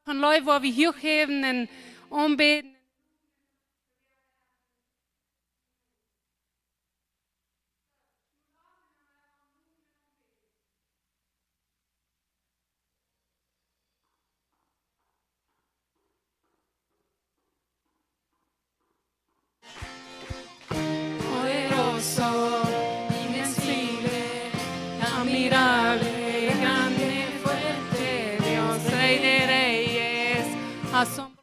Kan Leute, wo wir hochheben und anbeten. Poderoso, invencible, admirable, grande, fuerte, Dios, Rey de Reyes, asombroso.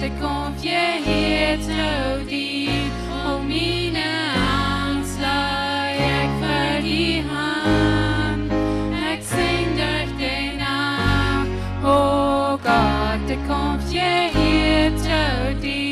ik kom je hier te diep. Oh, mijn angst laat ik voor die hand. Ik zing durch de nacht. Oh Gott, ik kom je hier te diep.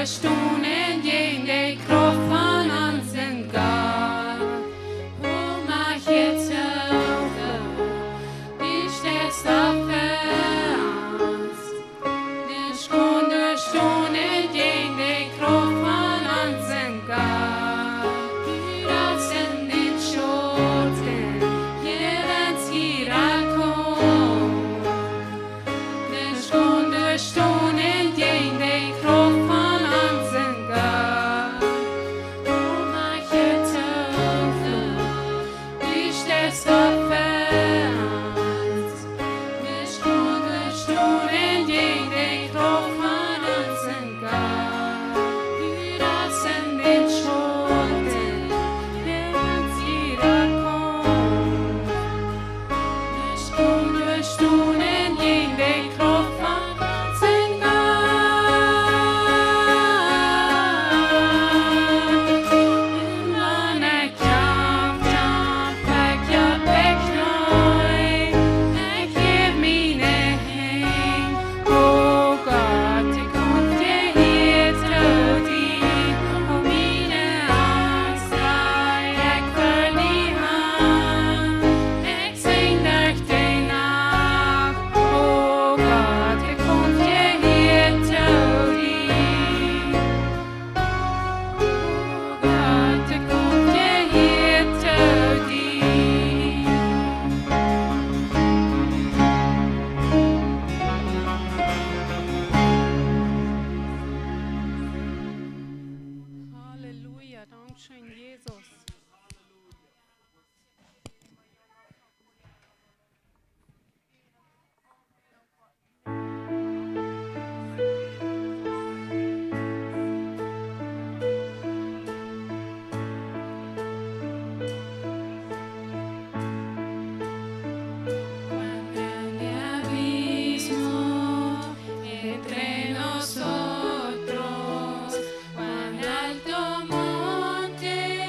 Stunden gegen die Kraft von unseren Gott. Wo mach jetzt Hilfe? Die stehst auf Ernst. Nicht ohne Stunden gegen die Kraft von unseren Gott. Wir sind in Schoten, jeweils jeder kommt. Nicht ohne Stunden gegen die Kraft von Nosotros, cuán alto monte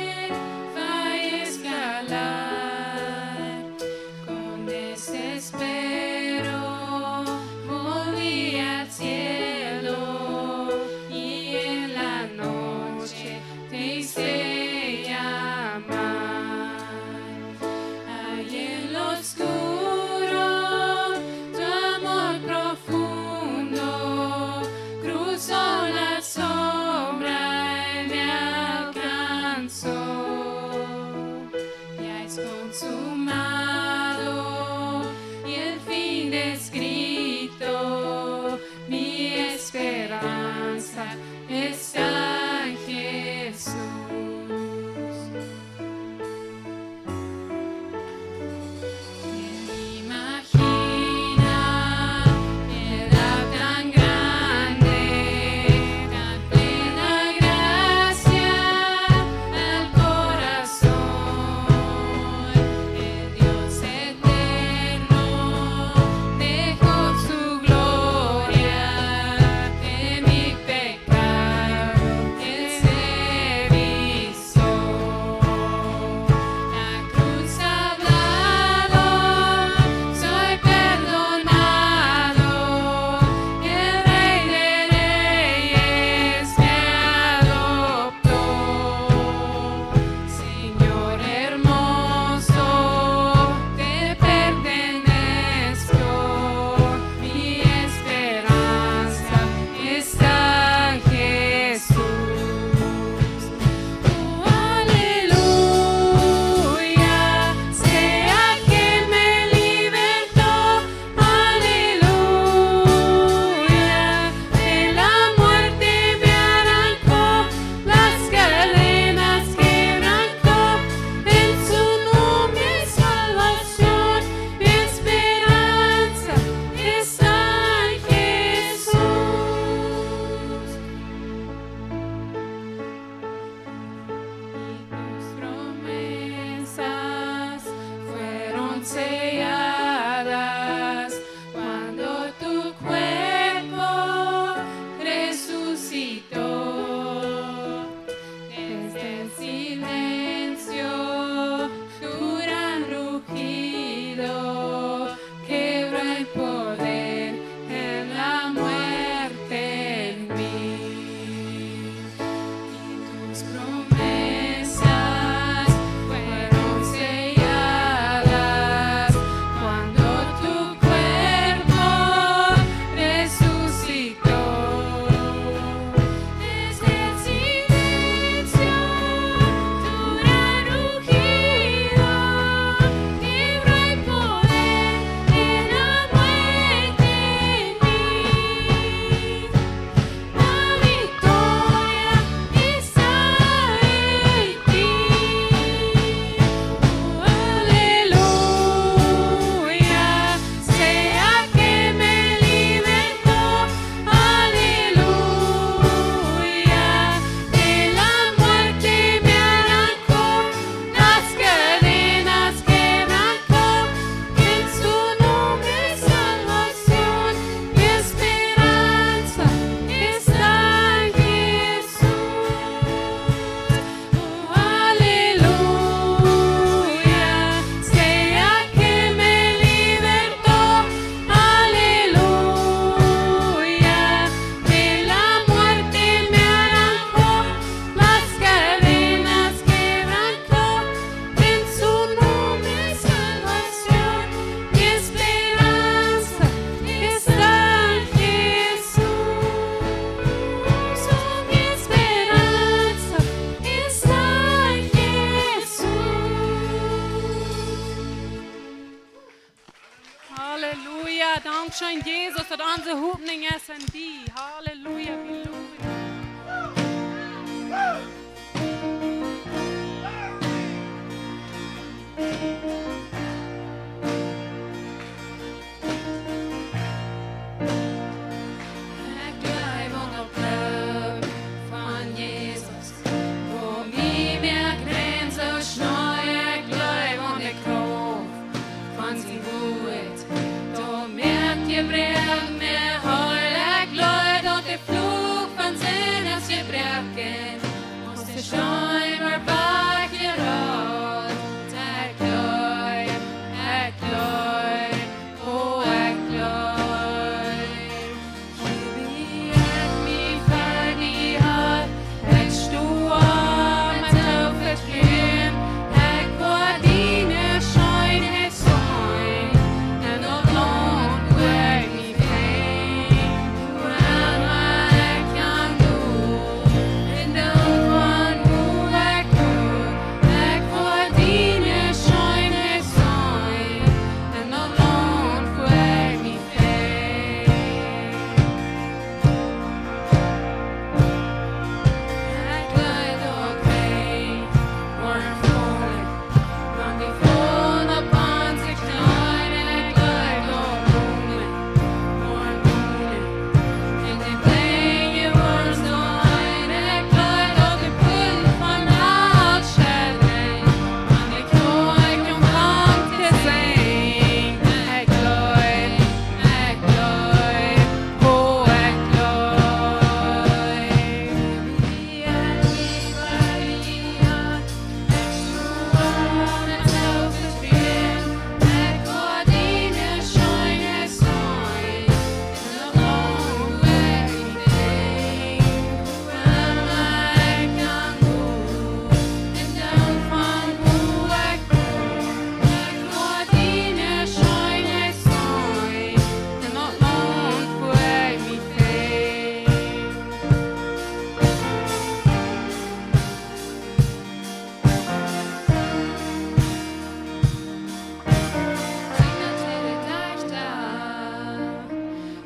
Onze hoopning is in die. Halleluja, we loven u. Ik blijf onderblijf van Jezus. Voor wie meer grenzen schnell, ik blijf on de kracht van zijn woord. Door merkt je brev med hållet glöd och det flog från sinnes gebreken. Måste shine var vacker rad. Tack glöd, och glöd. Vi är min färdighet, ett stor med tuffet flyn. Tack var dina shine, ett sång. En av långt väg i väg. When I can go, and down one move I go. Tack var dina shine, ett sång. En av långt väg i väg. Jag glöd och väg var en fågel. Långt ifrån och band sig klar. Jag glöd och blommor var en bolig. Inte länge var en stånd. Jag glöd och det pull från allt kärlek. Man är klar, kom fram till säng. Jag glöd, och glöd. Vi är i varje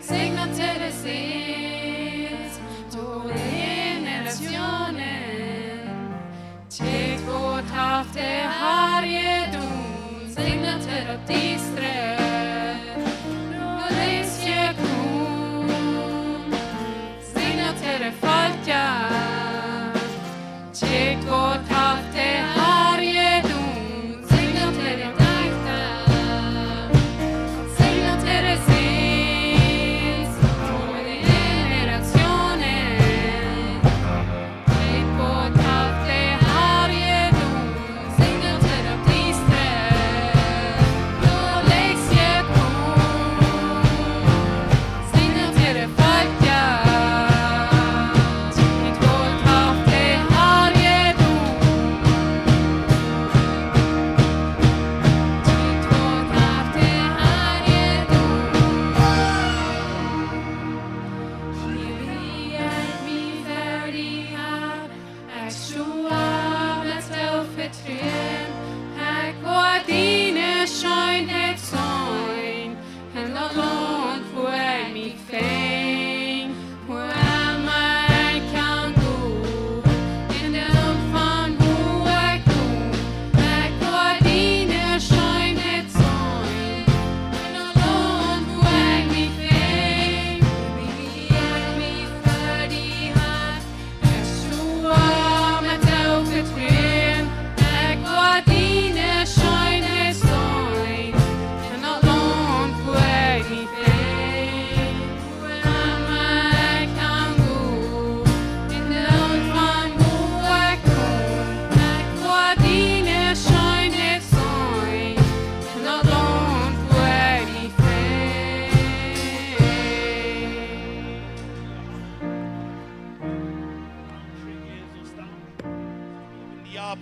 Signa till det sist, då generationen till vårt haft det härjedom. Signa till det distre, då det kom. Signa till det folka, till vårt haft det härjedom. Signa till det dagta, signa till det sist, då generationen till vårt haft det härjedom. Signa till det distre, då kom. Signa till det folka, till vårt haft det härjedom.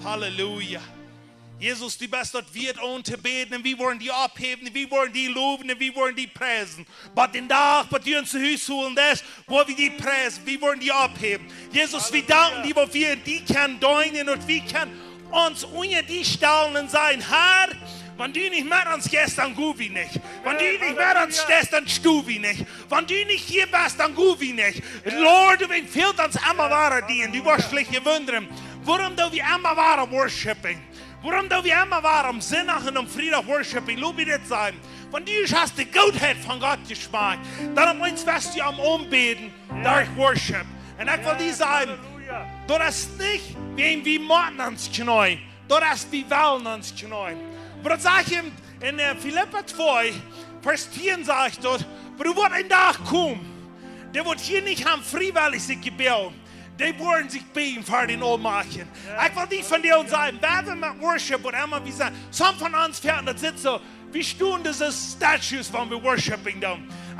Halleluja. Jesus, du bist dort wird unter beten, wir wollen die abheben, wir wollen die loben, wir wollen die preisen. Aber den Tag, bei dir zu Hause holen, das, wo wir die preisen, wir wollen die abheben. Jesus, wir danken dir, wo wir die können deinen und wir können uns unter die Stellen sein. Herr, Wenn du nicht mit uns gehst, dann gut wie nicht. Wenn du nicht mit uns stehst, dann stu wie nicht. Wenn du nicht hier bist, dann gut wie nicht. Lord, du fehlt uns immer wahre dienen. Du wirst vielleicht wundern, warum du wie immer wahre worshiping. Warum du wie immer wahre Sonntag und Freitag worshiping. Lob dir das sein. Wenn du hast die Gottheit von Gott geschmeckt, dann meinst du am Umbeten durch Worship. Und ich will dir sagen, du hast nicht wie Morten ans Knäu, du hast wie Wellen ans Knäu. Aber das sage ich in Philipper 2, Vers 4 sagt dort, aber du wirst ein Tag kommen, der wird hier nicht haben freiwillig sich gebildet. Die wollen sich beten für den Ohnmachen. Ich will nicht von dir und sagen, wer will mit Worship oder immer wie sagen, some von uns fährt das sitzt so, wie stehen diese Statues, wenn wir worshiping da.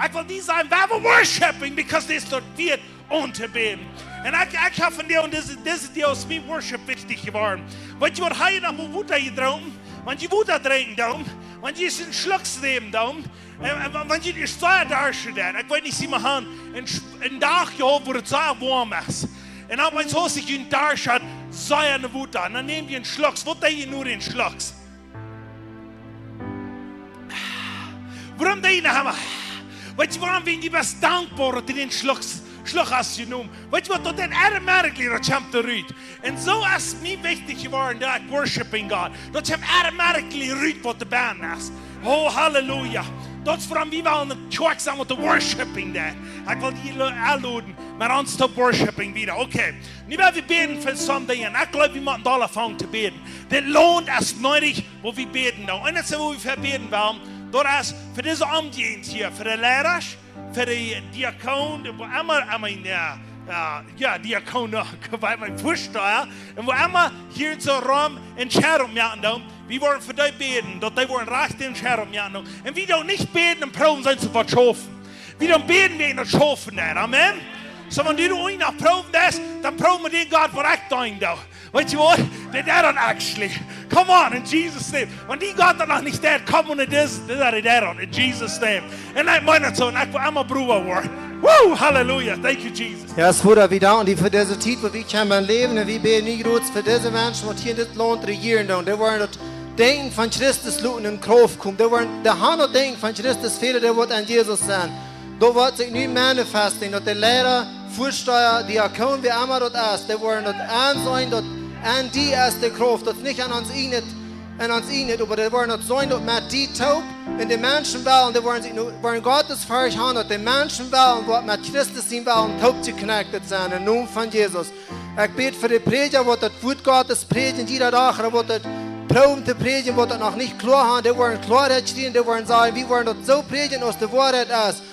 Ich will nicht sagen, wer will worshiping, because das dort wird unterbeten. Und ich habe von dir, und das ist dir aus mir Worship wichtig geworden. Wenn du heute noch mal Wutter getrunken, wenn du Wutter trinken da, wenn du einen Schluck nehmen da, wenn du die Steuer darstellst, ich will nicht sie mal haben, einen Tag geholt, wo es sehr warm ist. Und dann, wenn so sich ein Tag hat, sei eine Wutter. Und dann nehmen die einen Schluck. Was tun die nur den Schluck? Warum die haben? Weißt du, warum wir bist dankbar, dass du den Schluck hast genommen? Weißt du, was du dann automatically kommt zurück. Und so ist mir wichtig geworden, dass ich worshiping Gott. Das kommt automatically zurück, was du bist. Oh, Halleluja. Das ist warum wir wollen Church sein mit worshiping da. Ich will die einladen, mit uns zu worshiping wieder. Okay. Nicht weil wir beten für Sunday. Ich glaube, wir müssen alle anfangen zu beten. Das lohnt es nötig, wo wir beten. Und das ist, wo wir beten wollen. Das ist für diese Umdienst hier, für die Lehrer, für die Diakon, wo Diakon noch, bei meinem Vorsteher, und wo immer hier in so Raum Entscheidung machen, wir wollen für die beten, dass die wollen recht Entscheidung machen. Und wir don't nicht beten, und proben sein zu verschaffen. Wir don't beten wegen der Schaffen, Amen? So, wenn du ihn noch proben lässt, dann proben wir den Gott, wo ich dein da. Weißt du was? That don't actually. Come on, in Jesus' name. Wenn die Gott dann noch nicht der kommt und das ist der in Jesus' name. Und ich meine so, und ich will einmal Bruder werden. Woo, Halleluja. Thank you, Jesus. Ja, es wurde wieder und die für diese Zeit, wo wir können leben, und wir beten nicht gut für diese Menschen, die hier in das Land regieren. Und die wollen das Denken von Christus luten in Kraft kommen. Die wollen der Hand Denken von Christus fehlen, der wird an Jesus sein. Da wird sich nicht manifestieren, dass die Lehrer, Vorsteher, Diakon, wie immer das ist, die wollen das ansehen, dass an die ist die Kraft, das nicht an uns inet, aber die wollen das sein, dass mit die taub in den Menschen wollen, die wollen Gottes Fleisch haben, dass die Menschen wollen, die mit Christus sind wollen, taub zu connected sein, im Namen von Jesus. Ich bete für die Prediger, die das Wort Gottes predigen, jeder Tag, die das proben zu predigen, die das noch nicht klar haben, die wollen Klarheit stehen, die wollen sagen, wir wollen das so predigen, aus der Wahrheit ist.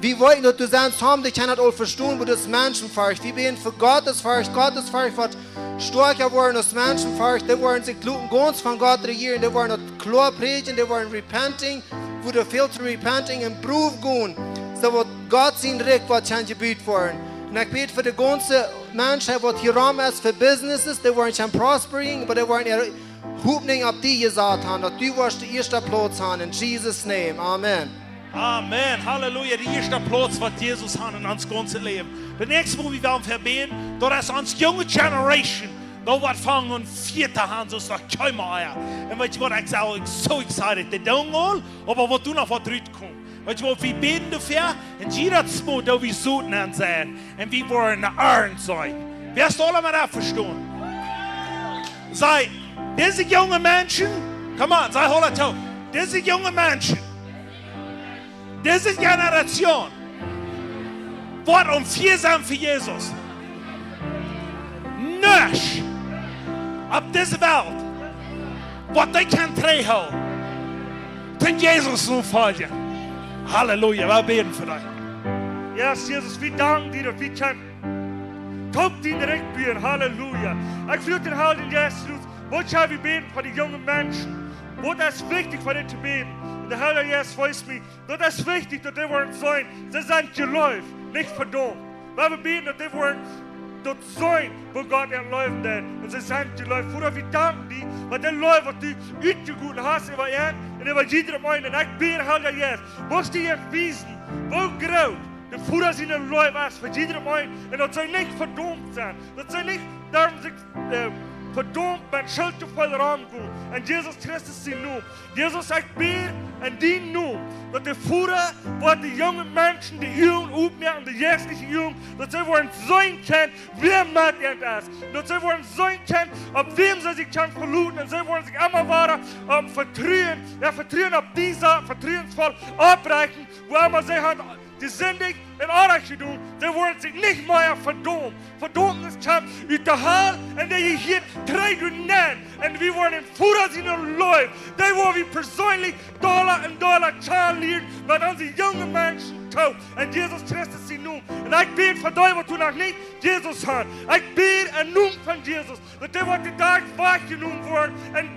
Wir wollen, dass du sonst haben, die können das auch verstehen, wo das Menschenfleisch. Wir beten für Gottes Fleisch wird stärker werden als Menschenfleisch. Die wollen sich ganz von Gott regieren, die wollen das klar predigen, die wollen repenting, wo du viel zu repenting im Beruf gehen. So wird Gott sein Recht, was kann gebiet werden. Und ich bete für die ganze Menschen, die hier rum ist, für Businesses, die wollen schon prospering, aber die wollen ihre Hoffnung auf die gesagt haben, dass du wirst den ersten Platz haben. In Jesus' name. Amen. Amen, Halleluja, die erste Platz, was Jesus hat in uns ganze Leben. Der nächste, wo wir werden verbeten, das ist uns junge Generation. Da wird fangen und vierte Hand, so ist noch kein mehr. Und weißt du was, ich sage, so excited, die don't all, aber was du noch was zurückkommen. Weißt du was, wir beten dafür, und jeder Smut, da wir suchen an sein, und wir wollen earned sein. Wirst du alle mal das verstehen? Sei, diese junge Menschen, come on, sei holler Tau, diese junge Menschen, diese Generation wird vier sein für Jesus. Nicht auf dieser Welt, was die kann treiben, den Jesus nur folgen. Halleluja, wir beten für dich. Ja, Jesus, wir danken dir, dass wir können. Top die direkt beten, Halleluja. Ich fühle den Heiligen Geist raus. Was soll wir beten für die jungen Menschen? Was ist wichtig für die zu beten? Der Heilige Geist weiß mir, das ist wichtig, dass die wollen sein. Sie sind geläuft, nicht verdammt. Weil wir beten, dass die wollen dort sein, wo Gott erläuft. Und sie sind geläuft. Bruder, wir danken dir, weil der Läuft, was du ausgegut hast über ihn und über jedem einen. Und ich bete, Heilige Geist, musst du dir wissen, wo groß der Bruder seinen Läuft ist für jedem einen. Und das soll nicht verdammt sein. Das soll nicht darum sich verdomd met schuldgevoel raamgaan. En Jezus Christus zijn noem. Jezus, ik bid en die noem. Dat de voeren wat de jonge mensen, de jongen opmerken, de jeugdige jongen, dat zij worden zijn kent, wie met het is. Dat zij worden zijn kent, op wem ze zich kan verloten. En zij worden zich allemaal waren vertrouwen. Ja, vertrouwen op deze vertrouwensvol opreichen. Waar zij gaan die zindig en aardig doen. Zij worden zich niet meer verdomd. Verdomd is komt uit de haal en dat je hier treedt u neer. En we worden voeren in hun leven. Die worden we persoonlijk dollar en dollar leren met onze jonge mensen. En Jezus Christus zijn noem. En ik bid voor die wat u nog niet Jezus had. Ik bid en noem van Jezus. Dat die wat de dag wachtgenoemd worden. En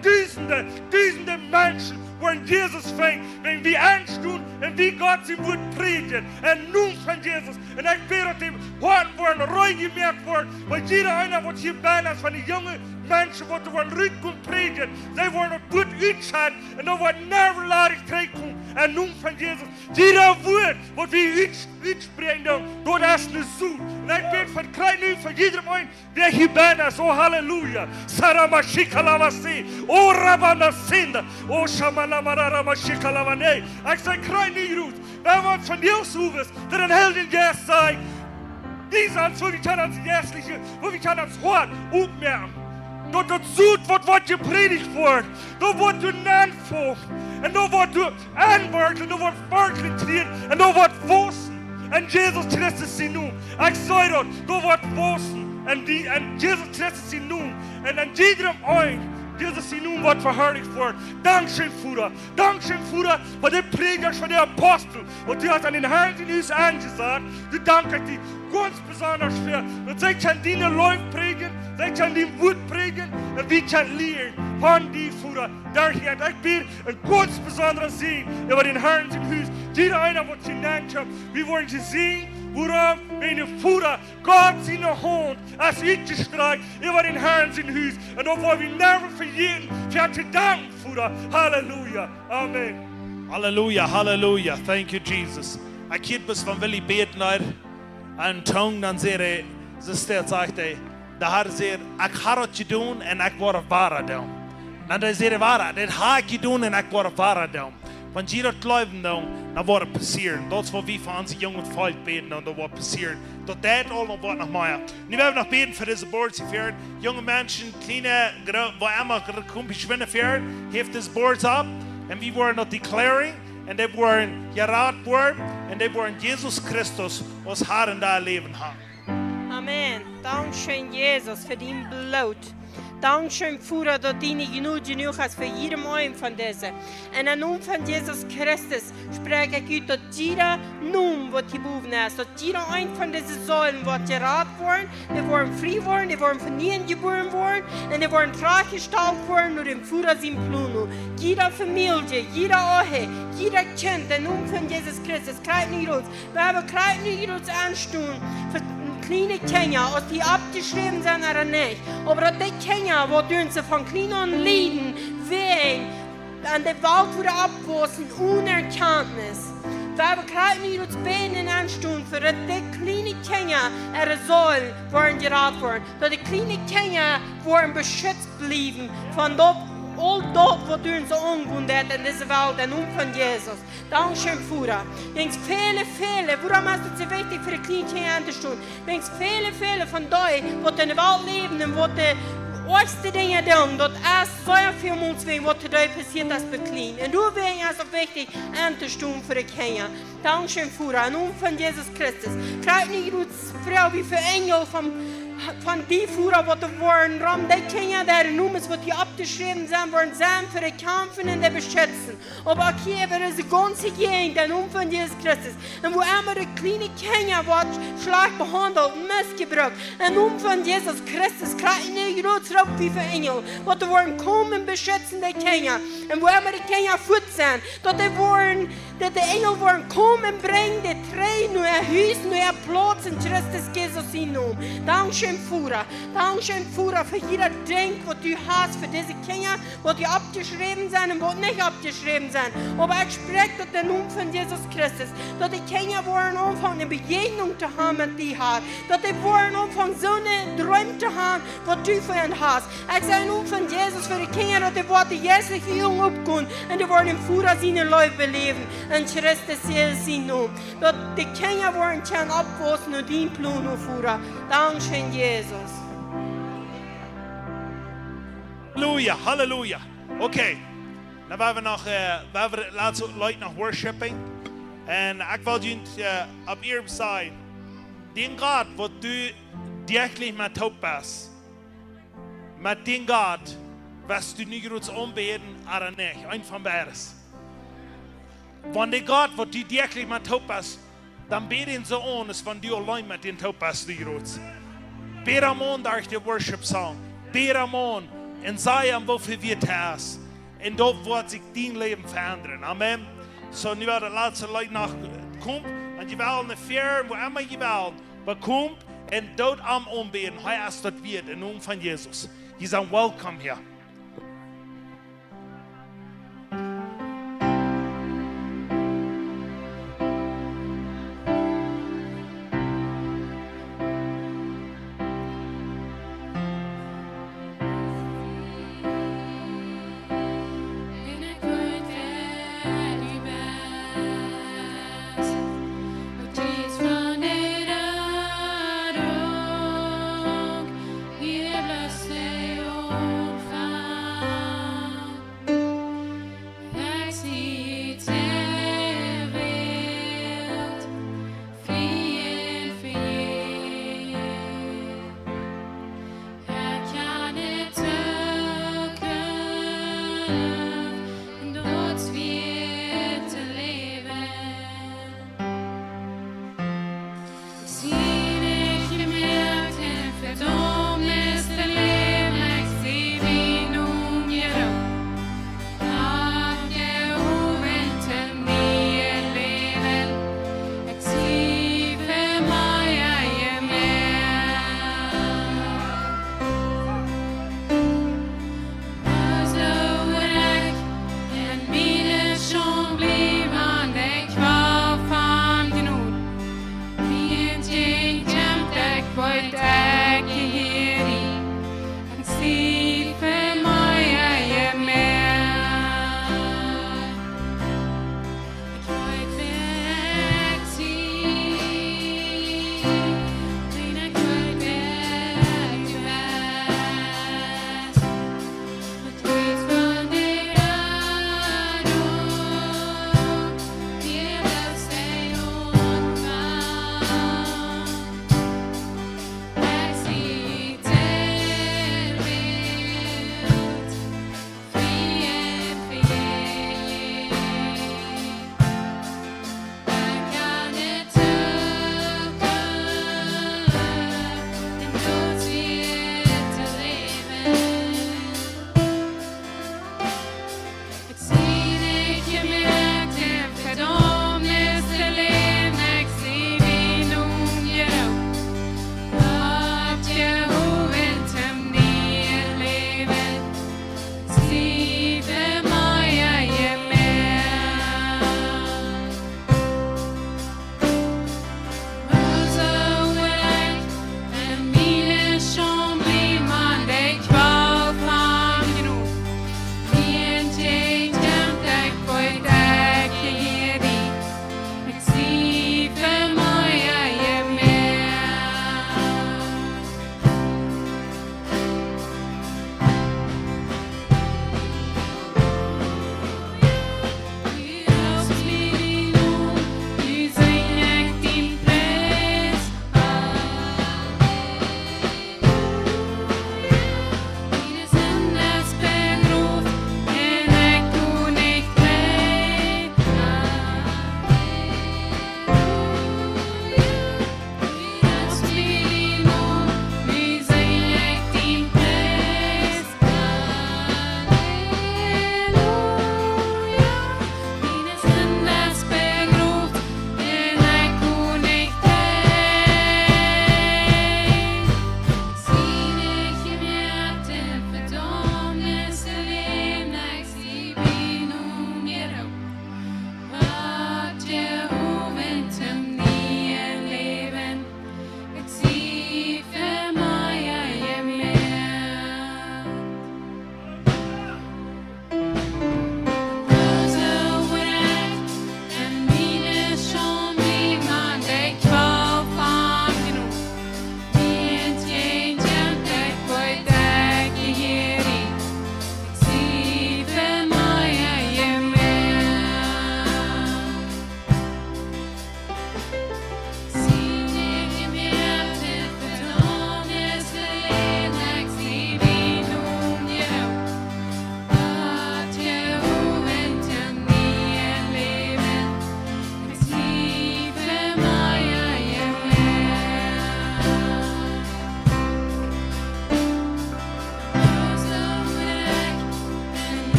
duizenden mensen worden Jezus vindt. Wenn we ernst doen en wie God zijn woord predigen. En noem van Jezus. En ik bid dat die harten worden ruim gemerkt worden. Want jeder einer wat hier bijna is van die jonge mensen wat er worden ruim kunnen predigen. Zij worden het woord uitzetten. En dan wordt nervenladig terugkomen. En noem van Jezus. Jeder woord wat we uitspreken, dat is een zoet. En ik bid van krijg nu van iedereen die hier bijna is. Oh halleluja. Saramashikalavasi. Oh Rabanasinda. Oh Shamanamararamashikalavane. Ik zeg krijg nu roet. Wij worden van Jezus hoeven. Dat een helden geest zijn. Die zijn zo, wie kan als geestliche, wie kan als hart opmerken. Dat het zoet wat gepredigt wordt. Dat wordt je naam volgt. En dan wordt je aanwerkt. En dan wordt verkleed. En dan wordt vossen. En Jezus Christus zijn noem. Ik zei dat. Dan wordt vossen. En Jezus Christus zijn noem. En dan iedereen ooit. Jezus zijn noem wordt verherrlicht wordt. Dankzij Vader. Dankzij Vader. Voor de predikers van de apostel. Want die had aan den Herrn in ons aangezet. Die dank ik die ganz besonders für. Und zij kan die Leute predigen. Zij kan die Wort predigen. En wie kan leren van die Vader. Daar gaat ik bid een ganz besondere zin. Über den Herrn in huis. Jeder einer wat genannt hat. Wir wollen gesehen. Worauf, wenn der Vater Gott seine Hand als uitgestreckt über den Herrn in huis. Und da wollen wir never vergeten. Für zu danken, Vater. Halleluja. Amen. Halleluja, halleluja. Thank you, Jesus. Ik heb bis van Willy beten uit. En toen dan zei ze steeds zegt hij, de Heer zei, ik ga het je doen en ik word waar doen. En dan zei hij, waar, dit ga ik je doen en ik word waar doen. Want je dat leven doen, dan wordt het passeren. Dat is wat we voor onze jongen volk beten en dat wordt passeren. Dat allemaal wordt nog meer. Nu hebben we nog beten voor deze boord te vieren. Jonge mensen, kleine, waar allemaal komt schwinnen vieren, heeft deze boord op. En we worden dat declaring. En die worden geraad worden. En die worden Jesus Christus als Herr in dein Leben haben. Amen. Dankeschön, Jesus, für dein Blut. Dankeschön, Vater, dass du nicht genug hast für jedem einen von diesen. Und im Namen von Jesus Christus spreche ich aus, dass jeder Namen wird geboren ist, dass jeder ein von diesen Säulen wird geraten worden, die werden frei worden, die werden von ihnen geboren worden und die werden traggestellt worden durch den Vater sein Plan. Jeder Familie, jeder Ehe, jeder Kind, im Namen von Jesus Christus, kriegt nicht raus. Wir haben nicht raus anstehen für kleine Kinder, als die abgeschrieben sind oder nicht. Aber die Kinder, die sie von klein an leiden, wegen an der Welt wurde abgewaschen, ohne Erkenntnis. Wir haben nicht uns Beinen anstehen, für die kleine Kinder ihre Säulen werden geraten worden. Dass die kleinen Kinder werden beschützt bleiben von dort. All dat wat u zo omgehen in deze Welt, in Namen von Jesus. Dankeschön, Vater. Denkst viele, warum ist es so wichtig für die kleinen Kinder anzustehen? Denkst viele von denen, die in der Welt leben und die äußerste Dinge tun, dass es so viel Mut wegen, was da passiert ist, beklein. Und du ist es wichtig, anzustehen für die Kinder. Dankeschön, Vater. In Namen von Jesus Christus. Krieg nicht uns Frau wie für Engel von die Führer, die waren, die Kinder, die Nummern, die abgeschrieben sind, waren für die Kämpfe und die beschützen. Aber auch hier wird es ganz gegeben, der Name von Jesus Christus. Und wo immer die kleinen Kinder wird schlecht behandelt, missgebraucht, der Name von Jesus Christus, kriegt nicht zurück wie für Engel, die wollen kommen und beschützen die Kinder. Und wo immer die Kinder fort sind, dass die Engel wollen kommen und bringen die Tränen, nur ihr Haus, nur ihr Platz in Christus Jesus in Namen. Dankeschön. Dankeschön, Vater. Dankeschön, Vater, für jeder Ding, was du hast, für diese Kinder, wo die abgeschrieben sind und wo nicht abgeschrieben sind. Aber ich spreche durch den Namen von Jesus Christus, dass die Kinder wollen anfangen, eine Begegnung zu haben mit dir, dass die wollen anfangen, so eine Träume zu haben, was du für ihn hast. Ich sage nun von Jesus für die Kinder, dass die Worte jährlich Jungen abgehen und die wollen im Vater seine Leute leben. In Christus Jesus sein Namen. Dass die Kinder wollen können abwachsen und dein Plan, Vater. Dankeschön, Jesus. Halleluja, Halleluja. Okay, dan werden we nog, laten Leute nog worshiping. En ik wil jullie op hier zijn. Den God, wat du direkt met hoop bist. Met den God, was du niet goed aanbeden, oder nicht. Ein von beides. Wenn der Gott, wat du direkt met hoop bist, dann beten so an, als wenn du allein mit den hoop bist, die gut. Bete am an durch die Worship-Song. Bete am an. Und sei am, wofür wir das. Und dort wird sich dein Leben verändern. Amen. So, nu werden die letzten Leute noch kommen. Und die wollen eine Feier, wo immer die wollen. Aber kommt und dort am Anbeten. Heute ist das wird im Namen von Jesus. Die sagen, welcome hier.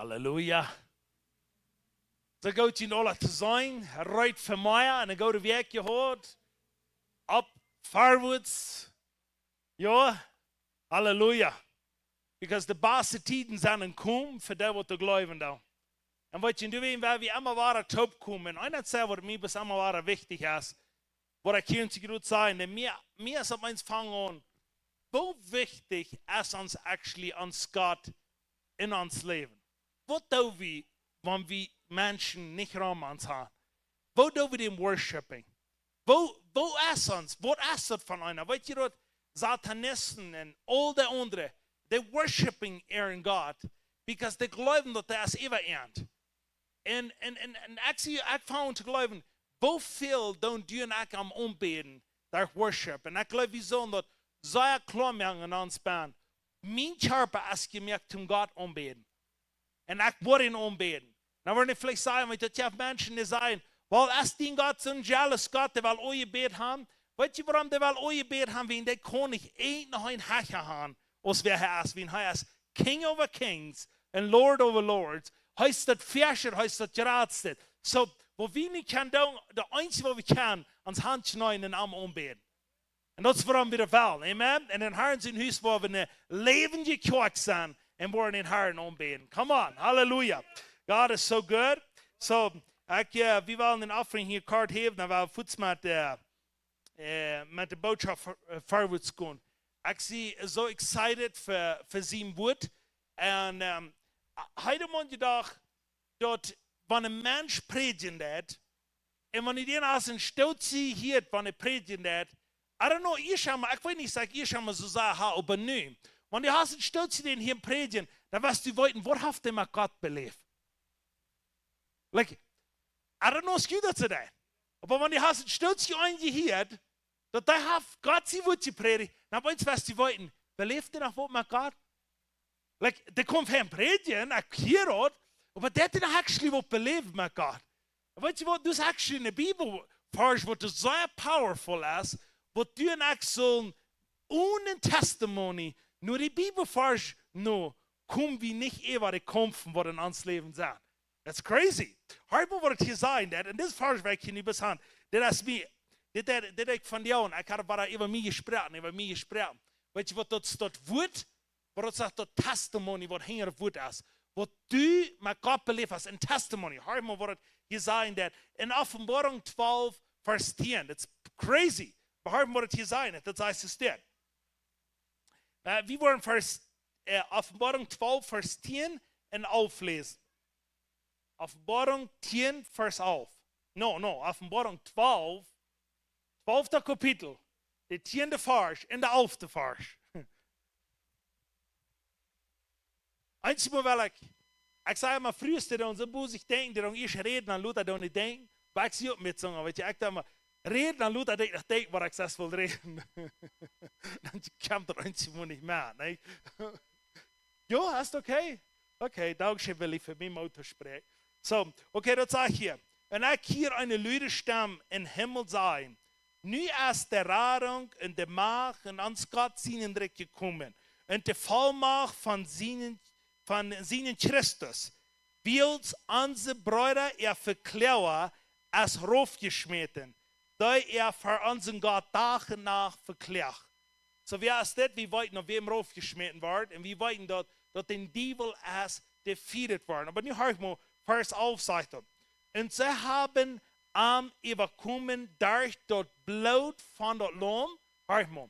Halleluja. Så går til alle til sein, right for mig, og går det væk, je hoort, op, forwards, ja, halleluja. Because the basse tiden zijn kom, for det wat de geloven da. En wat je nu weet, waar we allemaal waren top komen, en dat zei wat mij bis allemaal waren wichtig is, wat ik hier zu gut sein, denn mir ist auf eins fangen an, wo wichtig ist uns actually uns Gott in uns Leben? Wo tun wir, wenn wir Menschen nicht Raum uns haben? Wo tun wir dem Worshipping? Wo ist uns? Wo ist das von einer? Weißt du, dort Satanisten und all die anderen, they're worshipping ihren Gott, because they glauben, dass das ewig end. En actually, ik found te geloven, hoeveel doen die en ik am aanbeden, daar worship. En ik geloof wie zo dat zij klaarmaken aan ons baan. Mijn charpe is gemerkt om God aanbeden. En ik word in aanbeden. Dan worden vielleicht sagen, dat je mensen die zeggen, wel, is die God zo'n jealous God, die wil ooit bed hebben? Weet je waarom die wil ooit bed hebben? Want die kon niet één nog een hacher hebben, als wij hij is. Want hij is King over kings en Lord over lords. Heißt das Färscher, heißt das Geradstet. So, wo wir nicht können, der Einzige, wo wir können, ans Hand schneiden und am umbeten. Und das ist warum wir das wollen. Amen? Und in Herrn sind Haus, wo wir eine lebende Kirche sind und wir den Herrn umbeten. Come on, Halleluja. God is so good. So, wir wollen den Offering hier kort heben, aber wir futs mit der Botschaft vorwärts gehen. Ich bin so excited für sein Wort. Und, heute muss ich doch, dass wenn ein Mensch predigt, und wenn ich den als ein Stolz hier, wenn er predigt, I don't know, ich will nicht sagen, ich habe so sagen, aber nicht. Wenn du hast ein Stolz den hier predigen, dann wirst du wollten, wo habt ihr mal Gott belebt? Like, I don't know, excuse that today. Aber wenn du hast ein Stolz eingehört, dass da Gott sie wird predigen, dann wirst du wollten, belebt ihr noch wo mal Gott? Like, det kom hem predigen, ik hier het, maar dat is actually wat beleefd met God. Weet je wat, dus actually in de Bijbel, vers wat is zeer powerful is, wat du en ik zo'n ohne testimony, nur die Bibel vers no, kom we niet eeuwig kämpfen, wat in ons leven zijn. That's crazy. Hard wat het hier zijn, dat, en dit vers werk je niet bestaan, dat is mij, dit ik van jou, ik had bara over mij gesproken, Weet je wat dat woord, wat het zegt, dat testimony, wat hier woord is. Wat du met God beleefd hast, een testimony. Hoor maar wat het hier zijn, dat in Offenbarung 12, vers 10. That's crazy. Maar hoor maar wat het hier zijn, dat is het. We worden vers, Offenbarung 12, vers 10 en 11 lezen. Offenbarung 10, vers 11. No, Offenbarung 12, 12. kapitel. De 10e vers en de 11e vers. Einzig wel ik zei maar frühste dan zo boos ik denk dat ik reden aan Luther dan niet denk, maar ik zie ook met zongen, weet je, ik dacht maar reden aan Luther denk waar ik zelfs wil reden, dan komt er einzig maar niet meer, nee. Ja, is het oké? Oké, dankzij wil ik voor mijn auto spreken. So, oké, dat zeg je. En ik hier een luide stem in Himmel zijn. Nu is de Radung en de Macht en ons Gott zijn er gekomen. En de Vollmacht van seinen Christus, wills onze Brüder verklauwen als raufgeschmeten, da für unseren Gott Tag und Nacht verklagt. So wie ist das, wir wollten auf wem raufgeschmeten wird, und wir wollten, dass den Teufel als defeated worden. Aber nu hör ich mal, Vers 11 sagt er. Und sie haben überkommen durch das Blut von der Lamm, hör ich mal.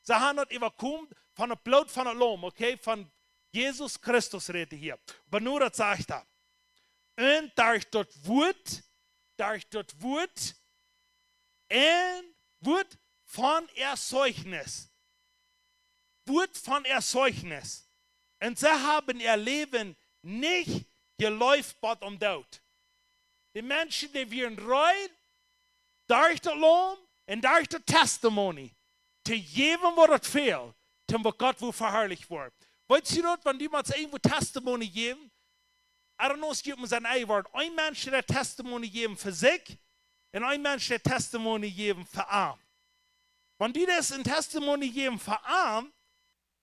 Sie haben das überkommen von der Blut von der Lamm, okay, von Jesus Christus redet hier. Aber nur das sagt er. Und durch das Wort, ein Wort von Erzeugnis. Wort von Erzeugnis. Und sie haben ihr Leben nicht geläufert um Tod. Die Menschen, die werden rein, durch das Lamm und durch das Testimony, zu jedem, was das fehlt, zum Gott wo verherrlicht wird. Weißt du, wenn jemand irgendwo Testimony geben, I don't know, es gibt mir sein eigenes Wort. Ein Mensch, der Testimony geben für sich, und ein Mensch, der Testimony geben für arm. Wenn die das ein Testimony geben für arm,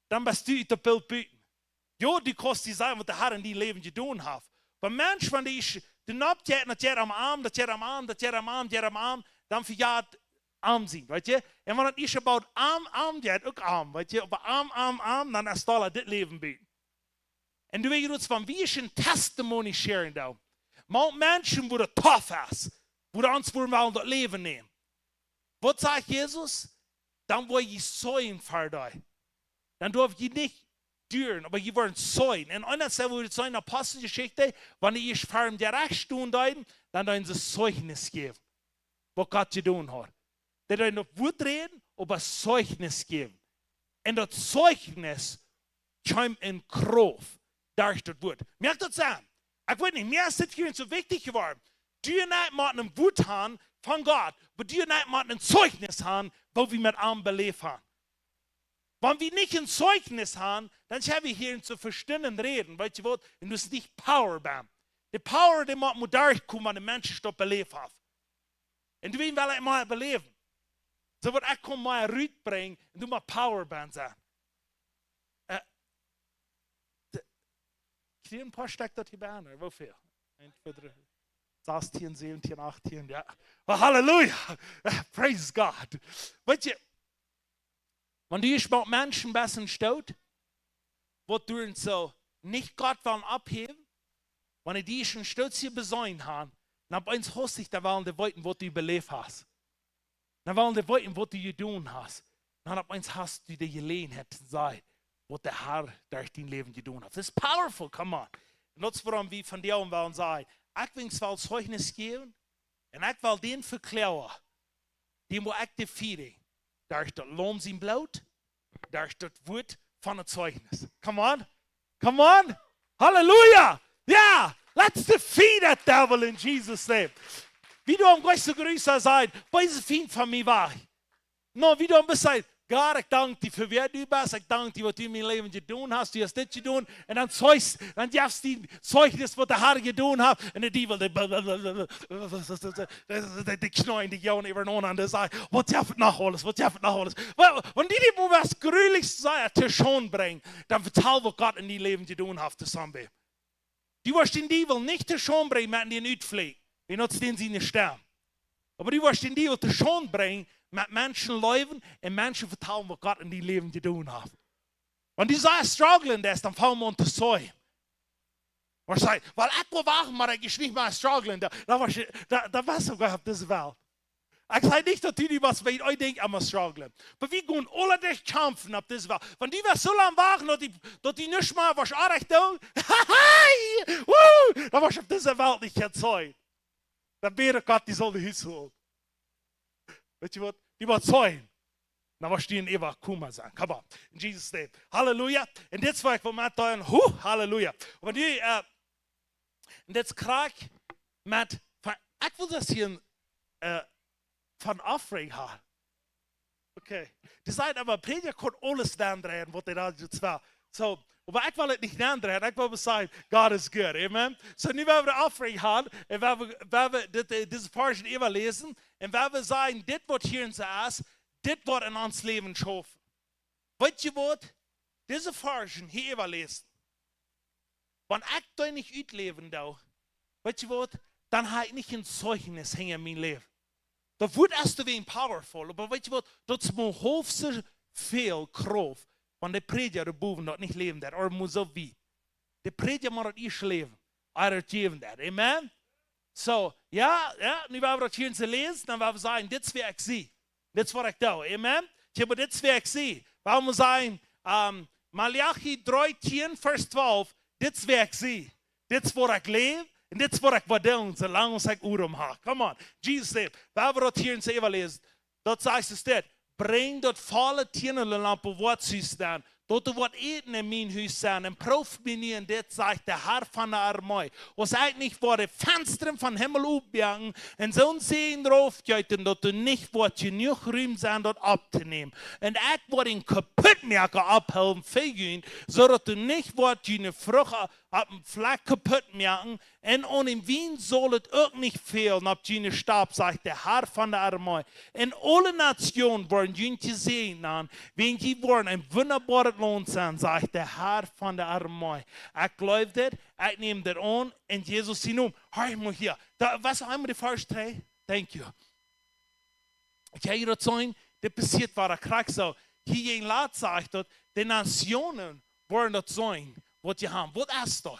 dann bist du in der Bild bieten. Ja, die kostet die sein, was der Herr in die Leben gedaan hat. Aber Mensch, wenn die ist, die nabt je, dat je am Arm, dat je am Arm, dat je am Arm, dat je am Arm, dann für ja arm zijn, weet je. En wanneer het is about arm, je hebt ook arm, weet je. Aber arm, dan is het dit leven bij. En du weet je van wie is een testimony sharing daar. Maar mensen worden tough is, worden ons voor wel dat leven nemen. Wat zegt Jezus? Dan word je zoen voor die. Dan durf je niet duren, aber je wordt zoen. En anders wordt het zo'n apostelgeschichte, wanneer je voor de recht doen, dan dan ze zeugnis geven. Wat God gedaan hat. Dat hij nog woord reden, aber zeugnis geven. En dat zeugnis komt in Kraft. Durch das Wort. Merkt das an? Ich weiß nicht, mir ist das hier so wichtig geworden. Du nicht mal ein Wort haben von Gott, aber du nicht mal ein Zeugnis haben, wo wir mit einem belebt haben. Wenn wir nicht ein Zeugnis haben, dann haben wir hier zu verstehen reden, weißt du was? Und das ist nicht Power bam. Die Power, die muss durchkommen, wenn der Mensch das belebt hat. Und du willst wel mal beleven. So wird ich mal rütbringen und du mal Power bam sein. Ein paar steckt dort hier bei einer. Wofür? 1, 2, 3, 16, 17, 18, ja. Oh, Halleluja! Praise God! Weißt du, wenn du dich mit Menschen besser staut, wo du so nicht Gott wollen abheben, wenn die schon stolz hier besäuen haben, dann bei uns hast dich, da wollen die wollten, was du überlebt hast. Dann wollen die wollten, was du getan hast. Dann bei uns hast du die Gelegenheit sein. Wat de Herr durch dein Leben getan hat. Das ist powerful, come on. Und das ist, warum wir von dir und wollen sagen, ich will es Zeugnis geben und ich will den verklären, den wir aktivieren, durch das Lohn sein Blut, durch das Wort von der Zeugnis. Come on, come on, Halleluja, ja, let's defeat that devil in Jesus' name. Wie du am größten Grüße seid, bei diesem Feind von mir war. No, wie du am besten Gott, ich danke dir für wer du bist. Ich danke dir, was du in meinem Leben getan hast. Du hast das getan. Und dann zeugst, dann darfst du Zeugnis, was der Herr getan hat. Und der Teufel, die knallen die Jahren übereinander und sagen, was darf noch alles, was darf noch alles. Wenn die was Grüßliches sagen, zu schon bringen, dann vertell, was Gott in deinem Leben getan hat, zusammen. Die wirst den Teufel nicht zu schon bringen, mit den Utfliegen. Wie nutzt den sie nicht sterben. Aber die wirst den Teufel zu schon bringen, mit Menschen leben und Menschen vertrauen, was Gott in die Leben getan hat. Wenn die sagen, struggling ist, dann fangen wir an zu säuen. Und sagen, weil ich will wachen, aber ich ist nicht mehr struggling. Da war sogar auf dieser Welt. Ich sage nicht, dass die was weit, ich denke, ich struggling. Aber wir gehen alle durch kämpfen auf dieser Welt. Wenn die so lange wachen, dass die nicht mehr was auch tun, dann was auf dieser Welt nicht erzeugt. Dann wäre Gott, die soll die Hüsse holen. Weet je wat? Die wat zeugen. Dan was die in Eva Kuma zijn. Come on. In Jesus' name. Halleluja. En dit is waar ik wil met doen. Halleluja. Want nu, en dit is kraak met, ik wil dat hier van afregen hebben. Oké. Die zei aber, prediger kon alles aandraaien wat hij daar doet. So, aber ich will es nicht ändern. Ich will sagen, God is good. Amen. So, nu werden wir die Aufregung haben. Und wenn wir diese Version immer lesen. Und wenn wir sagen, das wird hier in uns, das wird in uns Leben schaffen. Weißt du was? Diese Version hier immer lesen. Wenn ich da nicht ausleben darf, weißt du was? Dann habe ich nicht ein Zeugnis hängen in meinem Leben. Da wird erst ein wenig powerful. Aber weißt du was? Das ist mein höchster viel Kraft. Wenn der Prediger der Buben dort nicht leben wird, oder muss so wie. Der Prediger muss das leben, er geben wird. Amen? So, ja, nu werden wir das hier lesen, dann werden wir sagen, das wäre ich sie. Das war ich da. Amen? Aber das wäre ich sie. Warum wir sagen, Malachi 3, Vers 12, das wäre ich sie. Das war ich leben, und das war ich bedoelen, solange ich Urum habe. Come on. Jesus said, wenn wir das hier lesen, dort sagt es das. Breng dat volle tienerlampen wat ze staan. Tot er wat eten in mijn huis zijn. En proef me niet in dit, zegt de Herr van de Armee. Was eigenlijk voor de vensteren van hemel opjagen. En zo'n zee erop juiten, dat er niet wordt genoeg ruimte zijn dat op te nemen. En ik word een kapotmaker ophelpen voor jullie. Zodat er niet wordt jullie vrucht op een vlek kapot maken. En aan in Wien soll het ook niet fehlen op jullie stab, zegt de Herr van de Armee. En alle nationen worden jullie te zien aan. Wenn die worden een wunderbares lohnt sein, sagt der Herr von der Armee. Ich glaube das, ich nehme das an, in Jesus Namen. Hör mal hier. Was haben wir die First drei? Thank you. Ich habe hier sagen, das passiert, war der Krieg so. Hier in Laat sagt dort, die Nationen wollen das sein, was sie haben. Was ist das?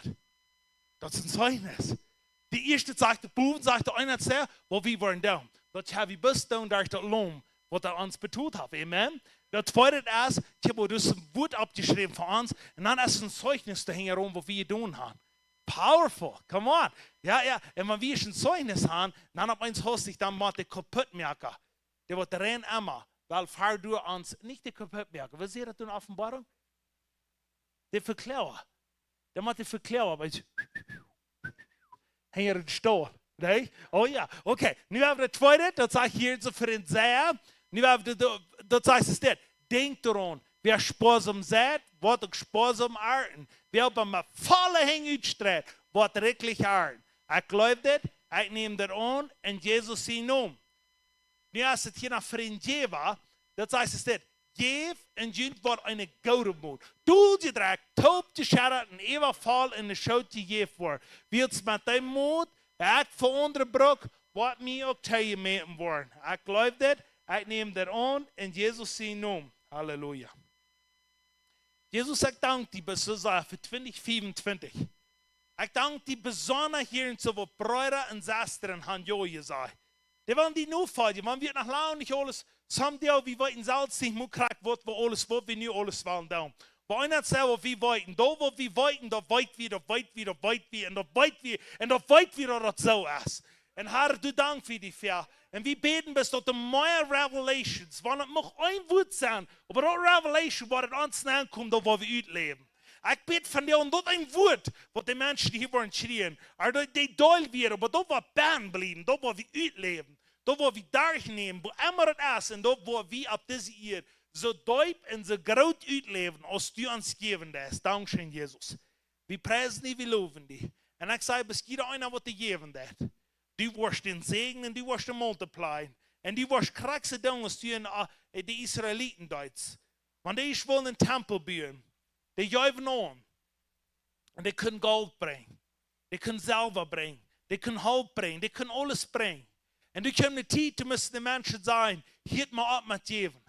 Das ist ein Zeugnis. Die erste sagt, der Buben sagt, der eine sagt, wo wir wollen da. Das habe ich bis da durch das Lohn, was er uns betont hat. Amen. Das zweite ist, ich habe das Wort abgeschrieben von uns, und dann ist ein Zeugnis da herum, wo wir tun haben. Powerful, come on. Ja, ja, und wenn wir ein Zeugnis haben, dann hat eins hostig, dann macht der Kaputtmerker. Der wird rein immer, weil fahr du uns, nicht der Kaputtmerker, was ist das in Offenbarung? Der Verklärer. Der macht den Verklärer, weil ich hänge den Stuhl. Nee? Oh ja, okay. Nu hebben we de tweede, dat zeg hier zo voor een zeer. Nu hebben we dat zegt es dit. Denk erom, wer sparsam seid, wordt ook sparsam arten. Wer op een volle hang uitstreekt, wordt rekelijk arten. Ik geloof dit, ik neem dat aan en Jezus zijn naam. Nu als het hier naar vriend Jeva, dat zegt es dit. Jev en junt wordt een gouden moed. Doel je direct, toop je scherren en even val in de schoot je Jev wordt. Wilt met die moed, ik veronderbroek, wat mij ook tegen meten worden. Ik geloof dit, ik neem dat aan in Jezus zijn naam. Halleluja. Jezus, ik dank die voor 2024. Ik dank die besonders hier in zoveel broeder en zusteren han joje zei. Die waren die nu vallen, want wir nach lang nicht alles, someday wie wir in Salz nicht mehr kriegen, was wir nu alles wollen da. Bei einer selber wie wollten, da wo wir wollten, da weit wir, da weit wir, da weit wir, und da weit wir, und da weit wir, das so ist. Und Herr, du Dank für die Fair. Und wir beten bis dort mehr Revelations, wann es noch ein Wort sein, aber auch Revelation, wo es uns ankommt, da wo wir leben. Ich bete von dir und dort ein Wort, wo die Menschen hier wollen schreien, aber die doll werden, aber da wo Bern bleiben, da wo wir leben, da wo wir durchnehmen, wo immer es ist, und da wo wir ab dieser Erde so deep und so groß leben, als du uns geben hast. Dankeschön, Jesus. Wir preisen dich, wir loben dich. Und ich sage, bis jeder einer, was dir geben hat. Du wirst den Segen und du wirst den multiplieren. Und du wirst krasse Dinge, als du in die Israeliten deutst. Wenn die ich will einen Tempel bauen, die jäuven an. Und die können Gold bringen. Die können Silber bringen. Die können Holz bringen. Die können alles bringen. Und du kommst die Zeit, du musst den Menschen sagen, hier mal ab mit geben.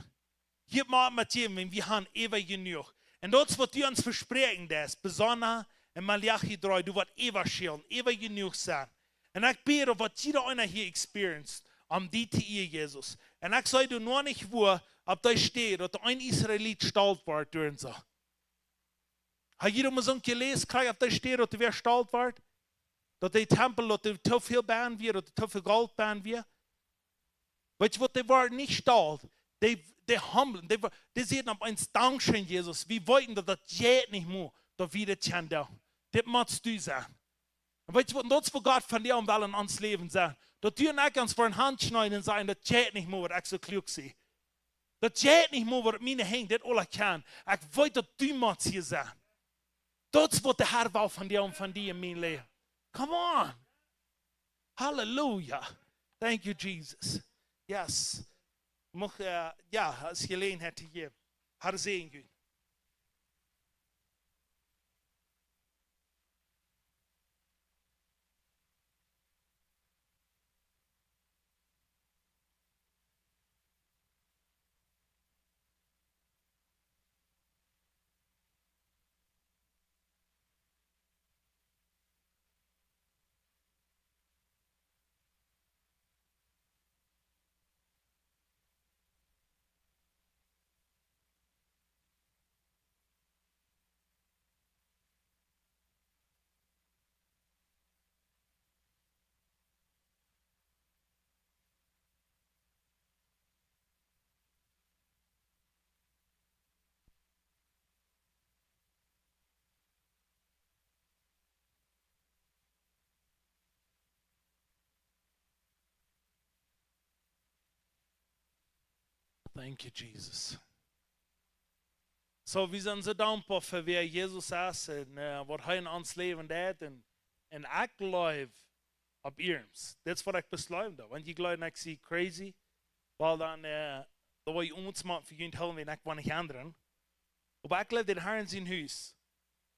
Hier mal ab mit geben, wenn wir haben ewig genug. Und das, was du uns versprechen, das besonders in Malachi 3, du wirst ewig schön, ewig genug sein. Und ich bete, was jeder einer hier experienced, am DTI Jesus. Und ich sage, du nur nicht, wo, ob da steht, dass ein Israelit stolz wird, durch so. Hat jeder mal so gelesen, ob da steht, dass wer stolz wird? Dass der Tempel, dass der zu viel bauen wird, oder zu viel Gold bauen wird? Weißt du, was die waren nicht stolz? Die humblen, die sehen auf uns, Dankeschön, Jesus. Wir wollten, dass das geht nicht mehr, dass wir das tun. Das musst du sein. Und weißt du, was das für Gott von dir und wollen ans Leben sein? Dass du nicht ganz vor den Hand schneiden und sagen, das geht nicht mehr, was ich so klug sehe. Das geht nicht mehr, was meine Hände, das alle kann. Ich will, dass du musst hier sein. Das ist, was der Herr will von dir und von dir in meinem Leben. Come on. Hallelujah. Thank you, Jesus. Yes. Mag, ja, als gelegenheid te geven. Haar zegen. Thank you, Jesus. So, wir sind so dankbar für wer Jesus ist und was er in uns Leben hat. Und ich glaube auf ihm. Das ist, was ich beschreibe. Wenn ich glaube, ich sehe crazy, weil dann, da war ich uns mal für ihn helfen, wenn ich nicht anderen. Aber ich glaube, den Herrn in sein Haus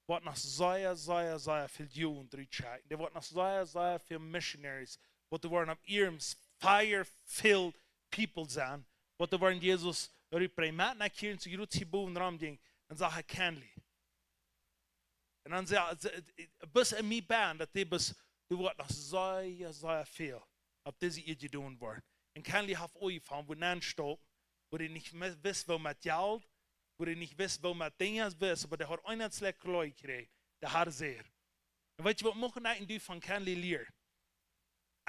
wird noch sehr viel Juden durchschreiten. Der wird noch sehr viel Missionaries, wo die werden auf ihrem fire-filled people sein, wo die werden Jesus durchbringen. Matt nach hier zu Jerusalem Raum ging, dann sagt er, Kenli. Und dann sagt er, bis in mir Band, dass die bis, du wird noch sehr viel auf diese Idee tun werden. Und Kenli hat euch von, wo dann steht, wo die nicht wissen, wo man Geld, wo die nicht wissen, wo man Dinge wissen, aber der hat einen Schleck Leute gekriegt, der hat sehr. Und weißt du, was machen eigentlich die von Kenli lehren?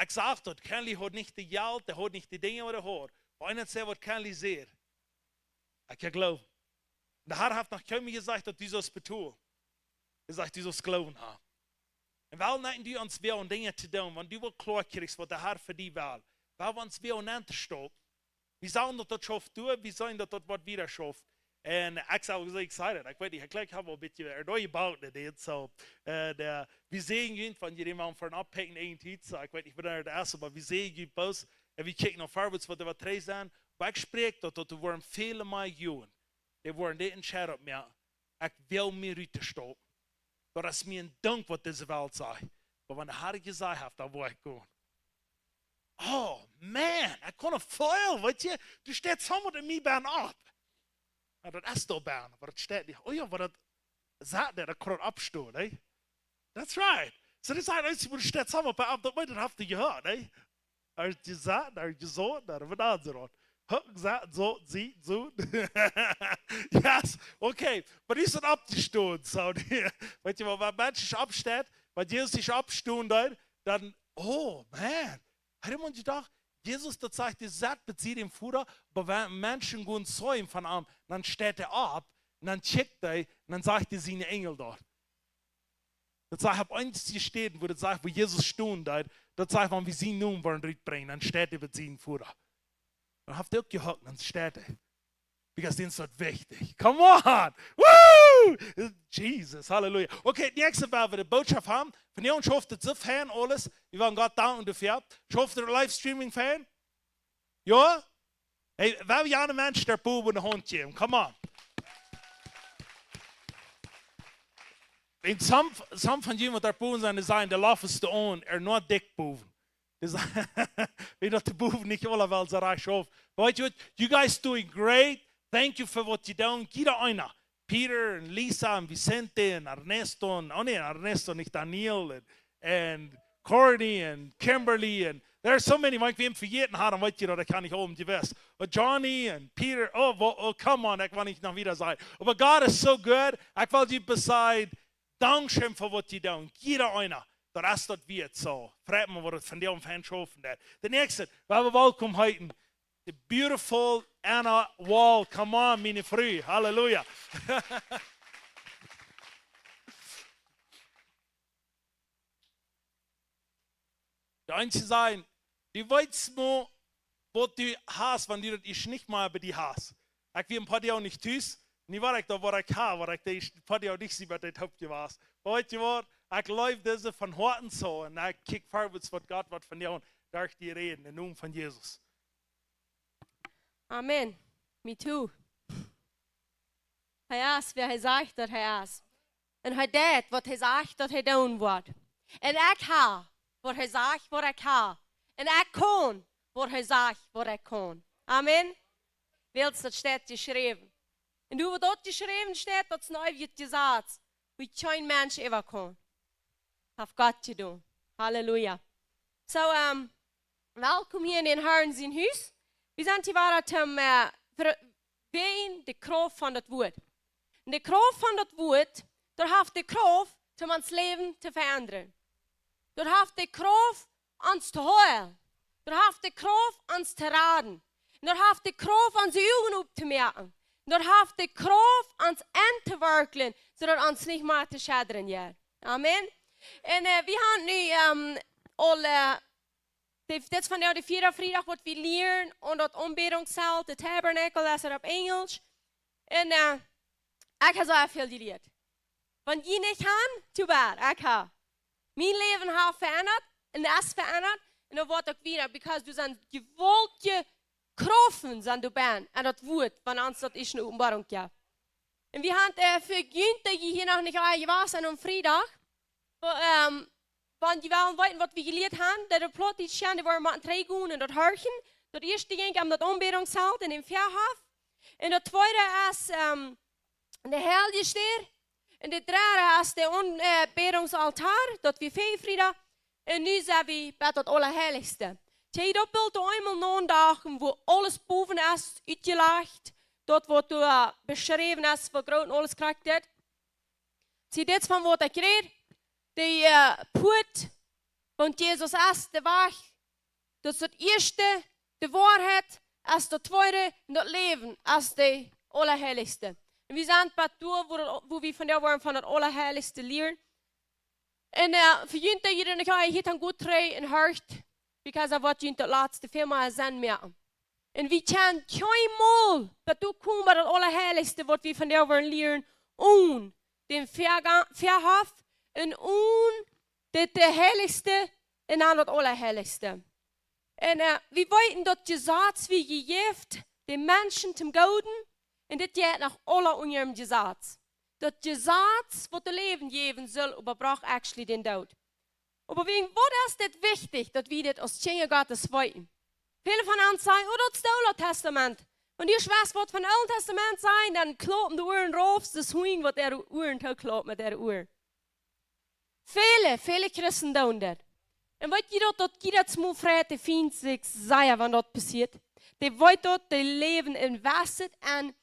Ich sage dort, Kenli hat nicht die Geld, der hat nicht die Dinge, die er hat. Aber einer sagt, was Kenli sehr. Ich kann glauben. Und der Herr hat noch kaum gesagt, dass dieses betont. Er sagt, dieses Glauben haben. Und weil nicht die uns will, Dinge zu tun, wenn du klar kriegst, was der Herr für dich will, weil wir uns will und stehen, wir sollen das schafft tun, wir sollen das was wieder schafft. Und ich war so excited. Ich weiß nicht, ich habe ein bisschen erneut das. So, wir sehen ihn von jemandem von abhängen irgendwie. So, ich weiß nicht, ich bin der Erste, aber wir sehen ihn bloß. Und wir gucken auf vorwärts, was wir drei sind. Aber ich spreche dort, dass wir viele Mal jungen. Die wollen nicht entscheiden mehr. Ich will mir rüberstehen. Aber das ist mir ein Dank, was diese Welt sagt. Aber wenn der Herr gesagt hat, dann will ich gehen. Oh, man, ich kann nicht voll, weißt du? Du stehst zusammen mit mir beim ab. Ja, das ist doch bern, aber das steht nicht. Oh ja, aber das sagt der kann abstehen, eh? That's right. So das heißt, als du stehst zusammen bei ab, das habt ihr gehört, eh? Als du gesagt, als du so, dann wird das so. Gesagt, so, sie, so. Yes, okay. Aber die sind abgestehen. So, weißt du, wenn Menschen sich absteht, wenn Jesus sich abstehen, dann, oh, man. Hätte man gedacht, Jesus, das sagt, die Satt bezieht den Futter, aber wenn Menschen gehen zu ihm von ihm, dann steht er ab, und dann checkt er, und dann sagt er seine Engel dort. Das sagt, ich habe eins gestehen, wo das sagt, wo Jesus stehen dort, das sagt, wenn wir sie nun wollen bringen, dann steht er mit seinem Futter. Dann habt ihr auch gehockt, dann steht er. Because das ist wichtig. Come on! Woo! Jesus, Halleluja. Okay, die nächste, weil wir die Botschaft haben, von ihr und schafft es so Fan alles. Wir wollen Gott danken dafür. Schafft ihr Livestreaming-Fan? Ja? Hey, weil wir alle Menschen der Bube und der Hund geben. Come on. In some von ihnen, der Buben sind, sagen, der laufst du an, nur dick Buben. Wie das die Buben nicht alle Welt so reich auf. But you guys doing great. Thank you for what you done. Jeder einer. Peter und Lisa und Vicente und Ernesto und, oh nee, Ernesto, nicht Daniel und Courtney und Kimberly und there are so many, wenn ich wem vergeten habe, dann weiß ich, da kann ich oben die West. Und Johnny und Peter, oh, come on, ich will nicht noch wieder sagen. Aber Gott ist so gut, ich will dir beside, Dankeschön für was you done. Jeder einer. Der Rest wird so. Freut mich, was von dir und von schaffen wird. Der nächste, weil wir willkommen heute. The beautiful Anna Wall. Come on, meine Frau. Halleluja. Der einzige sein, die weißt nur, was du hast, wenn du das nicht mal bei dir hast. Ich will ein paar Jahre nicht tüß. Nie war ich da, wo ich habe, wo ich ein paar Jahre nicht sehen, was das Haupt war. Heute war, ich läuft diese von Horten so und ich kick vorwärts, was Gott wird von dir und darf dir reden, im Namen von Jesus. Amen. Me too. Hij is wie hij zegt dat hij is. En hij deed wat hij zegt dat hij doen wordt. En ik ha wat hij zegt wat ik ha. En ik kon wat hij zegt wat ik kon. Amen. Wils dat staat geschreven. En hoe dat geschreven staat, dat is nou wird gesagt. Wie kein Mensch ever kon. Auf Gott zu doen. Halleluja. So, welkom hier in den Herrn zijn huis. We zijn hier waar om ween de kracht van dat woord. En de kracht van dat woord, daar heeft de kracht om ons leven te veranderen. Daar heeft de kracht ons te houden. Daar heeft de kracht ons te raden. En daar heeft de kracht onze ogen op te merken. En daar heeft de kracht ons aan te werken, zodat ons niet meer te schaderen. Ja. Amen. En we gaan nu al... Dit is van de vierde vrijdag wat we leren en dat aanbiddingszaal, de tabernakel, dat is op Engels. En ik heb zo veel geleerd. Want je niet gaan, te waar, ik heb. Mijn leven heeft veranderd en dat is veranderd. En dat wordt ook weer, because du zijn gewolkte krofen zijn du bent. En dat woord van ons dat is een openbaring, ja. Und wir haben für Günther, die hier noch nicht war sind am Freitag, wenn die wollen weiten, was wir gelehrt haben, der plötzlich schien, die waren mit 3 Gehen und dort Hörchen. Das erste ging um das Anbetungshaus in dem Fährhof. Und das zweite ist der Heilige steht. Und der dritte ist der Anbetungsaltar, dort wir Feierfrieden. Und nu zijn we bij het Allerheiligste. Zie je dat beeld einmal noch dagen, wo alles boven is, uitgelegd. Dat wat beschreven is, wat groot alles krijgt dit. Zie dit van wat ik reed. Die poort van Jezus is de weg. Dat is het eerste, de waarheid, is het tweede, en het leven is de Allerheiligste. En we zijn bij door wo we van daar van het Allerheiligste leren. En voor jullie dat je dan ga je het goed rijden en hart, because of wat jullie het laatste filmen zijn merken. En we kunnen geen mal, dat du komt bij het Allerheiligste, wat we van daar willen leren, on den Verhof en on de Heiligste en aan het Allerheiligste. En we weten dat Gesetz wie gegeven de mensen zum Gouden, en dit gaat nach alle unserem Gesetz. Dat Gesetz, wat de leven geven zal, überbrach actually den Tod. Aber wegen was ist das wichtig, dass wir das aus Kinder Gottes weten? Viele von uns sagen, oh, das ist das Alte Testament. Wenn ihr weiß, was von dem Alten Testament sein, dann kloppen die Uhren rauf, das Huhn, was der Uhren kloppt mit der Uhr. Viele Christen tun das. Und weet je dat jeder mal fragt, die findet sich sehr, wenn das passiert. Die wollen dort die Leben investet en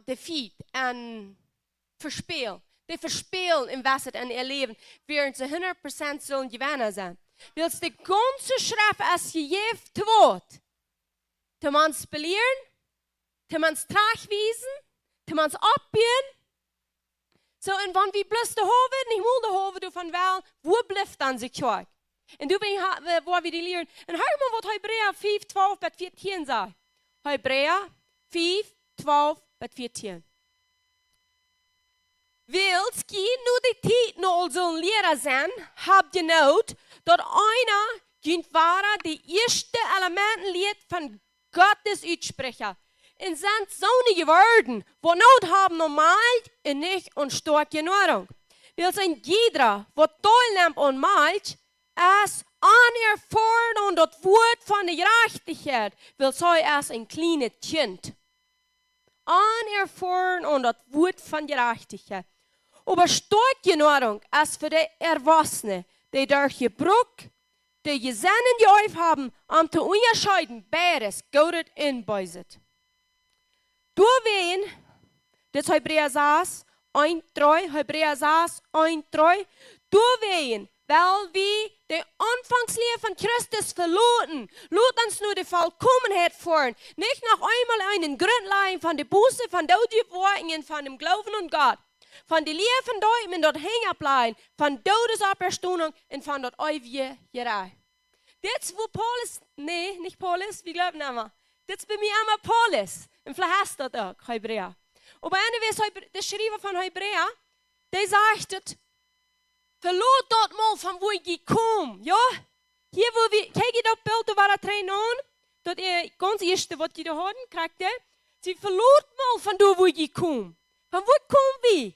de fiet en verspeel. Die verspelen investet in ihr Leben, während sie 100% sollen gewinnen sein. Weil die ganze Schrift als gegeven wordt. Te mans belehren, te mans tragwezen, te mans opbieden. So, en wanneer we bloß de hoven, niet moet de hoven doen van wel, wo blijft dan ze kerk? En toen waar we die leren. En hör mal, wat Hebräer 5, 12 bis 14 sagt. Hebräer 5, 12 bis 14. Wils je nu de tijd nog zo'n leraar zijn, heb je nood dat einer kunt waren de eerste elementen leert van Gottes uitspreken. En zijn zonnige woorden, wat nood hebben normaal en niet en stark genoeg. Wils een jeder, wat deelneemt en maalt, is anerfahren en dat woord van de gerechtigheid, wil zij als een kleine kind. Anerfahren en dat woord van gerechtigheid. Aber stark genoeg als für die Erwachsenen, die durch Gebrauch, die Gesennen geöffnet haben, um zu unterscheiden, beides, Gott und Böses. Deswegen, das Hebräer 6, 1,3, Hebräer 6, 1,3, deswegen, weil wir die Anfangslehre von Christus verloren, laat uns nur die Vollkommenheit fahren, nicht noch einmal einen Grundlein von der Buße, von der Worten, von dem Glauben an Gott. Van die leer van Deut men dat hängen bleiben, van Todesauferstehung und von dat ewige Gerei. Dit wo Paulus, nee, nicht Paulus, wie glauben wir? Dit ist bei mir einmal Paulus. Und vielleicht hast du das auch, Hebräer. Aber einer der Schreiber von Hebräer, der sagt, verlot dort mal von wo ich gekommen, ja? Hier wo wir, kijk je dat beeld, da war er drin an, dat ganz erste, was die da hatten, kriegt ihr? Sie verlot mal von da wo ich gekommen. Von wo kommen wir?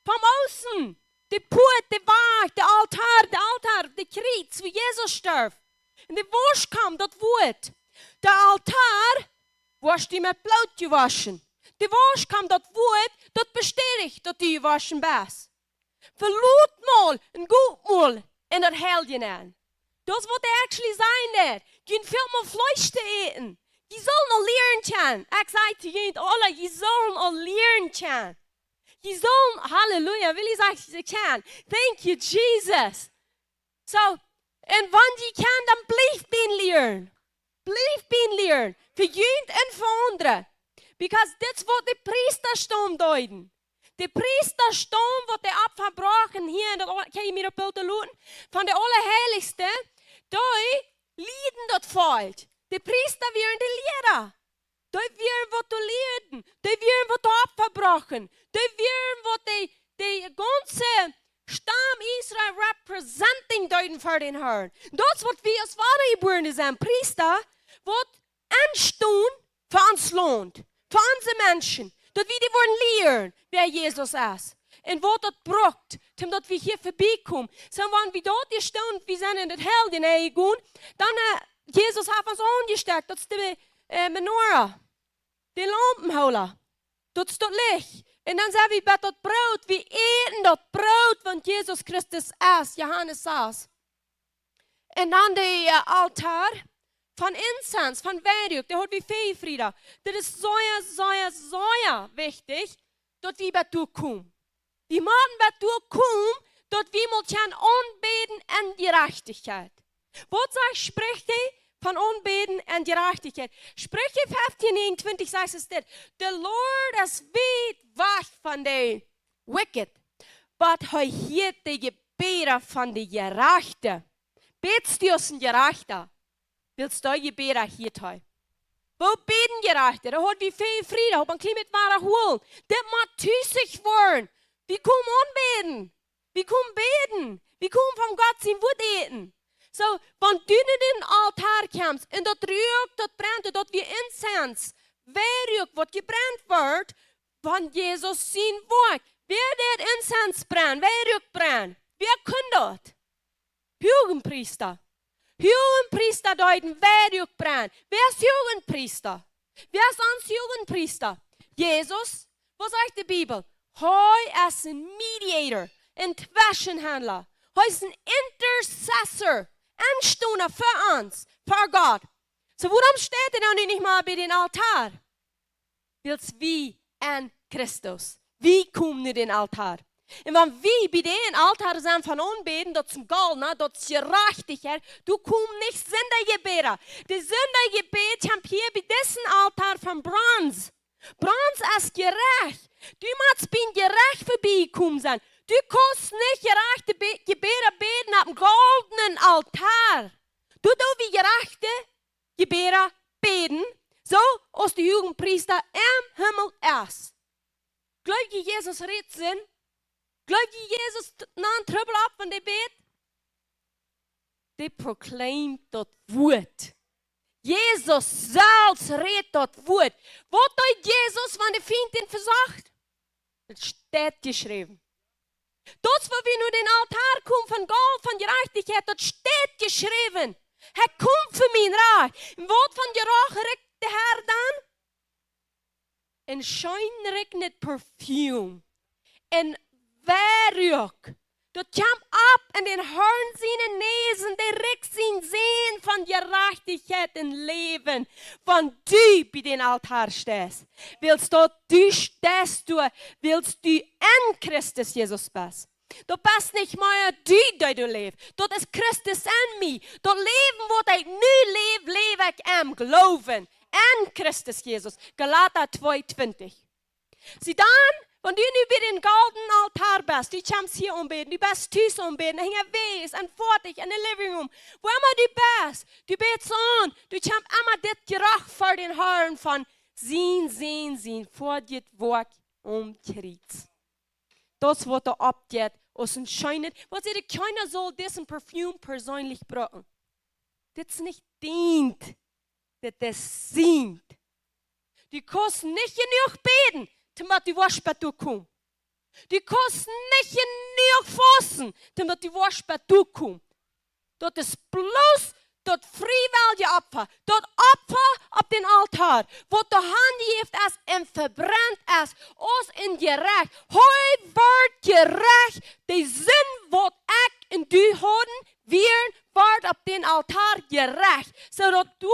Vom Außen. Die Put, die Waag, der Altar, der Kreuz, wie Jesus starb. Und der Wasch kam, das Wort. Der Altar, wasch die mit Blut gewaschen. Der Wasch kam, das Wort, das bestätigt, dass du gewaschen bist. Verlot mal und gut mal in das Helden an. Das wird actually sein. Gehen viel mal Fleisch zu essen. Je sollen al leren können. Ich sage zu jullie alle, je sollen al leren können. Je sollen, Halleluja, will ich sagen, sie können. Thank you, Jesus. So, und wenn die können, dann blijf bien leren. Blijf bien leren. Für jullie und für andere. Because das wird der Priestersturm deuten. Der Priestersturm wird der abverbrochen hier in der, kann ich mir das Bild schauen? Von der Allerheiligste, die lieden dort fällt. Die Priester wären die Lehrer. Die wären, was du lehren. Die wären, was du abverbrochen. Die wären, was die ganze Stamm Israel representing deuten für den Herrn. Das, was wir als Vatergeborene sind, Priester, wird anstehen für uns Land, für unsere Menschen. Dat wie die worden leren wer Jesus is. En wat dat brokt, omdat we hier voorbij komen. Zo wanneer we dort gestaan, we zijn in het hel gegaan, dan Jesus heeft ons aangestekt. Dat is de menorah, de lampenhouden. Dat is dat licht. En dan zeggen we bij dat brood, we eten dat brood van Jezus Christus is, Johannes 6. En dan de altaar van incense, van wierook, daar hebben we feestvrede. Dat is zeer wichtig, dat we bij toe komen. Die moeten bij toe komen, dat we moeten aanbeden en gerechtigheid. Wat spreekt hij van aanbeden en gerechtigheid? Spreuche 15:21 zegt es dit. The Lord is weit weg van de wicked, but hij hielt de gebeden van de gerechte. Betst du als een gerechte? Willst du gebeden hielt hij? Wo beten gerechte? Da hat wie viel Friede, hat man klein mit wahrer holen. Das muss tüßig worden. Wir kommen anbeten. Wir kommen beten. Wir kommen vom Gott sein Wort eten. So, wenn du in den Altar kommst und dort rührt, dort brennt, dort wie Incense, wer was gebrannt wird, von Jesus sein Wort. Wer der Incense brennt, wer brennt? Wer kann das? Jugendpriester. Jugendpriester deuten, wer brennt. Wer ist Jugendpriester? Wer ist uns Jugendpriester? Jesus, was sagt die Bibel? Hij is een mediator, een Zwischenhändler. Hij is een intercessor, aanstoner für uns, für Gott. So, warum steht er dann nicht mal bei den Altar? Weil's wie an Christus. Wie kommen wir den Altar? Und wenn wir bei den Altar sind von anbeten, das ist Gold, das ist gerechtigkeit, du kommst nicht Sündergebete. Die Sündergebete haben hier bei diesem Altar von Bronze. Bronze ist gerecht. Du musst bin gerecht vorbeikommen sein. Du kannst nicht gerechte Gebete beten auf dem goldenen Altar. Du wie gerechte Gebete beten, so als die Jugendpriester im Himmel ist. Glaub je Jesus redt Sinn? Glaub je Jesus nahm Trübbel ab von der Bet? Die proclaimt das Wort. Jesus selbst redt das Wort. Was hat Jesus von der Finden versagt? Das steht geschrieben. Das, wo wir nur den Altar kommen von Gold, von Gerechtigkeit, das steht geschrieben. Er kommt für mein Reich. Im Wort von Geruch regt der Herr dann? En schön regnet Parfüm. En wierook. Dat komt ab en den Horn zijn Nesen, der regt zijn Sehen von Gerechtigkeit und Leben. Wenn du bei den Altar stehst, willst du stehst du, willst du in Christus Jesus bist. Du bist nicht mehr du lebst. Das ist Christus in mir. Das Leben, das ich nu lebe ich im Glauben. In Christus Jesus. Galater 2,20. Sieh dann, wenn du nu bei den goldenen Altar bist, du kommst hier umbeten, du bist Tüß umbeten, hänger Wes, an Fortig, in der Living Room, wo immer du bist, du betest an, du kommst immer das Geruch vor den Haaren von sehen, vor dir Wort umkriegt. Das, was da abgeht, aus dem Scheinen, was ihr keiner soll diesen Parfüm persönlich brauchen. Das nicht dient, das sind. Du kannst nicht genug beten, damit die Waschbett kommt. Du kannst nicht genug fassen, damit die Waschbett kommt. Das ist bloß das freiwillige Opfer. Das Opfer auf den Altar, wo der Hand heeft ist und verbrennt ist, aus in gerecht. Heu wird gerecht, die Sinn, was ich und du haben, wird auf den Altar gerecht. So dass du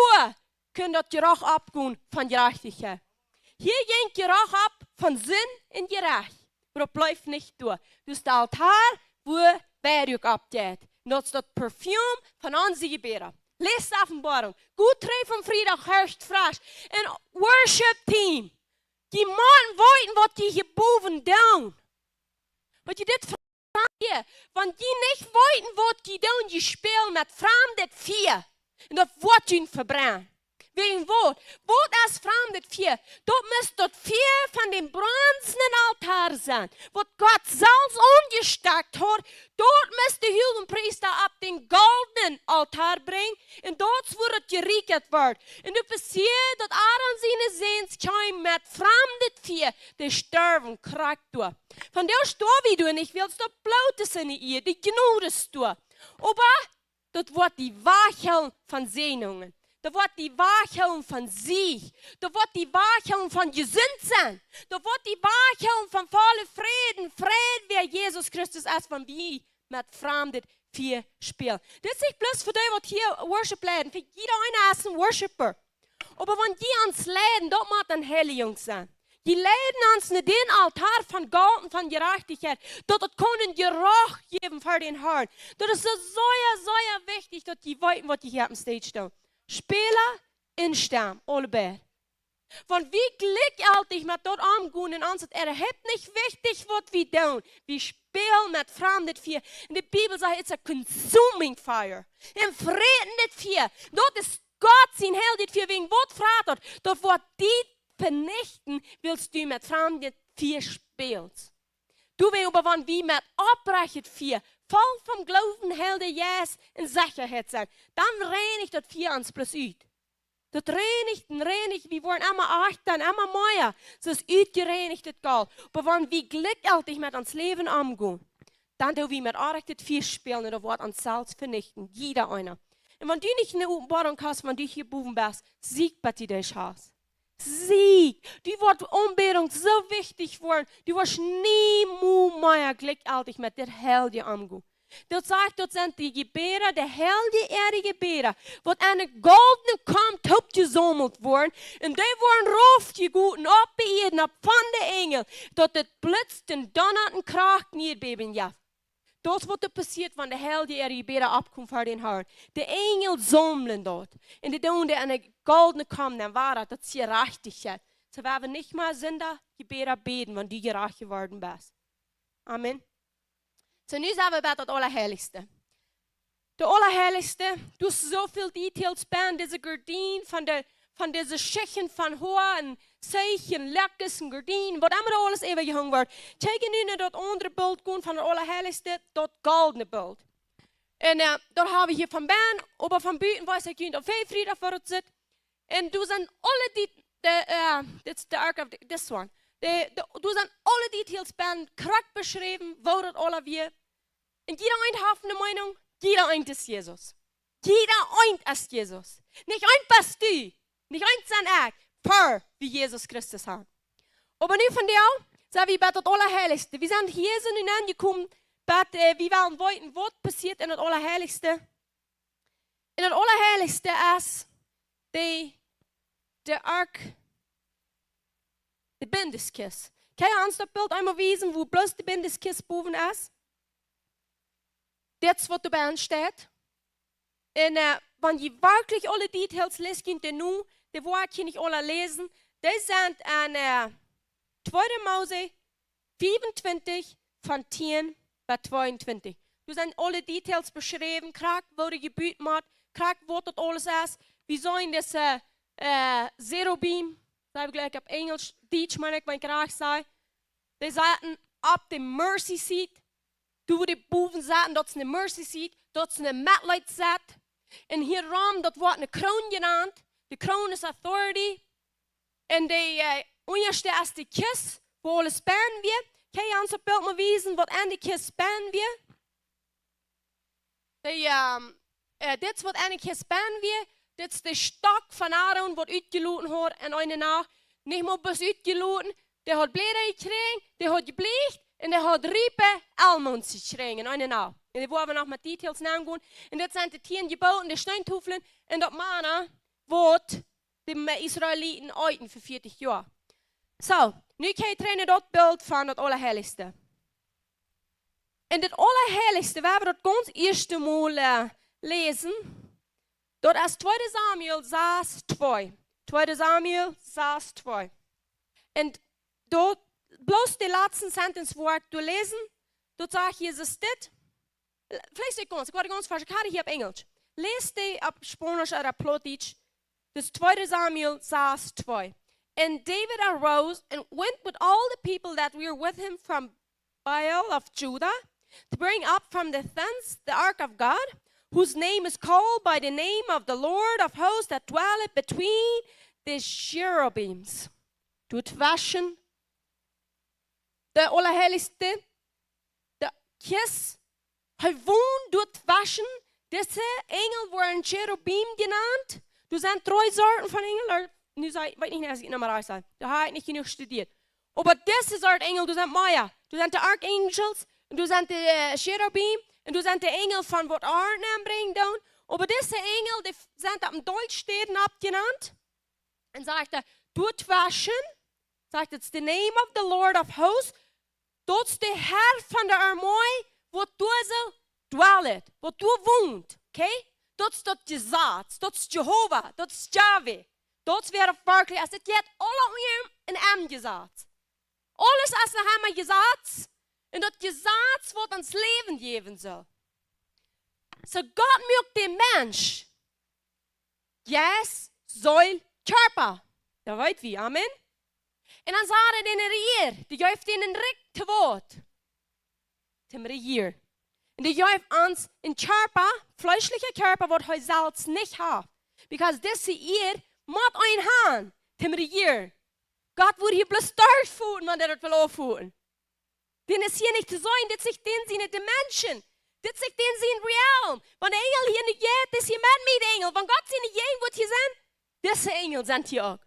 können das Geruch abgehen von Gerechtigkeit. Hier geht Geruch ab von Sinn in Gerecht. Aber das bleibt nicht durch. Das ist der Altar, wo Wierook abgeht. Das ist das Parfüm von unseren Gebeten. Lees de Offenbarung. Gut treffen Frieden, herrscht frisch. Ein Worship-Team. Die Mann wollten, was die hier boven doen. Was je dit vraagt hier. Want die nicht wollten, was die doen, die spelen met vreemde vier. En dat wordt hun verbrannt. Wegen wo das fremdet vier. Dort müsst dort vier von dem bronzenen Altar sein, wo Gott Salz umgesteckt hat. Dort müsst der Hohenpriester ab den goldenen Altar bringen und dort wird gerichtet werden. Und du passiert, dass Aaron seine Sehns kommen mit fremdet vier, die sterben, kragt du. Von der stor wie du und ich willst dort blotes in ihr, die gnudest du. Aber dort wird die Wachhelm von Sehnungen. Da wird die Wachhelm von Sieg. Da wird die Wachhelm von Gesundsein. Da wird die Wachhelm von voller Frieden. Frieden, wie Jesus Christus ist, von wie mit Fremden vier spielen. Das ist nicht bloß für die, die hier Worship leiden. Für jeder einer ist ein Worshipper. Aber wenn die uns leiden, dort muss ein Heiligung sein. Die leiden uns nicht den Altar von Gold und von Gerechtigkeit. Dort können Geruch geben für den Herrn. Das ist so wichtig, dass die weiten, was die hier am Stage stehen. Spieler in Stamm, alle Bär. Von wie glücklich mit dort umgehen und uns, hebt nicht wichtig, was wir tun. Wir spielen mit Fremden vier. In der Bibel sagt, it's a consuming fire. Im Frieden nicht vier. Dort ist Gott sein Held nicht vier, wegen was Vater. Dort wird die vernichten, willst du mit Fremden vier spielst. Du willst aber, wenn wir mit abbrechen vier, voll vom Glauben Helde Jesus in Sicherheit sein, dann reinigt das vier ans plus uit. Das reinigt, wir wollen immer achten, immer mehr. Das ist uitgereinigt, das Geld. Aber wenn wir glücklich mit uns Leben umgehen, dann tun wir mit Arbeit vier spielen und das Wort uns selbst vernichten. Jeder einer. Und wenn du nicht eine Offenbarung hast, wenn du hier oben bist, sieg bei dir das Haus. Sieg. Die wird Umbildung so wichtig worden. Du wirst nie mehr glücklich mit der Helde umgehen. Dat sagt, dat zijn die geberen, de helde erde geberen, wat aan een goldene kant opgezomeld worden. En die worden roofgegoten op de erde, op van de engel, dat het blitzt en donnert en kracht neerbeben jaf. Dat is wat er passiert, wanneer de helde erde geberen opkomt voor den Herrn. De engel zomelen dort. En die doen die aan een goldene kant, dan war dat is gerechtigheid. Ze werden niet meer zinder geberen beden, wanneer die gerecht geworden bent. Amen. So, nu zijn we bij het Allerheiligste. De Allerheiligste, du hast so viel Details bij deze gordijn, van deze schichten van hoor en zeichen, lekkers en gordijn, wat allemaal alles even gehangen wordt. Kijk nu naar dat andere beeld gaan van het Allerheiligste, dat goldene beeld. En daar hebben we hier van binnen, maar van buiten weiß ik niet of 5 Frieden voor het zit. En du zijn alle die, dit is de ark of this one. Du zijn alle details bij krak beschreven, waar het alle weer. En jeder een heeft een Meinung, jeder een is Jezus. Jeder een is Jezus. Niet een bist du, niet een zijn ik, per wie Jezus Christus hat. Aber nu van jou, zijn we bij het Allerheiligste. We zijn hier zo nu aangekomen, we willen weten wat passiert in het Allerheiligste. In het Allerheiligste is de ark. De Bindeskist. Kan je ons dat beeld einmal wijzen, wo bloß de Bindeskist boven is? Dit is wat erbij staat. En wenn je wirklich alle details leest, kunt je nu, de woord kan ik alle lezen. Die zijn aan 2 Mose 25 van 10 bij 22. Er zijn alle details beschreven, krak wo de gebied maakt, krak wat dat alles is. We zijn deze Cherubim. Dat heb ik gelijk op Engels, Deutsch, maar ik graag zei. Die zaten op de mercy seat. Toen we die boven zaten, dat is een mercy seat, dat is een medlijd zat. En hierom, dat wordt een kroon genaamd. De kroon is authority. En de onderste is de kist, waar alles spannen we. Kan je ons op beeld maar wijzen wat aan de kist spannen we? Dit is wat aan de kist spannen we. Dit is de stok van Aaron, wat uitgeloten wordt en een nacht. Niet maar best uitgeloten. Die had bleden gekregen, die had gebleegd en die had riepen almonds gekregen en een nacht. En die worden we nog met details nagaan. En dit zijn de 10 geboten, de steintoefelen en dat manna wordt de Israëlieten uiten voor 40 jaar. Zo, nu kan je trainen dat beeld van het Allerheiligste. En het Allerheiligste, we hebben dat ganz eerste mal lezen. Dat is 2 Samuel 6:2. 2 Samuel 6:2. En dort, bloß die letzten Sentence, wo ich lesen, dort sagt Jesus dit. Vielleicht ich werde ganz falsch, ich habe hier auf Englisch. Lest die auf Spanisch oder auf Plattdeutsch. Das 2 Samuel 6:2. And David arose and went with all the people that were with him from Baal of Judah to bring up from the thence the ark of God, whose name is called by the name of the Lord of hosts that dwelleth between the cherubims. Doet waschen. De Allerheiligste, de kist, hij woont doet waschen. Deze engel worden cherubim genannt. Du sind 3 Sorten von Engeln. Nu zei ik, weet niet als ik het maar uitzeg. Da habe ich nicht genug studiert. Aber diese Sorte Engel, du sind Maya. Du sind die Archangels, und du sind die Cherubim, und du sind die Engel von wat Arten aanbrengen doen. Aber diese Engel, die sind auf dem Deutschsteden abgenannt. Und sagt er, doet waschen. Sagt, it's the name of the Lord of hosts. Dat is de Herr van de Armee, wat du so dwellet, wat du woont. Okay? Dat is dat Gezat, dat is Jehovah, dat is Yahweh. Dat is weer werkelijk, als het gaat alle om in hem gezet. Alles als we hem gezet, en dat gezet wordt ons leven geven zal. So God maakt den Mensch. Yes, soll Körper. Dat weet wie, amen. En dan zei hij den Regier, die geeft ihnen recht te woord. Zum Regier. Und die geeft ons een Körper, fleischlicher Körper, wat hij zelfs nicht hat. Because deze eer moet een haan, zum Regier. Gott würde hier bloß durchführen, wenn er das will aufführen. Den ist hier nicht zu sein, das ist den sie nicht die Menschen. Das ist den sie in Realm. Wenn der Engel hier nicht geht, das ist hier mit Engel. Wenn Gott sie nicht gehen wird hier sein, diese Engel sind hier auch.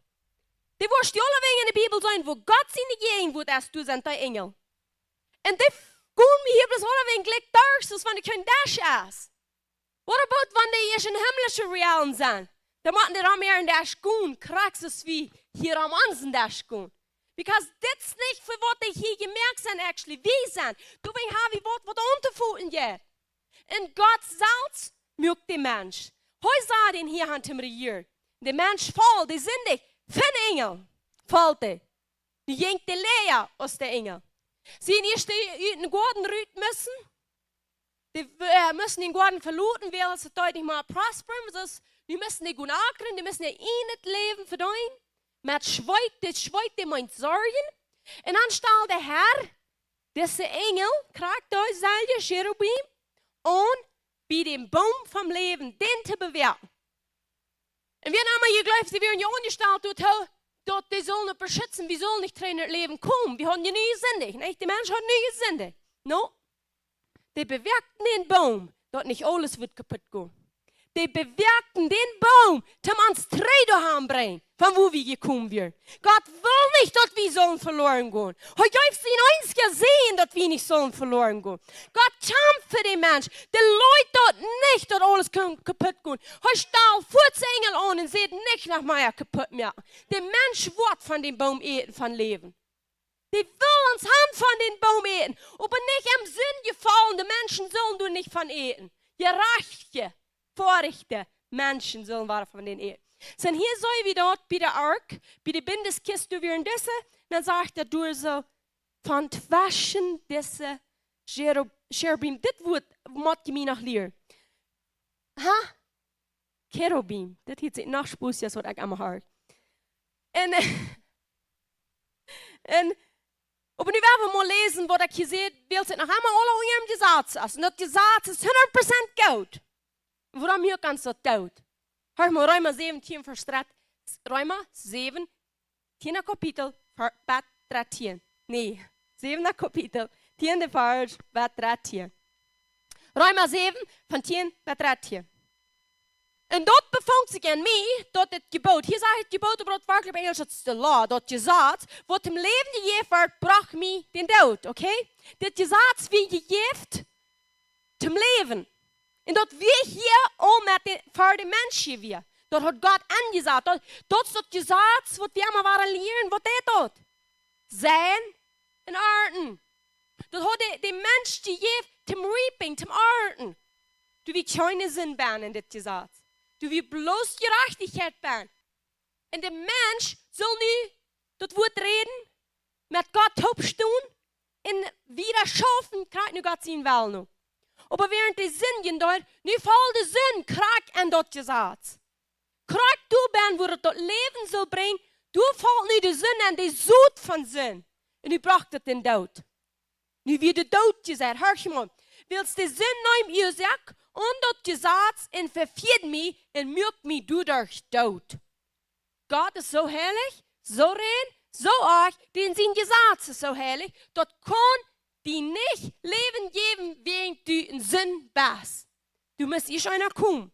Die wirst du alle Wege in der Bibel sein, wo Gott sie nicht gehen wird, als du sind die Engel. Und die gehen mir hier bloß alle Wege gleich durch, so wenn die kein Dash ist. What about wenn die hier in himmlischen Realm sind? Da machen die da mehr in Dash gehen, kriegst es wie hier am Ansen Dash gehen. Because das ist nicht für was die hier gemerkt sind, actually, wie sind. Du willst haben, wie was unterfuhren geht. Und Gott selbst mögt den Mensch. Heute sah den hier an dem Regier. Der Mensch voll, die sind nicht. 5 Engel fallte. Die jengt die Lea aus der Engel. Sie erst in den Garten rüten müssen. Die müssen den Garten verluten, weil sie deutlich mal prosperen. Die müssen nicht gut ackern, die müssen nicht in Leben verdienen. Mit Schweig, die meint Sorgen. Und dann stellt der Herr, diese Engel, kriegt euch selber Cherubim und bei dem Baum vom Leben, den zu bewerten. Und wir haben hier geglaubt, sie werden ja angestellt, dort die sollen nicht beschützen, wir sollen nicht in das Leben kommen. Wir haben ja nie gesündigt, nicht? Die Menschen haben nie gesündigt. No. Die bewirkten den Baum, dort nicht alles wird kaputt gehen. Die bewirkten den Baum, zum uns Träder haben bringen, von wo wir gekommen sind. Gott will nicht, dass wir sollen verloren gehen. Heute gibt es ihn eins gesehen, dass wir nicht sollen verloren gehen. Gott kämpft für den Mensch. Die Leute dort nicht, dass alles kaputt gehen. Heute stellt 14 Engel an und sieht nicht nach mir kaputt mehr. Der Mensch wird von dem Baum eten, von Leben. Die will uns haben von dem Baum eten. Aber nicht im Sinn gefallen, die Menschen sollen du nicht von eten. Gerechte, vorrechte Menschen sollen wir von den eten. So, hier soll wir dort bei der Ark, bei der Bindeskiste, wir in diese, dann sagt er, du so, von waschen diese Cherubim, das wird, muss ich mir noch lernen. Ha? Cherubim, das hier ist noch Spuss, das wird ich am Hart. Aber nu werden wir mal lesen, was ich hier sehe, will es noch einmal alle in ihrem Gesetz. Und das Gesetz ist 100% Gold. Waarom hier kan zo dood? Hör mal, Römer 17, Vers 3. Römer 7, 10 Kapitel, Vers 13. Nee, 7 Kapitel, 10 Vers, Vers 13. Römer 7, von 10 Vers 13. Und dort bevindt sich in mij, dort het Gebot. Hier sagt het Gebot, aber dort wirklich Englisch, das ist die Law, dort Gesetz, wat im Leben gegeben wird, braucht mich den Tod, okay? Das Gesetz wie gegeben zum Leben. Und dort wir hier auch mit für die Menschen wir. Dort hat Gott angesagt. Dort ist das Gesetz, was wir mal lernen, was der dort. Sein und Arten. Dort hat der Mensch die Jef zum Reaping, zum Arten. Du willst keine Sinn bauen in das Gesetz. Du willst bloß Gerechtigkeit bauen. Und der Mensch soll nie dort Wort reden, mit Gott aufstehen und wieder schaffen, kriegt nur Gott seinen Willen noch. Aber während die Sünde dort, nu valt de zon krak en dat Gesetz. Krijg du bent waar het tot leven zal brengen. Du valt nu de zin en de zoet van zin. En u bracht het in dood. Nu wie de dood gezegd, hör je man. Willst de zin neem je zak, omdat je zaad en verviert mij en maakt mij durch dood. God is zo heilig, zo rein, zo arg, den zijn gezaad is zo heilig, dat kan die niet leven geven wegen du een zin bas. Du musst ich einer kommen.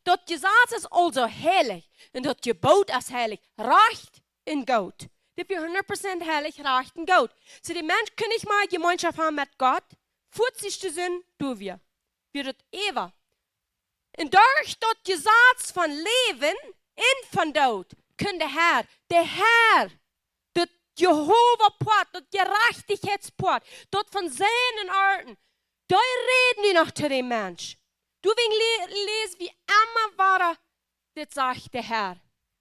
Dat gezaad is also heilig en dat je boot is heilig, recht en goed. Dat je 100% heilig, recht en goed. So die Mensch kann nicht mal Gemeinschaft haben mit Gott, 40. Sinn, du wir. Wird het eeuwig. En durch dat gezaad van leven en van dood, kann der Herr, dat Jehovah-Port, dat Gerechtigkeitsport, dat van seinen Arten, da reden die noch zu dem Mensch. Du willst lesen, wie immer war, das sagt der Herr.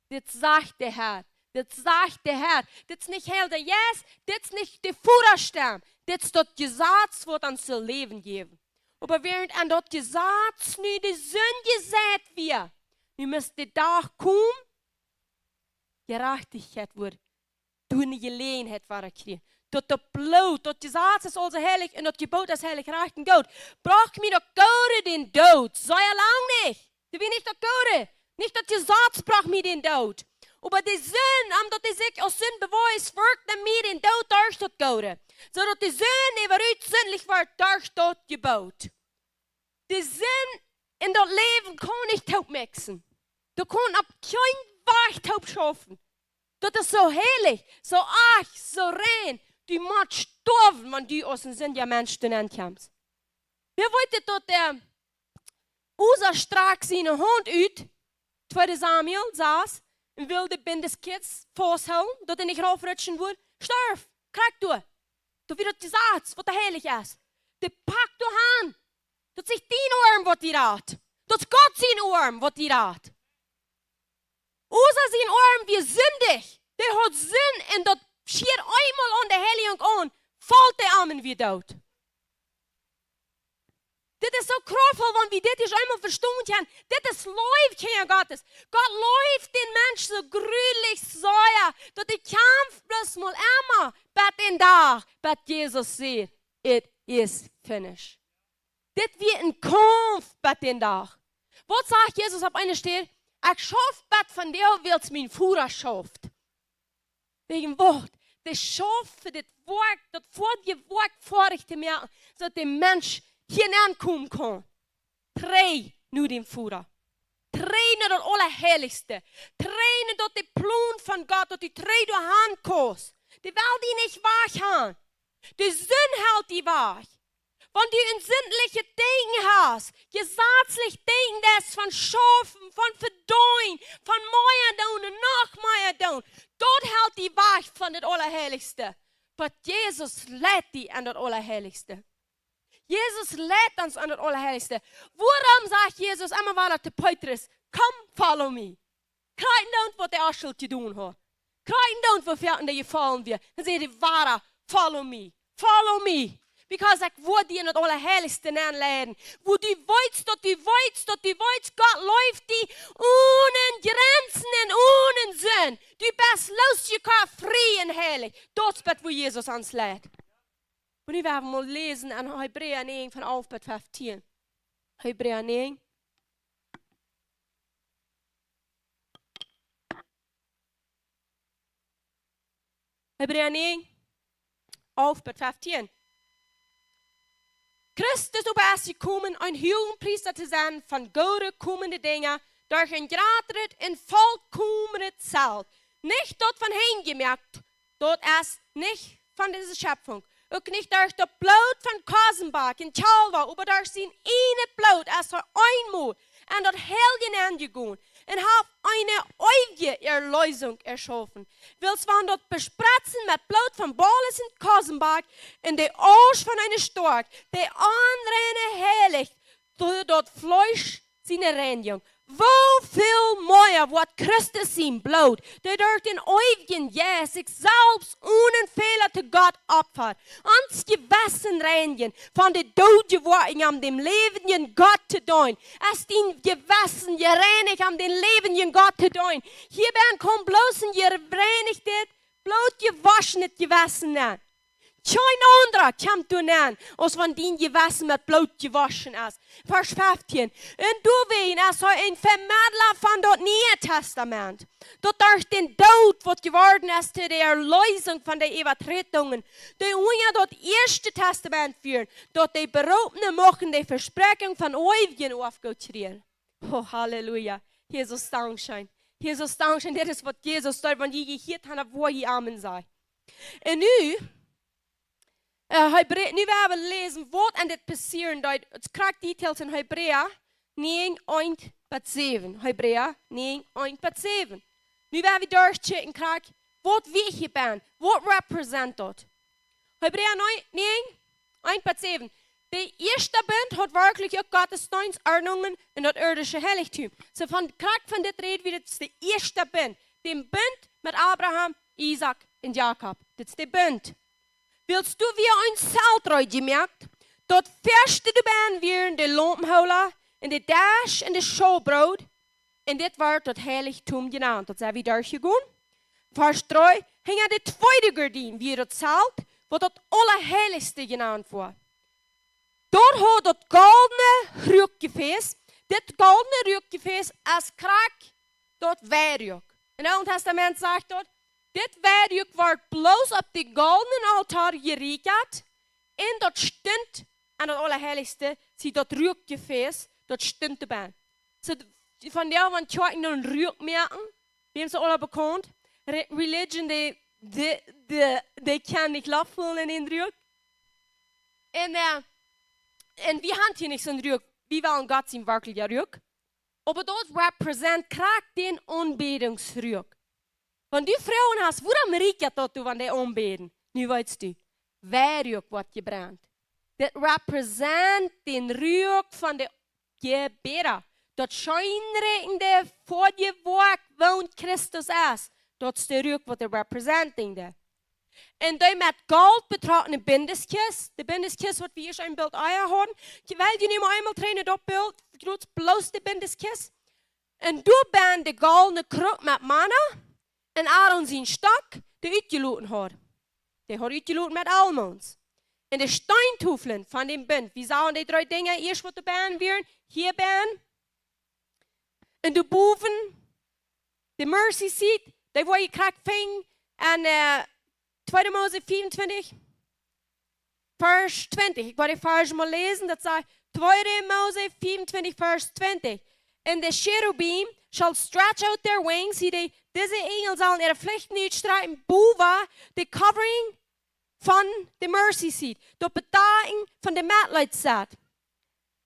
Das sagt der Herr. Das sagt der Herr. Das ist nicht Herr der Jes, das ist nicht der Führerstern. Das ist das Gesetz, was uns zu leben geben. Aber während an das Gesetz nu die Sünde gesät wird, nu müsst der Tag kommen, Gerechtigkeit wird, du eine Gelegenheit war kriegen. Dat de bloed, dat je zaad is also heilig en dat je boot is heilig, recht en goed. Braucht mir doch Gode den Dood. Sei ja lang nicht. Du will nicht doch Gode. Nicht, dass je zaad braucht mir den Dood. Aber die Sinn, omdat die sich als Sinn beweist, wirkt dan mir den Dood durch dat Gode. Zodat die Sinn überhaupt sinnlich wird durch dat je boot. Die Sinn in dat Leben kann nicht taub mixen. Du kann ab kein Weg taub schaffen. Dat is zo heilig, zo arg, zo rein. Du musst sterben, wenn du aus dem Sinn der Menschen ankommst. Wer wollte dort der Usa stark seine Hand uit, 2 Samuel saß und wilde bin des Kids vasthouden, dat nicht raufrutschen wird? Sterf, krieg du. Du wird das Satz, was heilig ist. Du packt du an. Dat ist dein Arm, was dir hat. Dat ist Gott sein Arm, was dir hat. Usa sein Arm, wir sündig. Der hat Sinn und dat schier einmal an der Heiligung an, fällt der Armen wie dood. Das ist so kraftvoll, wenn wir das einmal verstanden haben. Das ist läuft, Herr Gottes. Gott läuft den Menschen so grünlich säuer, dass der Kampf bloß mal immer bei den Tag, bei Jesus sieht, it is finished. Das wird ein Kampf bei den Tag. Was sagt Jesus auf einer Stelle? Ich schaff bet von dir, willst mein Führer schafft. Wegen Wort. Das Schaffen, das Wort, das vor dir Wort vorrichten merken, so dass der Mensch hier ankommen kann. Trei nur den Führer. Trei nur das Allerheiligste. Trei nur das der Plan von Gott, dass die trei durch Hand kommst. Die will die nicht wach haben. Die Sinn hält die wach. Wenn du ein sinnliche Denken hast, gesetzlich Denken das von Schaffen, von Verdeuen, von Meier und noch Meier, dort hält die wach von das Allerheiligste. Aber Jesus lädt die an das Allerheiligste. Jesus lädt uns an das Allerheiligste. Warum sagt Jesus einmal war zu Petrus, come follow me. Kein Don't, was der Arschel zu tun hat. Kein Don't, was fährt in der gefallen wird. Dann sagt die Wara, follow me. Follow me. Because ich würde dir in das Allerheiligste anleiten. Wo du weißt, Gott läuft die ohne Grenzen und ohne Sinn. Du bist losgekommen, frei und heilig. Das ist, wo Jesus uns lädt. Und wir werden mal lesen an Hebräer 9 von 11 bis 15. Hebräer 9. Hebräer 9, 11 bis 15. Christus is gekomen een hoogpriester te zijn van Gode komende dingen, durch een gratis en volkomen zelf. Nicht dort von hingemerkt, dort ist nicht von dieser Schöpfung. Auch nicht durch das Blut von Kosenbach in Calva, aber durch sein eine Blut, als er einmal an das Helgen angegangen und hat eine ewige Erlösung erschaffen. Willst man dort bespritzen mit Blut von Bolles und Kosenbach in der Arsch von einer Stork, der anreine heiligt, durch dort Fleisch seine Reinigung. Hoeveel mooier wordt Christus zijn bloed, dat door den eeuwigen Jezus zich zelfs ohne Fehler zu Gott opfert, ons gewassen reinigen von der Doodgewording om dem levenden Gott zu dienen, als den gewassen gereinigt om den levenden Gott zu dienen. Hier ben kom bloß en gereinigt dit, bloot gewaschen het gewassen aan. Kein anderer komt toen aan, als van die gewassen met bloot gewaschen is. Vers 15. En du ween, als hij een vermiddelaar van dat Nieuwe Testament, dat door den dood wordt geworden is te de erlösung van de overtretungen, die onder dat Eerste Testament führen, dat de beroepenen mogen de verspreking van eeuwigen aufgetreden. Oh, halleluja. Jesus dankzij. Jesus dankzij. Dit is wat Jesus zei, want je hier aan waar je amen zei. En nu, nu werden we lezen wat en dit passeren. Het krijgt details in Hebreeën 9:1-7. Hebreeën 9:1-7. Nu werden we doorchecken krijgen wat wie je bent, wat represent dat. Hebreeën 9:1-7. De eerste band hat wirklich auch Gottesdienstordnungen in das irdische Heiligtum. So von dit reden wir, das ist der erste Bund. Den Bund mit Abraham, Isaac und Jakob. Das ist der Bund. Willst du wie ein Zeltrui gemerkt? Dort verste de Band weer de Lampenholer en de Dash en de Showbrood. En dit wordt het Heiligtum genannt. Dat zijn we daar gegaan. Vers 3 hing aan de tweede gordijn, wie het zelt, wat het Allerheiligste genannt wordt. Dort had dat goldene rukgefäß. Dit goldene rukgefäß als krak dat wijrjuk. In het Oude Testament zegt dat dit wijrjuk wordt bloos op de goldenen altaar gerekend. En dat stond aan het Allerheiligste, zie dat rukgefäß, dat stond erbij. So, van jou van tjoek een ruk merken, wie hebben ze alle bekend? Religion, die kan niet afvullen in ruk. En wir haben hier nicht so ein Rück. Wir wollen Gott sein wirklicher Rück. Aber das repräsentiert gerade den Anbetungsrück. Wenn du Frauen hast, warum riecht das du, wenn die anbeten? Nu weißt du, wer Rück wird gebrannt. Das repräsentiert den Rück von der Gebeter. Das scheinreckende vor dir Werk wohnt Christus ist. Das ist der Rück, was der repräsentiert. En die met goud betrokkenen bindeskist. De bindeskist wat we hier zijn beeld eier hadden. Terwijl je niet maar eenmaal trainen dat beeld. Groot bloos de bindeskist. En du ben de goldene kruk met manna. En Aaron zijn stok. Die uitgeloten had. Die had uitgeloten met almonds. En de steintoefelen van die bind. Wie zouden die drie dingen eerst wat de ben weer? Hier ben. En de boven. De mercy seat. Die waar je krijgt ving. En 2. Mose 24, vers 20. Ik wil die vers mal lezen. Dat zegt 2. Mose 24, vers 20. En de cherubim shall stretch out their wings. Deze engel zullen ihre vlechten uitstrekken boven de covering van de mercy seat. De bedekking van de matleidzaad.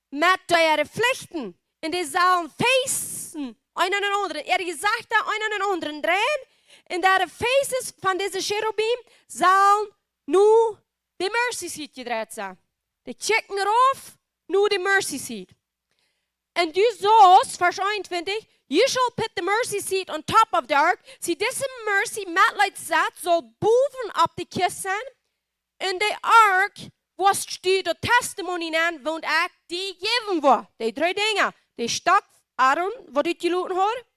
Met ihre vlechten. En die zullen facen een aan de andere. Er gezegd dat een aan de andere draaien. En de faces van deze cherubim zullen nu de mercy seat gedraaid zijn. De checken erop, nu de mercy seat. En dus zoals, vers 21, you shall put the mercy seat on top of the ark. Zie, deze mercy matlight zat zal boven op de kist zijn. En de ark was de testimony aan, want ik die geven wordt. Die 3 dingen. De stok, Aaron, wat ik geloten had.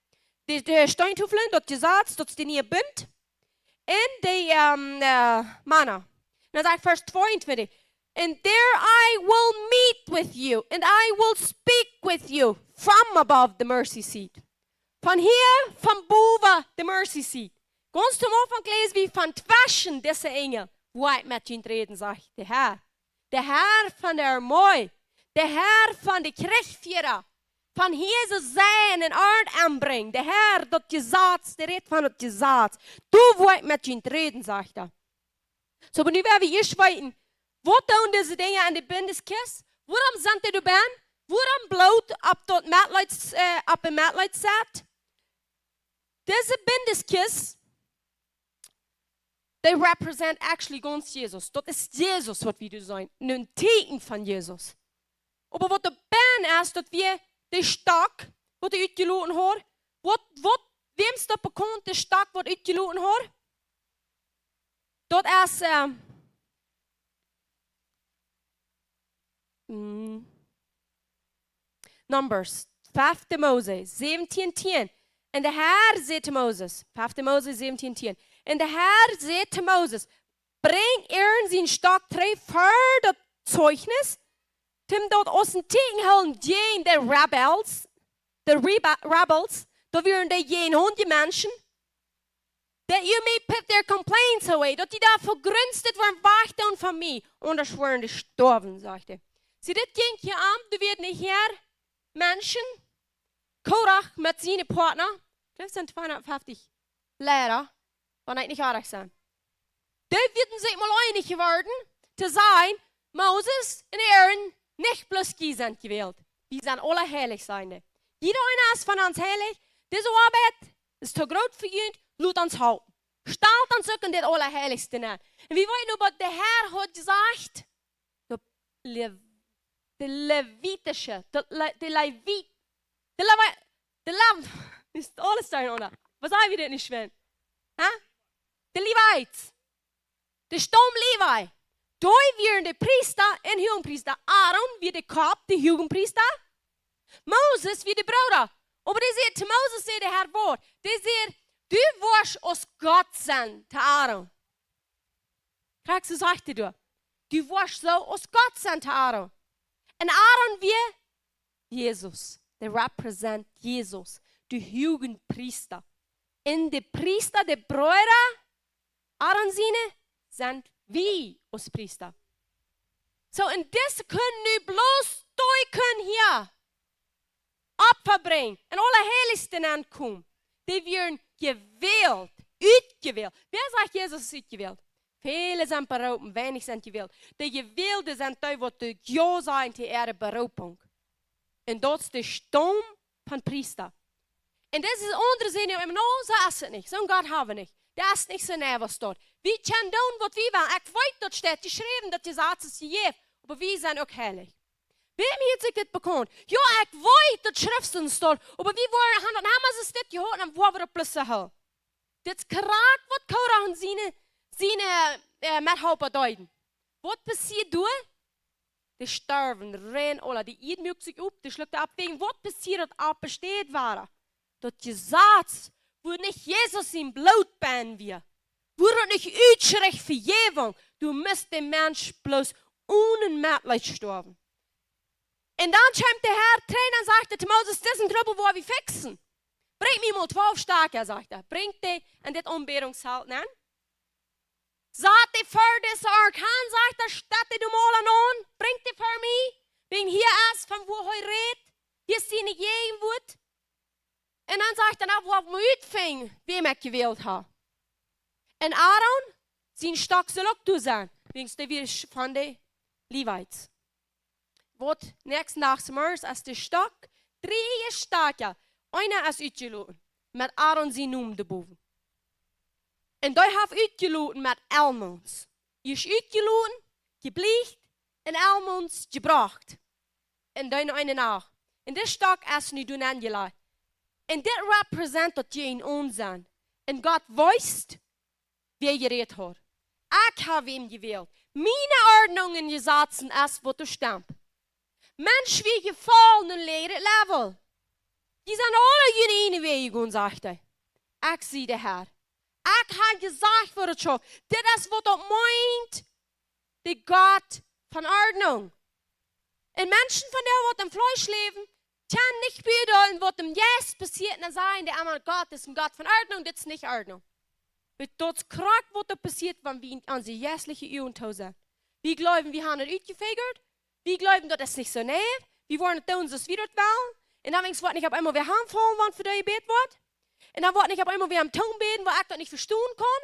De steintoefelen, dat gezaad, dat is de nieuwe bund. En de manna. Dan zegt vers 22. And there I will meet with you. And I will speak with you from above the mercy seat. Van hier, van boven de mercy seat. Ganz zum Anfang lezen wie van twaschen deze engel. Waar ik met je reden, zegt de Heer. De Heer van de Armoei. De Heer van de Krechtvierer. Van Jezus zijn en aard aanbrengt. De Heer dat gezaad, de red van het gezaad. Du wil ik met je reden, zegt hij. Zo, maar nu werden we eerst weten. Wat doen deze dingen aan de bindeskist? Waarom zijn die erbij? Waarom bloot op een matlight zat? Deze bindeskist, they represent actually Gons Jezus. Dat is Jezus wat we doen zijn. Een teken van Jezus. Maar wat de band is, dat we de stok, wat de uitgeloten hoor? Wem is dat bekend, de stak wat uitgeloten hoor? Dat is Numbers, 5 Moses, 17:10. En de Heer zei te Moses, 5 Moses, 17:10. En de Heer zei te Moses, breng er zijn stok terug voor dat Zeugnis, tim dat ons een teken houden tegen de rebels, dat waren de 100 mensen, dat je mee put their complaints away, dat die daar vergrunst waren wachten van mij, anders waren die gestorven, zegt hij. Zie dit kindje aan, er werden hier mensen, Korach met zijn partner, dat zijn 250 Lehrer, van het niet aardig zijn. Die werden zich mal einig geworden, te zijn, Moses en Aaron nicht bloß die sind gewählt. Die sind alle heilig sein. Jeder einer ist von uns heilig. Diese Arbeit ist zu groß für ihn, lut uns halten. Stalt uns auch in das Allerheiligste an. Und wie wollen aber der Herr hat gesagt, der Levitische, ist alles da unter. Was sagen wir denn nicht, Schwen? Der Levit, der Stamm Levi. Da waren die Priester en Jugendpriester. Aaron wie de Kap, de Jugendpriester. Moses wie de Bruder. Aber die sagt, zu Moses sagt der Herr Wort. Die sagt, du wirst aus Gott sein, zu Aaron. Kijk, so sagte du. Du wirst so aus Gott sein, zu Aaron. Und Aaron wie Jesus. Der repräsent Jesus. Die Jugendpriester. Und die Priester, die Brüder, Aaron seine, sind wie als Priester. So, und das können nu bloß durch können hier Opfer bringen und alle Heiligsten ankommen. Die werden gewählt, uitgewählt. Wer sagt, Jesus ist uitgewählt? Viele sind berufen, wenig sind gewählt. Die Gewählte sind die, die ja sein zu ihrer Berufung. Und das ist der Stamm von Priester. Und das ist unsere Sinne, no, so ist es nicht. So ein Gott haben wir nicht. Das ist nicht so näher, was dort. Wir können tun, was wir wollen. Ich weiß, dort steht geschrieben, dass die Satz ist Jesus, aber wir sind auch heilig. Wem hat sich das bekannt? Ja, ich weiß, dass Schriften dort, aber wir wollen, haben wir es nicht gehört, dann wollen wir plötzlich haben. Das Charakter, was Korah und seine Mithelfer deuten. Was passiert da? Die sterben, rennen alle, die Eid mögt sich auf, die schluckt ab wegen, was passiert, ab besteht war. Dass die Satz, wo nicht Jesus im Blut bauen wir. Wo er nicht uitschrecht Vergebung. Du musst den Mensch bloß ohne Mitleid sterben. Und dann schreibt der Herr Trainer und sagt zu Moses, das ist ein Trüppel, wo wir fixen. Bring mir mal 12 Starke, sagt er. Bringt die in das Umbärungshaus an. Sagt die für das Orkan, sagt er, statt die du mal an. Bringt die für mich. Wegen hier ist, von wo er redet. Hier ist die nicht jeden Wut. Und dann sagt er, wo wir utfingen, wem ich gewählt habe. Und Aaron, sein Stock soll auch du sein, wegen der wir von den Levites. Wat nächsten Nachts als der Stock, 3 Stacke, einer ist uitgeloten, mit Aaron sein Namen erboven. Und die haben uitgeloten mit Almonds. Je is uitgeloten, geblecht en Almonds gebracht. Und dann eine nach. Und der Stock ist nicht angelegt. Und das repräsentiert, dass je in uns sind. Und Gott weiß, wer geredet hat. Ich habe ihn gewählt. Meine Ordnungen gesetzen ist, was du stammt. Menschen wie gefallen und leeren Level. Die sind alle in eine Wege, sagt er. Ich sehe den Herr. Ich habe gesagt, was er schon. Das ist, was er meint, der Gott von Ordnung. Und Menschen von der, die im Fleisch leben, können nicht beurteilen, was dem Yes passiert, und sagen, der einmal Gott ist ein Gott von Ordnung, das ist nicht Ordnung. Mit das Krag, was da passiert, wenn wir an die jährliche Übung sind. Wir glauben, wir haben es ausgefegert. Wir glauben, das ist nicht so näher. Wir wollen tun, dass wir das wollen. Und dann wollen ich auf einmal, wir haben voll, wann für die Gebet wird. Und dann wollen ich auf einmal, wir am Ton beten, wo ich das nicht verstehen kann.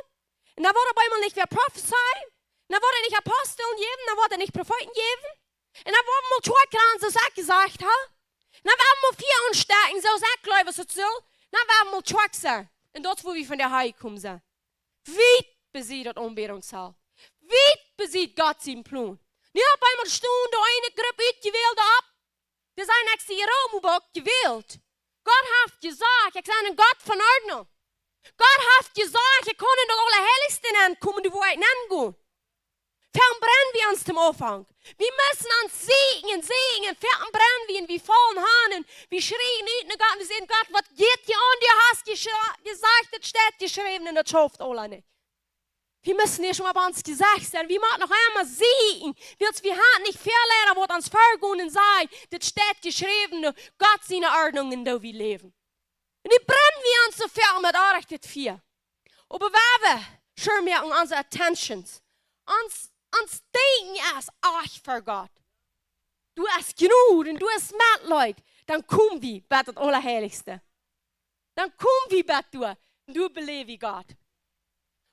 Und dann wollen auf einmal nicht, wer prophezeien. Und dann wollen nicht Aposteln geben, dann wollen nicht Propheten geben. Und dann wollen wir zwei Kran, so ich gesagt habe. Und dann werden wir 4 anstecken, so ich glaube, was es soll. Dann werden wir zwei sein. Und das, wo wir von der Heil kommen sind. Wie besiegt das Umbärungssaal? Wie besiegt Gott seinen Plan? Nicht auf einmal stehen da eine Gruppe ausgewählt ab. Das ist nächste Jerome gewählt. Gott hat gesagt, ich bin ein Gott von Ordnung. Gott hat gesagt, ich kann in das Allerheiligste ankommen, du wo ich hingehen. Warum brennen wir uns zum Anfang? Wir müssen uns segnen. Warum brennen wir? Wir fallen Hahnen. Wir schreien nicht nach Gott. Wir sehen, Gott, was geht dir an? Du hast gesagt, das steht geschrieben und das schafft alle nicht. Wir müssen hier schon mal bei uns gesagt sein. Wir machen noch einmal segnen. Wir haben nicht viel lernen, was uns vergehen und sagen, das steht geschrieben, Gott seine Ordnung, in der wir leben. Und die brennen wir uns so viel mit Arbeit für. Aber wir schauen wir unsere Attentions. Uns denken als Arch für Gott. Du hast genug und du hast Mitleid. Dann komm wir bei das Allerheiligste. Dann komm wir bei dir und du belebst Gott.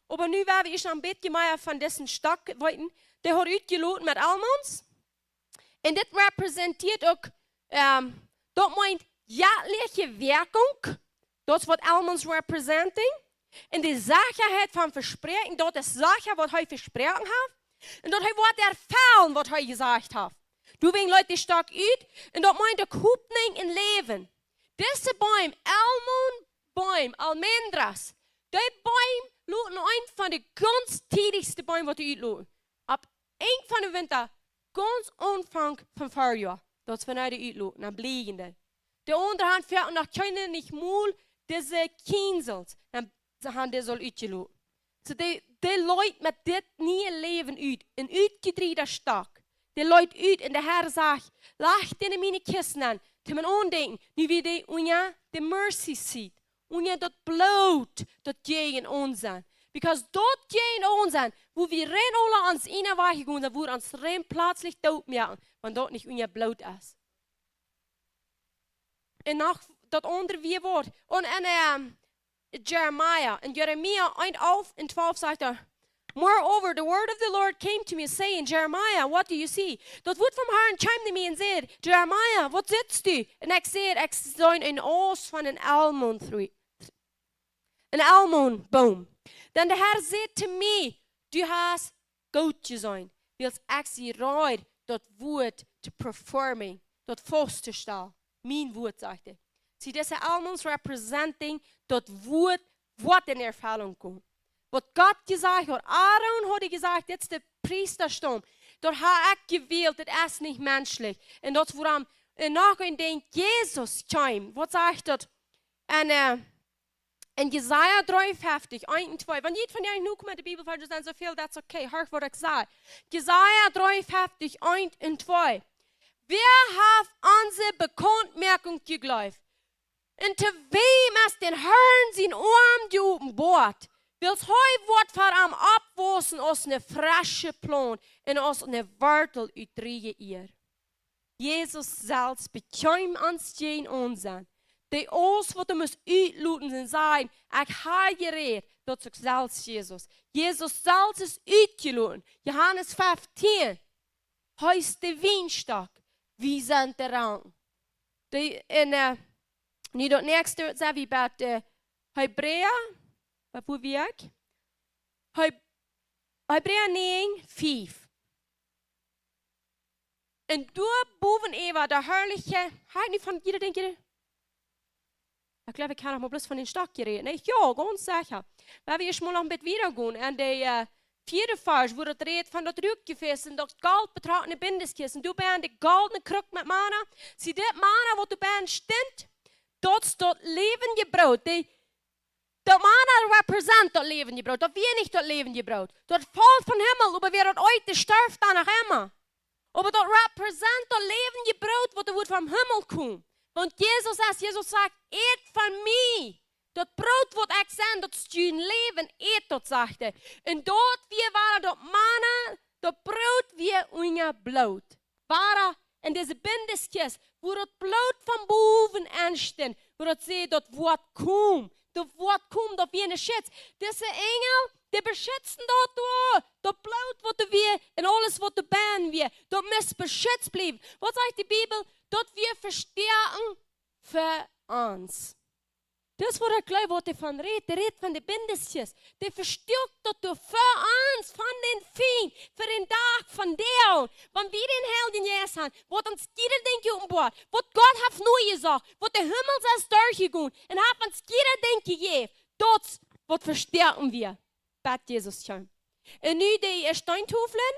Aber nu werden wir ein bisschen mehr von diesen Stock wollten. Der hat ausgeloten mit Almonds. Und das repräsentiert auch, das meint jährliche Wirkung. Das wird Almonds representing. Und die Sicherheit von Versprechen, das ist Sache, was er versprochen hat. Und das wird erfüllen, was er gesagt hat. Du wegen Leute stark ut, und das meint der Kupning in Leben. Diese Bäume, Almondbäume, Almendras, die Bäume luten ein von den ganz tätigsten Bäumen, die utloten. Ab ein von den Winter, ganz Anfang vom Frühjahr, das ist von die utloten, am Bliegende. Der andere Hand fährt nach können nicht mal diese Kinsels, dann haben die soll utgeloten. So die Leute mit dit nie Leben uit, en uitgedreide stark. Die Leute uit en de Herr sagt, lag in meine Kissen an, te men aandenken, nu wie die unja de mercy seat, unja dat bloot, dat gegen ons an. Because dat gegen ons an, wo wir rein alle ans innerweichen gehen, wo uns rein plötzlich dood merken, wenn dort nicht unja bloot ist. En nach dat andere wie Wort, und Jeremiah, and Jeremiah 1:12 sagt moreover, the word of the Lord came to me, saying, Jeremiah, what do you see? Dat woord van Herrn chimed me en zei, Jeremiah, wat zitst du? En ik zei, ik zie een oos van een almondboom. Dan de Herr zei te mij, du hast goed gezien, wils ik zie reid dat woord te performing, dat vast te staan. Mijn woord, zegt hij. See, deze almonds representing dat woord wat in Erfüllung kommt. Was Gott gesagt hat, Aaron hat gesagt, jetzt der Priesterstamm, dort hat gewählt, das ist nicht menschlich. Und das, woran nachher denkt, Jesus kam, was sagt das? In Jesaja 53, 1 und 2, wenn jeder von euch nur mit der Bibel fällt, dann so viel, das ist okay, hör, was ich sage. Jesaja 53, 1 und 2. Wer hat unsere Bekanntmerkung geglaubt? Und zu wem ist den Herrn sein Arm geopenbart? Wils hij wordt voor hem abwassen als een frische plant en als een wortel uit 3 jaar. Jezus zelfs bekijmt ons geen onzin. De oos wat moest uitloten en zijn, ik ga gereed, dat is zelfs Jezus. Jezus zelfs is uitgeloten. Johannes 15. Hij is de wijnstok. Wie zijn de rang? Nu dat nächste zijn we bij de Hebreeën. Wo wir ich? Hebräer 9, 5. Und durch boven Eva, der herrliche, halt nicht von jeder denke, ich glaube, ich kann auch mal bloß von den Stock reden. Ja, ganz sicher. Weil wir schon mal noch mit wiedergehen, und der 4. Vers, wo das redet von der Rückgefäß und das Gold betragene Bindeskissen. Du bist die goldene Krug mit Mana. Sie das Mana, wo du bist, stimmt, dort lebende Brot. Dat Mana represent dat levende brood. Dat wir nicht dat levende brood. Dat valt van Himmel, aber wir dat ooit sterft dan nach immer. Aber dat represent dat levende brood, wat er vom Himmel komt. Want Jesus sagt, eet van mij. Dat brood wat ik zijn, dat stuurt leven, eet dat, zegt hij. En dat wir waren dat Mana, dat brood weer unja bloot. Waren in deze bindeskist, wo dat bloot van boven aanstaan, wo dat zegt dat wat komt. Dat wat komt op je schutz. Deze engel, die beschützen dat bloot wat er weer en alles wat er ben weer. Dat moet beschützt blijven. Wat zegt de Bibel? Dat we versterken voor ons. Das war der Glaube, was der von redet. Der redet von den Bindestjes. Der verstärkt dat du für uns, von den Feind, für den Tag von der. Wenn wir den Helden Jesus haben, wird uns jeder denken umboord. Wat Gott hat neu gesagt, wird der Himmel ist durchgegangen. Und hat uns jeder denken gegeben. Das wird verstärken wir. Bad Jesus schon. Und nu die Steintafeln,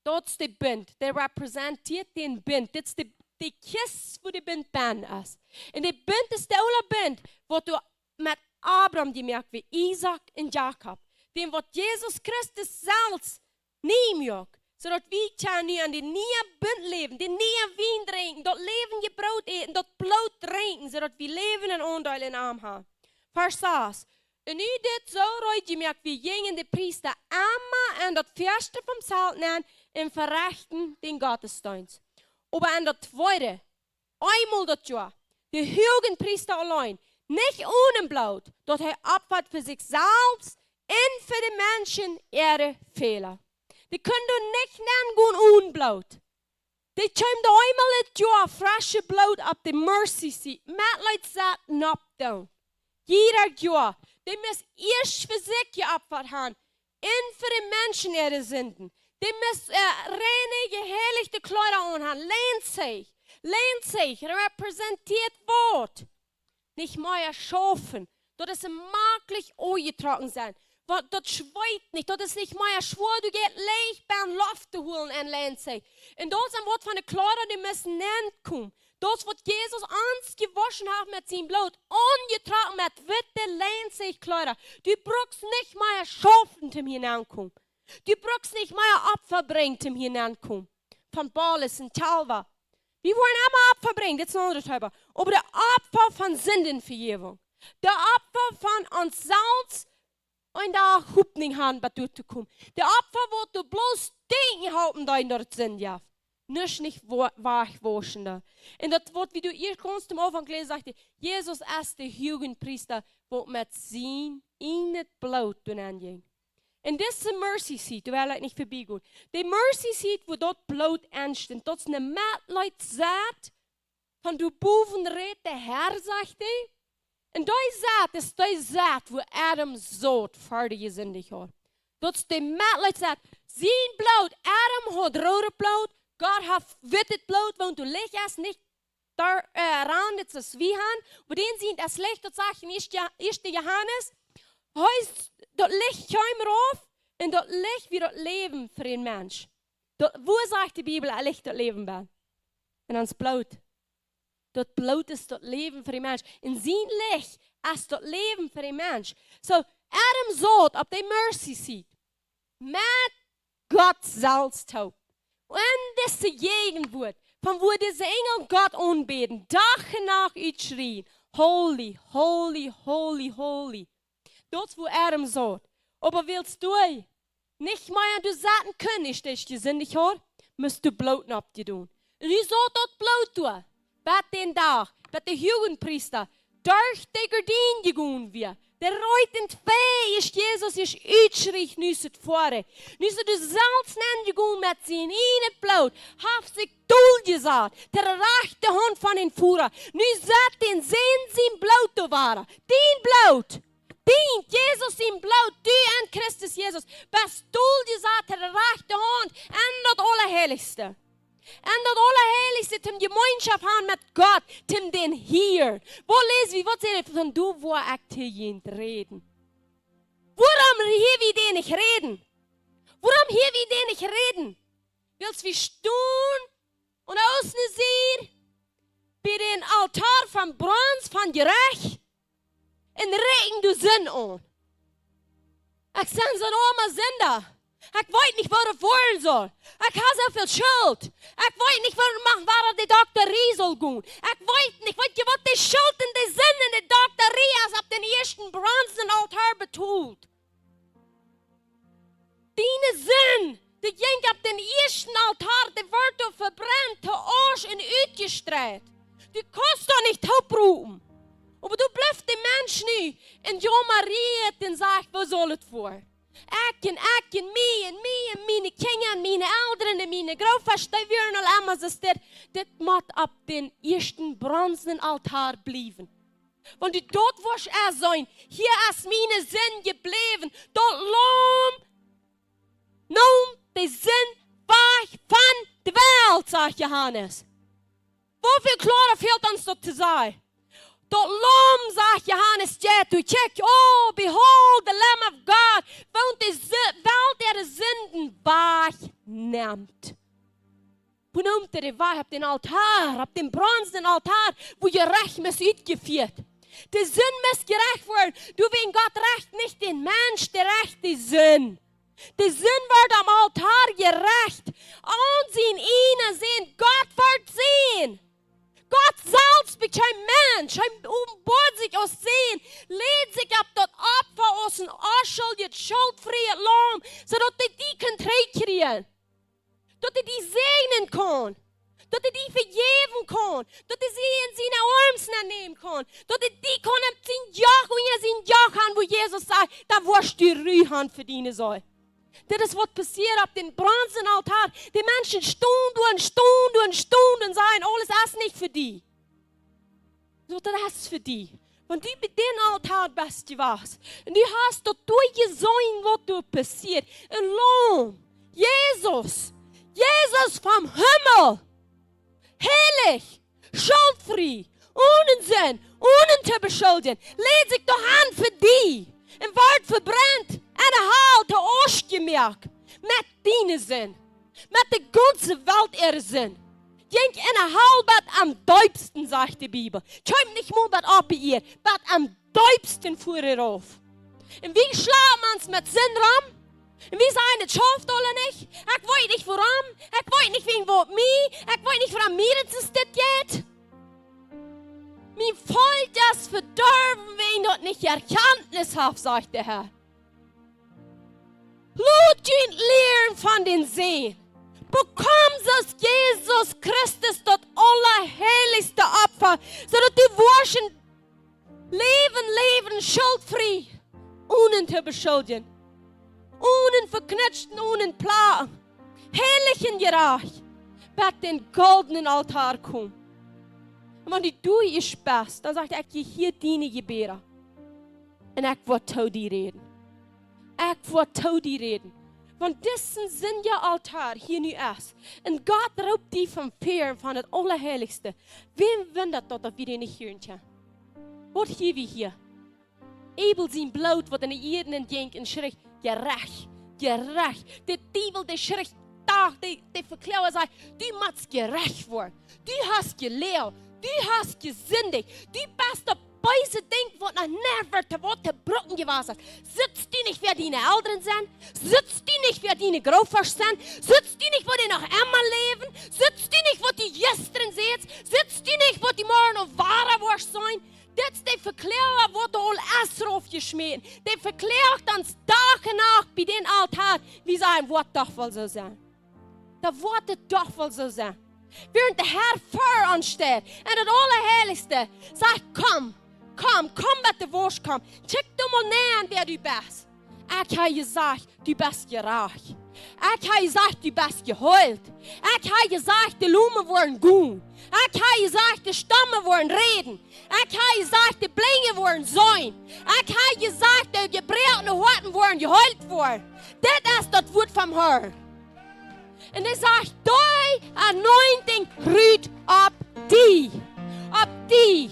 dat is de bind. Der repräsentiert den Bind. Dat is de kist wo de bind ben is. En de bind is de oude bind wat du met Abraham gemerkt wie Isaac en Jacob. Den wat Jesus Christus zelfs neemt. Zodat we nu aan die nieuwe bind leven, die nieuwe wien drinken, dat leven je brood eten, dat bloed drinken, zodat we leven en ondeel in arm hebben. Vers 6. En nu dit zo roeit je merkt wie gingen de priester allemaal en dat verste vom Zelt nemen en verrechten den Gottesdienst. Aber an der zweite, einmal das Jahr, der Höhenpriester allein, nicht ohne Blut, dort er abfahrt für sich selbst und für die Menschen ihre Fehler. Die können du nicht nennen ohne Blut. Die kommen einmal das Jahr frische Blut ab der Mercy Seat, mit Leute satten ab down. Jeder Jahr, die müssen erst für sich abfahrt haben und für die Menschen ihre Sünden. Die müssen reine, geheiligte Kleider anhaben. Lehnt sich, repräsentiert Wort. Nicht mehr schaffen. Das ist maglich angetragen sein. Das schweigt nicht. Das ist nicht mehr schwor, du gehst leicht beim Luft zu holen und lehnt sich. Und das ist ein Wort von den Kleidern, die müssen nennt kommen. Das, was Jesus uns gewaschen hat mit seinem Blut, angetragen mit witte, lehnt sich Kleider. Du brauchst nicht mehr schaffen, zum hineinkommen. Du brauchst nicht mehr Opfer bringen, zum hineinkommen. Von Balis und Talva. Wir wollen immer Opfer bringen, das ist ein anderes Thema. Aber der Opfer von Sündenvergebung. Der Opfer von uns selbst und der Hoffnung haben, bei dir zu kommen. Der Opfer, wo du bloß denken halten, da in der Sünde. Nicht wachwaschender. Und das Wort, wie du ihr ganz am Anfang gelesen sagte, Jesus ist der Jugendpriester, der mit sein in das Blut anging. Und das ist eine Mercy Seat, du wirst nicht vorbeigehen. Die Mercy Seat, wo dort Blut entsteht, das ist eine Mitleid Saat, von du Buben redet der Herr, sagt er. Und die Saat ist die Saat, wo Adam Saat fertig gesündigt hat. Das ist die Mitleid Saat. Sein Blut, Adam hat rote Blut, Gott hat wittet Blut, wenn du Licht hast, nicht daran, das ist wie Han. Und den sind das Licht, das sagt in 1. Johannes, heißt, das Licht kommt rauf und das Licht wird das Leben für den Mensch. Wo sagt die Bibel, ein Licht das Leben war? Und ans Blut. Das Blut ist das Leben für den Mensch. In sein Licht ist das Leben für den Mensch. So, Adam sagt, auf der Mercy Seat, mit Gott selbst taub. Und das ist die Gegenwart, von wo diese Engel Gott anbeten, Tag und Nacht schreien, Holy, Holy, Holy, Holy. Das, wo Adam sagt. Aber willst du nicht mehr du sagen können, ich dich gesündigt habe, musst du Blut abtun. Und ich soll dort Blut tun. Bei den Tag, bei der Jugendpriester, durch die Gardinen gegangen wir. Der reutend Fee ist Jesus, ist uitschrich, nüsset vorne. Nüsset du selbst gegangen mit seinem Blut, hat sich gesagt, der rechte Hand von den Führer. Nüsset den Sehen sein Blut zu waren. Den Blut. Dient Jesus im Blut, du und Christus Jesus, bist du gesagt, der rechte Hand und das Allerheiligste. Und das Allerheiligste, zum Gemeinschaft haben mit Gott, zum den hier. Wo lesen wir, was sagt von du, wo aktiv reden? Warum hier wir den nicht reden? Warum hier wir den nicht reden? Willst wir stehen und außen sehen, bei den Altar von Bronze, von Gerecht? En regen du Sinn an. Ich sage so ein armer Sünder. Ich weiß nicht, was er wollen soll. Ich habe so viel Schuld. Ich weiß nicht, was er machen, war der Dr. Riesel gut. Ich weiß nicht, was die Schuld und die Sinn in der Dr. Rias auf den ersten Bronzenaltar betont. Deine Sinn, die ging auf den ersten Altar, die wird verbrannt, der Arsch in uitgestreut. Du kannst doch nicht abrufen. Aber du bleibst den Menschen nicht. Und Joma redet und sagt, was soll es vor? Ich und meine Kinder, meine Eltern und meine Großväter, die werden alle immer so, das muss auf den ersten bronzenen Altar bleiben. Want die dort was zijn, hier is mijn zin gebleven. Dort noem de zin weg van de wereld, zegt Johannes. Hoeveel klarer fehlt ons dat te zeggen? Dort loom, zegt Johannes, check, oh, behold, the Lamb of God, want de welt der Sünden wegneemt. Hoe noemt de weg op den altaar, op den bronzenen altaar, wo je recht mis uitgeführt. De Sünde muss gerecht worden. Du, wenn Gott recht nicht den Mensch, der recht die Sünde. Die Sünde wird am Altar gerecht. Ansehen, ihnen sehen, Gott wird sehen. Gott selbst wird kein Mensch, ein umbohrt sich aus sehen, lädt sich ab dort Opfer aus dem unschuldig, schuldfreie Lamm, sodass die können kriegen. Dass die segnen kann. Dass die vergeben kann. Dass sie in seine Arme nehmen kann. Dass die können sein Joch, und ihr sein Joch haben, wo Jesus sagt, da wirst du Rühhand verdienen soll. Das ist, was passiert auf dem bronzenen Altar. Die Menschen Stunden und sagen, alles ist nicht für die. So, das ist für die. Und du mit dem Altar bist du was. Und du hast dort durchgesehen, was dort passiert. Ein Lamm. Jesus vom Himmel. Heilig, schuldfrei, ohne Sinn, ohne zu beschuldigen. Lädt sich doch an für die. Im Wort verbrennt. En haal de ausgemerkt. Met deine Sinn. Met de ganze Welt ihre Sinn. Denk in een halbad am duipsten, sagt die Bibel. Schau nicht mal bad ab ihr, bad am duipsten fuhr er auf. Und wie schlagen man's mit Sinn rum? Und wie sagen, das schafft alle nicht? Ich weiß nicht warum. Ich weiß nicht wegen was mir. Ich weiß nicht warum mir das geht. Mein Volk das verdorben, wen dort nicht Erkenntnis hat, sagt der Herr. Lut ihn lehren von den Seen. Bekommst es Jesus Christus, das allerheiligste Opfer, sodass du waschen leben, schuldfrei, ohne zu beschuldigen, ohne verknüpften, ohne Plagen, heilig und gerecht, bei den goldenen Altar kommen. Und wenn du ich bist, dann sagt er, ich hier diene geberen. Und ich will zu dir reden. Ich will zu dir reden. Von diesem sind ja Altar hier nu ist. Und Gott raubt die vom Feuer, von das Allerheiligste. Wem wundert das, dass wir den nicht hören können? Was hier wie hier? Ebel sein Blut, was in jeden denkt und schritt, gerecht. Der Teufel, der schritt, der Verklärer sagt, du musst gerecht werden. Du hast gelehrt. Du hast gesündigt. Du bist der böse Ding, was noch never zu Wort gebrochen gewesen ist. Sitzt du nicht, wer deine Eltern sind? Sitzt du nicht, wer deine Großvater sind? Sitzt du nicht, wo die noch immer leben? Sitzt du nicht, wo die gestern sitzt? Sitzt du nicht, wo die morgen noch wahrer wirst sein? Das ist der Verklärer, wo du all Esser aufgeschmiert. Der verklärt uns Tag und Nacht bei den Altar, wie sein Wort doch wohl so sein. Das Wort doch wohl so sein. Während der Herr vor uns steht und das Allerheiligste sagt, komm mit der Wurst, komm. Check du mal näher, wer du bist. Ich habe gesagt, du bist gerecht. Ich habe gesagt, du bist geheilt. Ich habe gesagt, die Lumen wollen gut. Ich habe gesagt, die Stammen wollen reden. Ich habe gesagt, die Blinge wollen sein. Ich habe gesagt, die gebrochenen Horten wollen geheilt werden. Das ist das Wort vom Herrn. Und er sagt, die Anointing ruht auf die. Auf die.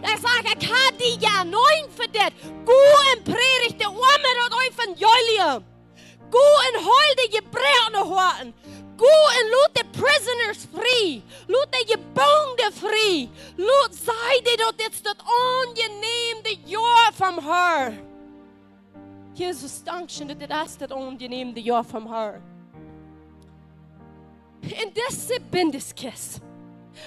Er sagt, ich habe die anoint für das. Geh und predigt der Arme das Evangelium. Geh und heul die gebrochenen Horten. Geh und lud die Prisoners frei. Lud die Gebundene frei. Lud sei dir dort jetzt das angenehme Jahr vom Herrn. Jesus, danke schön, dass das ist das angenehme Jahr vom Herrn. In diese Bindeskiste,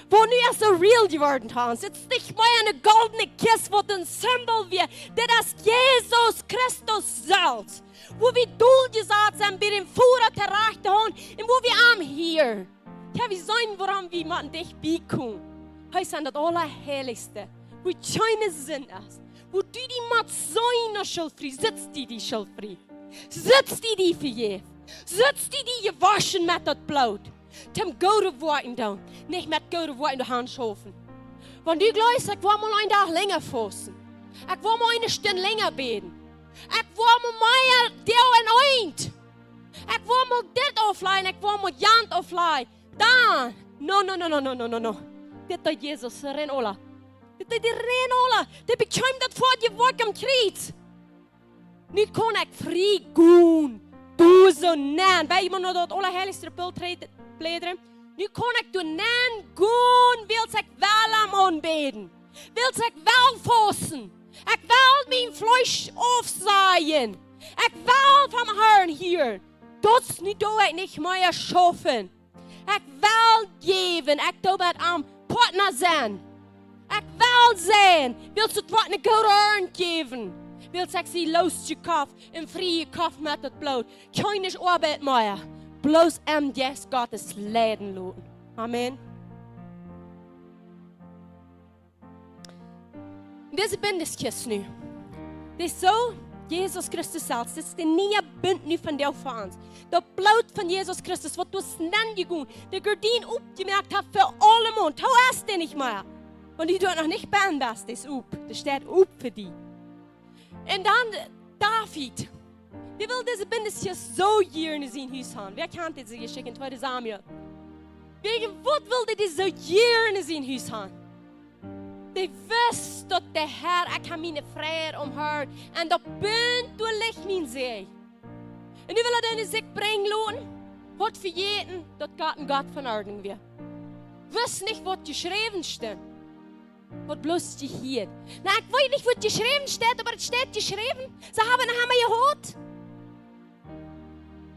wo nu so real geworden ist, jetzt nicht mehr eine goldene Kiste, wo ein Symbol wird, das ist Jesus Christus selbst. Wo wir durchgesagt sind, bei dem Führer der rechten Hand, und wo wir am hier. Ja, wie sein, woran wir man dich bekommen. Heißt an das Allerheiligste, wo keine Sinn ist, wo du die Mat seiner Schuld frei, sitzt die Schuld frei. Sitzt die vergeben. Sitzt die gewaschen mit das Blut. Zum gute Worten dann, nicht mit guten Worten die Hand schaffen. Wenn du glaubst, ich will mal einen Tag länger fasten. Ich will mal eine Stunde länger beten. Ich will mal mehr der und eint. Ich will mal das aufleihen, ich will mal Jant aufleihen. Dann, no. Das ist Jesus, Renola. Das ist die Renola. Der bekommt das vor die Woche am Kreuz. Nu kan ik vrij gaan. Doe zo nan. Bij iemand nog dat allerheiligste pult bladeren. Nu kan ik doen nan gaan. Wil ik wel am aanbeden. Wil ik wel vasten. Ik wil mijn vlees afzaaien. Ik wil van mijn Herrn hier. Dat nu doe ik niet meer schaffen. Ik wil geven. Ik doe het aan partner zijn. Ik wil zijn. Wil ze het wat een goede geven. Wil ik ze los kaf en vrije kaf met het bloed. Keine arbeid meer. Bloos Jes Gottes leiden laten. Amen. Deze bindeskist nu. Dit is zo Jesus Christus zelfs. Dit is de nieuwe bund nu van jou voor ons. Dat bloed van Jesus Christus wat door snel gegaan. De gordijn opgemerkt heeft voor allemaal. Hou erst den niet meer. Want die doet nog niet bang best. Dat is op. Dat staat op voor die. En dan David. Die wil deze bindeskist zo hier in zijn huis gaan. Wer kent deze geschikt in 2 Samuel? Wat wilde die zo hier in zijn huis gaan? Die wist dat de Heer, ik heb mijn vrede omhouden. En dat punt door ligt mijn zee. En nu wil hij in zich brengen laten. Wat vergeten, dat gaat een God van orde weer. Wist niet wat geschreven staat. Wat bloß hier. Na, ik weet niet wat geschreven staat, maar het staat geschreven. Ze hebben hem gehoord.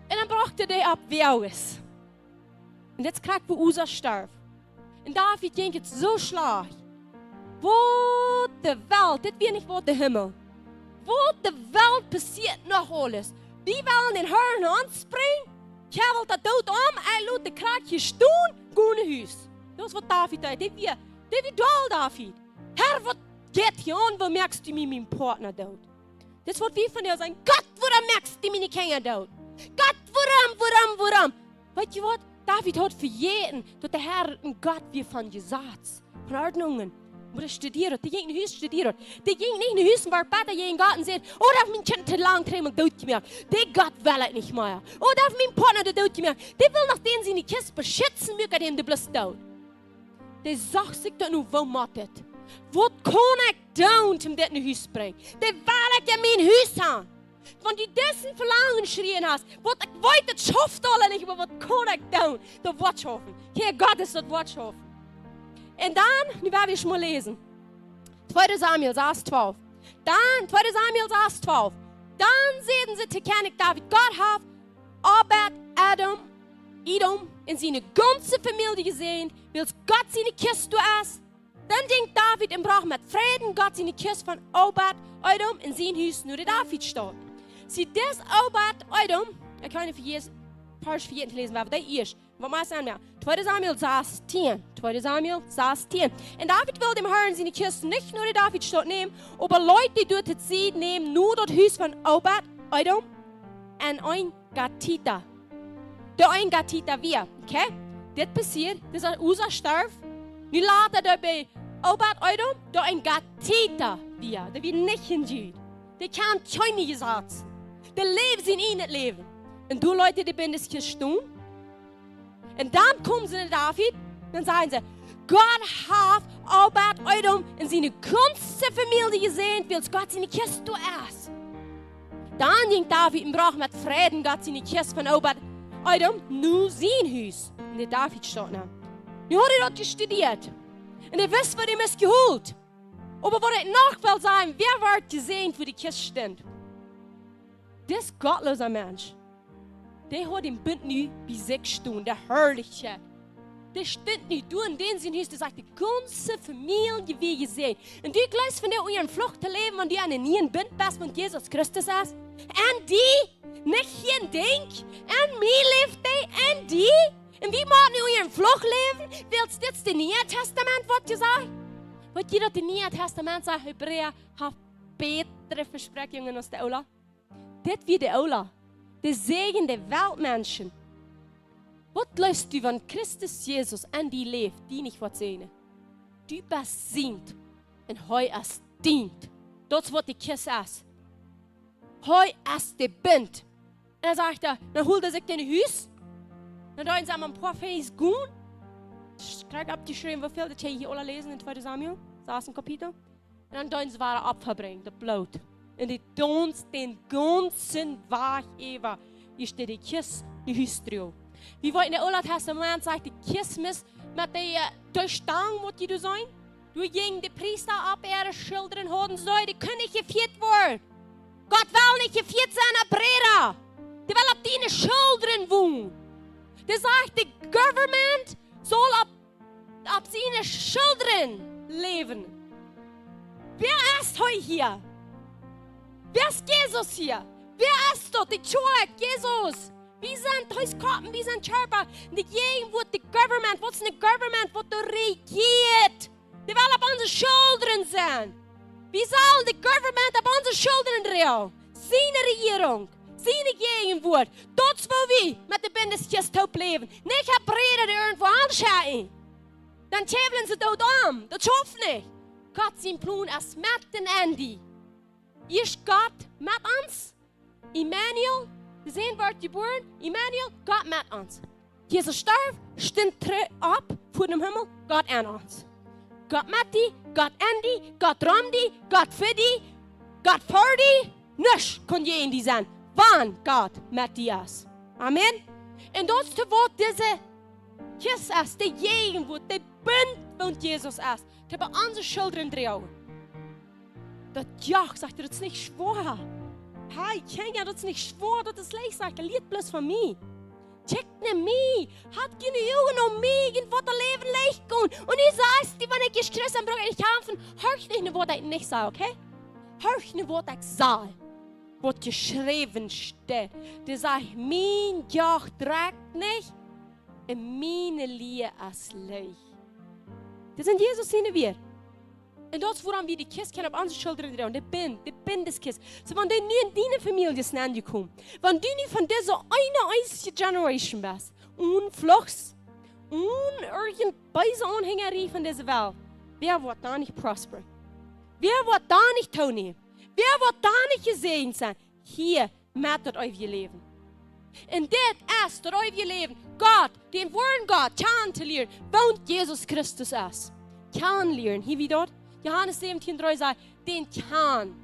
En dan brachte hij op wie is. En jetzt krijgt we Uza sterf. En David ging het zo slag. Wat de Welt, dit weer niet wat de Himmel. Wat de Welt passiert nog alles. Die willen den Herrn aanspringen. Kjevelt dat dood om, hij laat de kraakje staan, gaan naar huis. Dat is wat David deed. Dit weer dwaal David. Herr, wat geht hier aan? Waar merkst du mij mijn partner dood? Dit is wat we van jou zijn. God, waarom merkst du mij niet kinder dood? God, waarom? Weet je wat? David had vergeten dat de Herr een God weer van gezaad. Van ordnungen. Maar hij studeert. Die ging naar huis studeert. Die ging niet naar huis waar Vater je in Garten zegt. Oh, dat heeft mijn kind te lang dreimal doodgemerkt. Die God wil het niet meer. Oh, dat heeft mijn partner de doodgemerkt. Die wil nog den zijn kist beschützen, möge dem de bloß dood. Die zag zich dat nu wel mattet. Wat kan ik doen om dit naar huis te brengen? Die wil ik in mijn huis aan. Want die dessen verlangen schrien hast. Wat ik weet, het schafft alle niet, maar wat kan ik doen? Dat wordt schaffen. Heer God is dat wordt schaffen. En dan, nu werden we mal lesen. 2 Samuel, Vers 12. Dan, 2 Samuel, Vers 12. Dan zeiden ze te König David, Gott hat Obed, Edom in seine ganze Familie gesehen, will Gott seine Kiste durchaus. Dann denkt David und brach mit Frieden Gott seine Kiste von Obed, Edom in sein Haus, nur der David steht. Sie das Obed, Edom, ich kann nicht für jedes Vers für jeden lesen, aber der ist. Was meinst du an 2 Samuel saß 10. 2 Samuel saß 10. Und David will dem Herrn seine Kiste nicht nur der David steht nehmen, aber Leute, die dort sehen, nehmen nur das Haus von Obed, Edom und ein Gatita. Der ein Gatita wir, okay? Das passiert, das ist Usa starb. Nu later dabei Obed, Edom, der ein Gatita wir. Der wird nicht hingeht. Der kann keine gesagt. Der lebt in ihnen leben. Und du Leute, die bin das hier stehen. Und dann kommen sie zu David, dann sagen sie, Gott hat Obed, Edom in seine ganze Familie gesehen, will Gott seine Kiste erst. Dann ging David und brach mit Frieden Gott seine Kiste von Obed, Edom, nu sein Haus. Und der David steht da. Nu hat er dort studiert. Und er wisst, was ihm ist geholt. Aber was ich noch will sagen, wer wird gesehen, wo die Kiste steht? Das gottlose Mensch. Der hat im Bund nu bei 6 Stunden, der Herrliche. Der steht nu, du in den Sinn, der sagt, die ganze Familie wie gesehen. Und du gleich von der ihren Flucht zu leben, wenn du an den ihren Bund bist, von Jesus Christus ist. Und die, nicht hier ein Ding, und mir lebt die, und die. Und wie machen die ihren Flucht leben? Willst du jetzt das Neue Testament, was gesagt? Weil jeder das Neue Testament sagt, Hebräer hat bessere Versprechungen als der Ola. Das wie der Ola. Der Segen der Weltmenschen. Was lässt du, wenn Christus Jesus an die lebt, die nicht was sehen? du bist sint und heu es dient. Das wird die Kiss ist. Heu es die Bind. Und dann sagt er, dann holt er sich den Hüs. Dann deuten sie am ein paar Fähig gut. Ich krieg abgeschrieben, wie viel das hier alle lesen in 2 Samuel, das Kapitel. Und dann deuten sie wahre Opfer bringen, das Blut. Und die Dons den ganzen Weg über. Hier steht die Kiss, die Hüstrio. Wie wir in der Alten Testament sagt, die Kiss mit der Durchstang, was die du sein. Du gegen die Priester ab, ihre Schildern holen soll, die können nicht geführt werden. Gott will nicht geführt sein, ab Breda. Die will ab deine Schildern wohnen. Der sagt, die Government soll ab seine Schildern leben. Wer ist heute hier? Wer ist Jesus hier? Wer ist dort? Die Church, Jesus. Wir sind Hauskoppen, wir sind Körper. Die Gegend wird die Government, was ist eine Government, was du regiert. Die will auf unsere Schultern sein. Wir sollen die Government auf unsere Schultern drehen. Seine Regierung, seine Gegenwart. Das, wo wir mit der Bundeskirche leben. Nicht ein Breder, der irgendwo anschauen. Dann schäbeln sie dort an. Das schafft nicht. Gott sein Plan ist mit den Ende. Ist Gott mit uns? Emmanuel, wir sehen, wird geboren. Emmanuel, Gott mit uns. Jesus starb, stimmt ab vor dem Himmel, Gott an uns. Gott mit die, Gott Andy, Gott Ramdi, Gott Fiddy, Gott Ferdi. Nichts kann je in die sein, wann Gott mit dir ist. Amen. Und das ist Wort, diese Kiss ist, die Gegenwart, die Bund, wo Jesus ist, die bei unseren Schildern drehen. Das ja, sagt er, das ist nicht schwer. Hey, Kenya, das ist nicht schwer, das ist leicht, sagt er, lied bloß von mir. Check nicht mich, hat keine Augen um mich, und wird das Leben leicht gehen. Und ich sage, die, wenn ich geschrissen habe, ich kämpfen, hörst nicht, was ich nicht sage, okay? Hörst nicht, was ich sage, was geschrieben steht. Die sagt, mein Joch trägt nicht, und meine Liebe ist leicht. Das sind Jesus seine wir. Und das, woran wir die Kiste auf unsere Schultern drehen, die bin das Kiste. So, wenn du nie in deine Familie sind gekommen, wenn du nicht von dieser einzige Generation bist, unfluchs, irgendwelche Anhängerie von dieser Welt, wer wird da nicht prosperen? Wer wird da nicht teilnehmen? Wer wird da nicht gesehen sein? Hier macht euch ihr Leben. Und das ist das euer Leben. Gott, den wahren Gott, kennenzulernen, wohnt Jesus Christus ist. Kennenlernen, hier wie dort. Johannes 17,3 sagt, den kann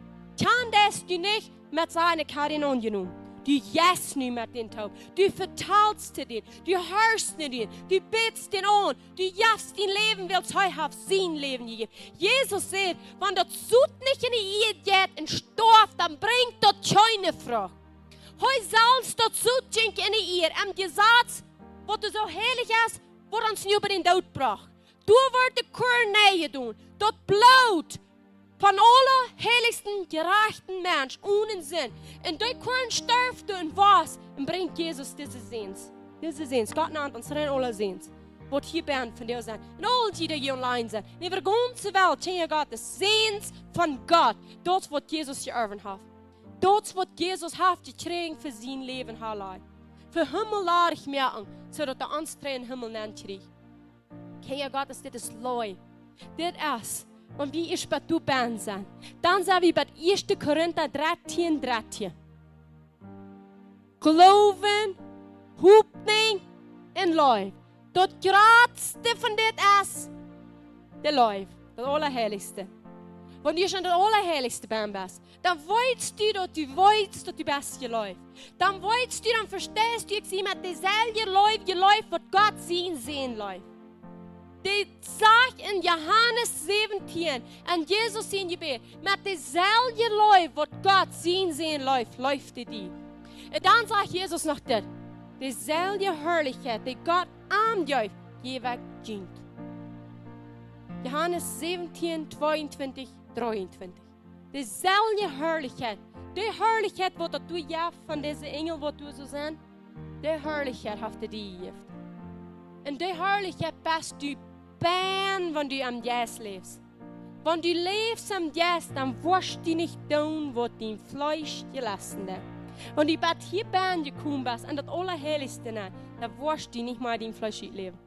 das du nicht mit seiner Karten angenommen. Du jäst nicht mit den Taub. Du vertraust den. Du hörst den. Du betest den an. Du jäst dein Leben, weil es heute auf sein Leben gegeben. Jesus sagt, wenn das Sud nicht in die Ehe geht und stirbt, dann bringt das keine Frucht. Heute sollst das Sud in die Ehe. Am Gesetz, wo du so heilig ist, wird uns nicht über den Tod gebracht. Du wirst die Körner tun. Das Blut von aller heiligsten, gerechten Mensch ohne Sinn. Und durch Körn stirbt du und was? Und bringt Jesus diese Sehens. Diese Sehens. Gott nennt uns rein alle Sehens. Was hier bern von dir sein. Und alle, die hier online sind. In der ganzen Welt kennt Gott das Sehens von Gott. Das, was Jesus geerben hat. Das, was Jesus hat gekriegt für sein Leben allein. Für Himmel lade ich mir an, sodass der anstrengende Himmel nennt kriegt. Kennt Gott, dass das Leu. Das ist, wenn wir bei du sind. Dann sagen wir bei 1. Korinther 13,13. Glauben, Hoffnung und Läuf. Das Größte von das ist der Läuf, das Allerheiligste. Wenn du schon das Allerheiligste bist, dann weißt du, dass du bist geläuft. Dann weißt du, dann verstehst du, ich sehe mit derselben Läuf, was Gott sehen läuft. Die sagt in Johannes 17, an Jesus in Gebet, mit derselben Läuf, was Gott sehen läuft die. Und dann sagt Jesus noch das, dieselbe Herrlichkeit, die Gott an euch jeweils dient. Johannes 17, 22, 23. Dieselbe Herrlichkeit, die Herrlichkeit, wo du ja von diesen Engel, wo du so sind, die Herrlichkeit hast du die gegeben. Und die Herrlichkeit bist du wenn du am Jes lebst. Wenn du lebst am Jes, dann wirst du nicht tun, was dein Fleisch gelassen hat. Wenn du bei hier gekommen bist, an das Allerheiligste, dann wirst du nicht mal dein Fleisch leben.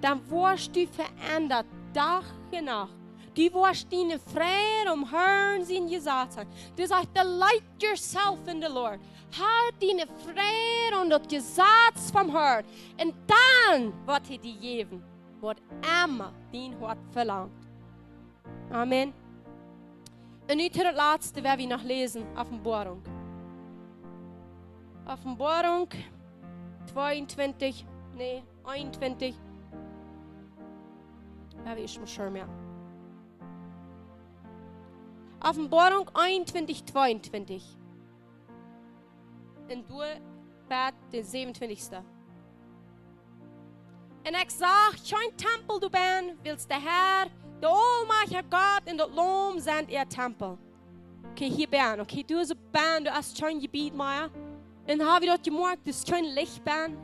Dann wirst du verändert dag en nacht. Du wirst deine Freude Herrn zijn gesagt haben. Du sagst, delight yourself in the Lord. Halt deine Freude und das Gesetz vom Herrn. Und dann wird er dir geben, was immer dein Hart verlangt. Amen. Und nu tot het laatste, werden wir noch lesen, Offenbarung. Offenbarung 22, nee, 21. Ja, wie ist mein Schirm, ja. Offenbarung 21, 22. En du bent de 27ste. En ik zag, geen tempel du bent, wilst de Herr, de Almachtige God in dat loom zijn ihr tempel. Okay, hier ben, okay, du so ben, du hast geen gebied meer. En heb je dat gemerkt, dus geen licht ben,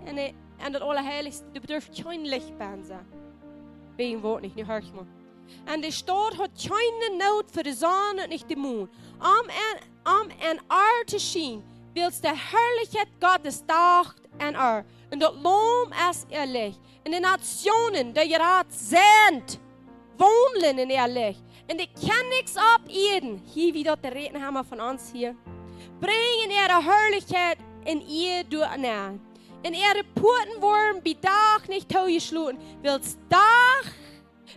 en dat Allerheiligste, du bedurft geen licht ben zijn. Wegen woord niet, nu hoor je me. En de stad had geen nood voor de zon en niet de maan. Om en aard te zien, wilst de Herrlichkeit Gottes dag en aard. En dat loom is ihr licht. En de nationen, die je raad zijn, wonen in ihr licht. En die kan niks op eden. Hier wie dat de reden hebben van ons hier. Brengen ihre Herrlichkeit in ihr durch an. En ihre Porten worden bij dag niet toegesloten.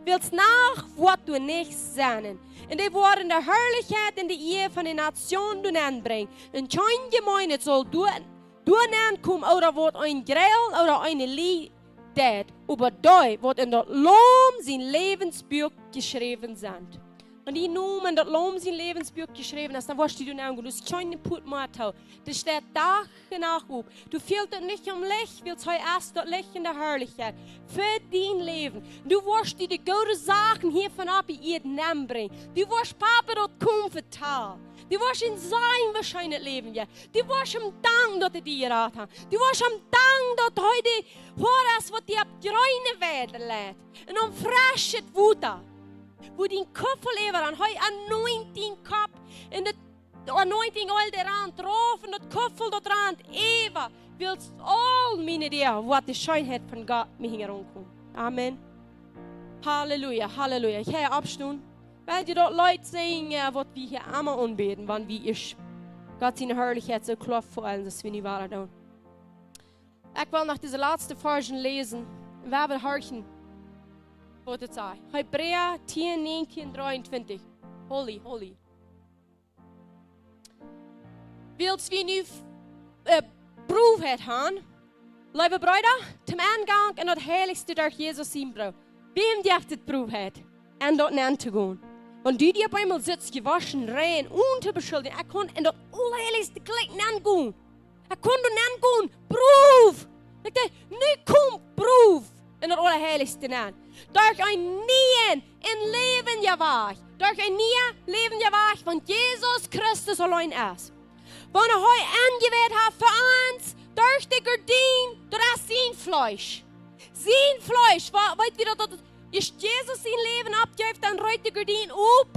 Wilst nach, wat du nicht zijn. En die worden de Herrlichkeit in de eer van de nation doen aanbrengen. En geen gemeinde zal doen aankomen, oder wordt een grail, oder een lied, over die, wat in dat loom zijn levensbuch geschreven zijn. En die noemen dat loom zijn levensbuch geschreven is, dan wordt die doen aangekomen. Dus geen put maar toe. Dus staat dag en nacht op. Du fühlst het niet om licht, wilt hij erst dat licht in de Herrlichkeit. Für dein Leben. Du wirst die gute Sachen hier von ab in ihr Namen bringen. Du wirst Papa dort komfortabel. Du wirst in sein wahrscheinlich leben, ja. Du wirst ihm danken, dass er dir geraten hat. Du wirst ihm danken, dass heute das, was dir ab reine Werden lädt. Und um frisches Wutter. Wo dein Kopf lebt, dann heute anointing Kopf in der anointing oil daran drauf und das Kopf dort dran. Eva, willst all meine dir, was die Schönheit von Gott mir herumkommt. Amen. Halleluja, Halleluja. Ich habe abstunden, weil die dort Leute sehen, was wir hier einmal anbeten, wann wir ich Gott seine Herrlichkeit so klar vor allem, dass wir nicht wahr tun. Ich will nach dieser letzten Versen lesen, wir werden horchen. Wat het zei. Hebräer 10, 19, 23. Holy, holy. Wilst wie nu proef het gaan? Lieve broeder, zum aangang en het heiligste door Jezus zien brouw. Wem die het proef het? En dat aan te gaan. Want die op eenmaal zit gewaschen, rein, onbeschuldigd. Ik kon in dat allerheiligste gelijk aangaan. Ik kon er aangaan. Proef. Ik dacht, nu kom proef. In het allerheiligste aan. Durch ein nieuw in leven jawaag. Durch ein nieuw leven jawaag van Jezus Christus alleen is. Wanneer hij aangeweerd heeft voor ons, durch de gordijn, door zijn vlees. Zijn vlees, weet je dat is Jezus zijn leven opgeeft, dan ruikt de gordijn op.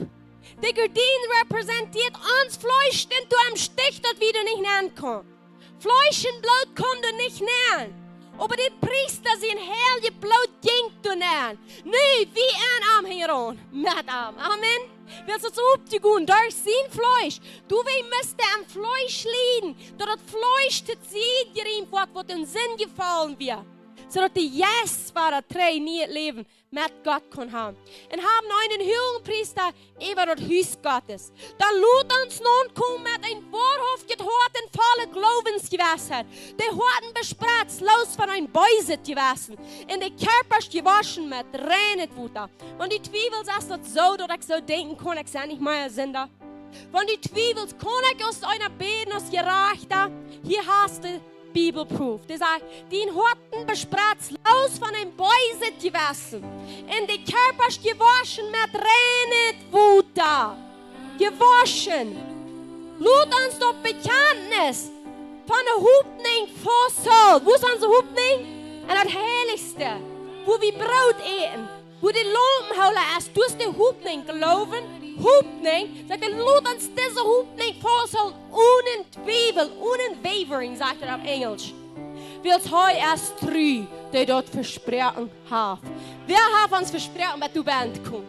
De gordijn representeert ons vlees, en door hem sticht dat we er niet aan komen. Vlees en bloed komt er niet aan. Aber die Priester zijn heilige bloed ging toen aan. Nu, wie aan hieron. Met hem. Amen. Wil ze zo op te gaan, door zijn vlees. Du wij müssen am vlees leiden. Door het vlees te zien hierin wordt, wat in zin gevallen wird. Zodat de yes waar het trei niet het leven met God kon hebben. En hebben einen hohen Priester über het huis Gottes. Dan laat ons nun komen met een waarhaftig hart en volle Glaubensgewässer. Die harten bespratzt, los von ein Beuset gewesen. En de Körpers gewaschen met reines Wasser. Want die Twijfels ist das so, dass ich so denken kann, ich sei nicht mehr Sünder. Wenn die Twijfels kann ich aus einer Beten, aus Gerechter, hier hast du Bibelproof. Das sagt, die Horten bespratzt, los von einem Beuset gewesen. In die Körper gewaschen mit reines Wasser. Gewaschen. Lud uns doch Bekenntnis von der Hupning vor Soul. Wo ist unsere Hupning? Und das Heiligste. Wo wir Brot eten. Wo die Lampenhaule ist. Du hast die Hupning glauben. Hupning, sagt er, lud uns diese Hupning vor Soul ohne Zweifel, ohne Wavering, sagt er auf Englisch. Wils hij als true die dat verspreken heeft. Wer heeft ons verspreken dat du bent komt?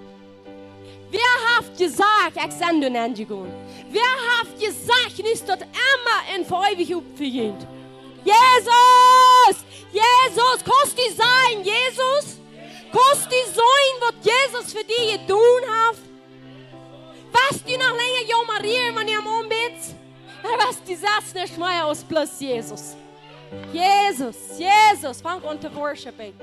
Wer heeft gezegd, ik zend u naar je gaan? Wer heeft gezegd, nu is dat immer en voor eeuwig opvergend? Jezus! Jezus, kost u zijn, Jezus? Kost u zijn wat Jezus voor die gedaan heeft? Was u nog länger Jo Maria, wanneer je hem aanbidt? En was die zes niet meer als plus Jezus? Jezus, Jezus, fang an te worshipen.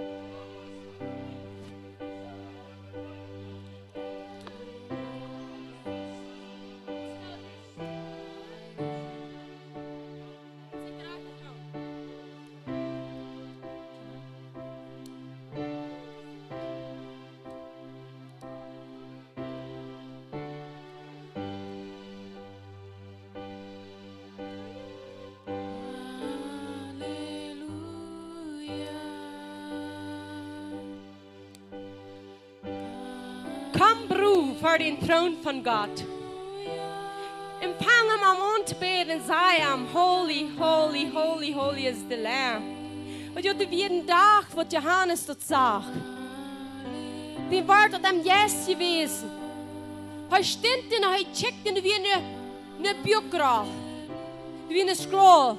Kom broer voor den troon van God. Empfang hem om aan te bidden en zei hem, holy, holy, holy, holy is de Lamb. Want je weer een dag wat Johannes dat zag. Die wordt dat hem juist geweest. Hij stond en hij checkte en er weer een biograf. Er weer een scroll.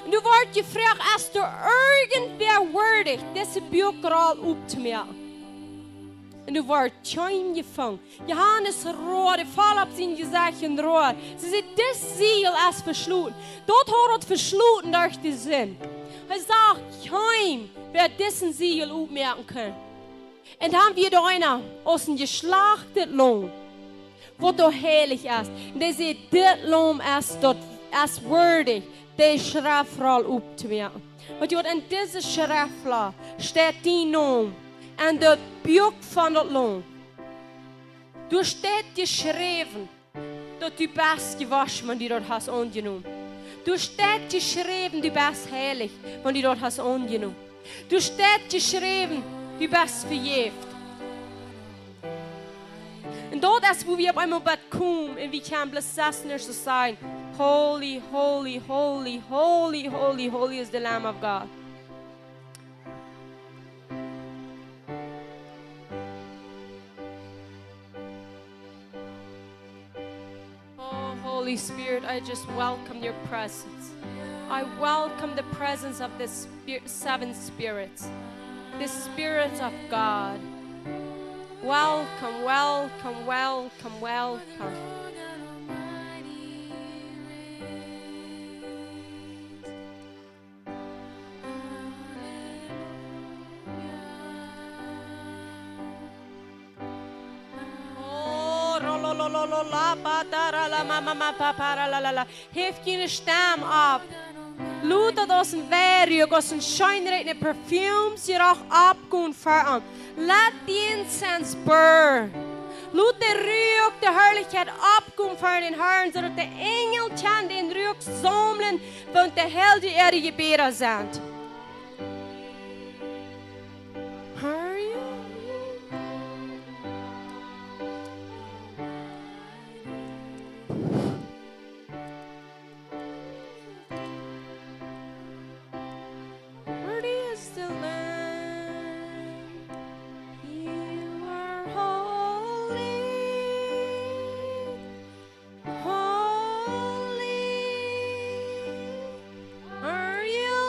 En nu wordt je gevraagd, als er irgendwer waardig deze biograf op te maken. En er wordt tjoim gevangen. Johannes roer, de val op zijn gezicht en roer. Ze zei, dit ziel is versloten. Dat hoort het versloten door de zin. Hij zegt, tjoim, wer diesen ziel opmerken kan. En dan wird einer aus dem geschlachtet Lamm, was doch heilig ist. Und der sagt, das Lamm ist dort, ist würdig, die Schriftrolle aufzuwerfen. Und in dieser Schriftrolle steht dein Name an der Buch von das Lamm. Du steht geschrieben, dass du bist gewaschen, wenn du dort hast angenommen. Du steht geschrieben, du bist heilig, wenn du dort hast angenommen. Du steht geschrieben, du bist vergiftet. Und dort ist, wo wir auf einmal kommen und wir können besessen zu sein. Holy, holy, holy, holy, holy, holy is the Lamb of God. Oh, Holy Spirit, I just welcome your presence. I welcome the presence of the seven spirits. The Spirit of God. Welcome, welcome, welcome, welcome. Heeft je stem op. Laat dat als een werk, als een schijnrijke perfumes je ook opkomen voor. Laat die incense burn. Laat de reuk, de heiligheid opkomen voor den Herrn, zodat de engeltjes den reuk samelen, want de hele erde gebeden zijn.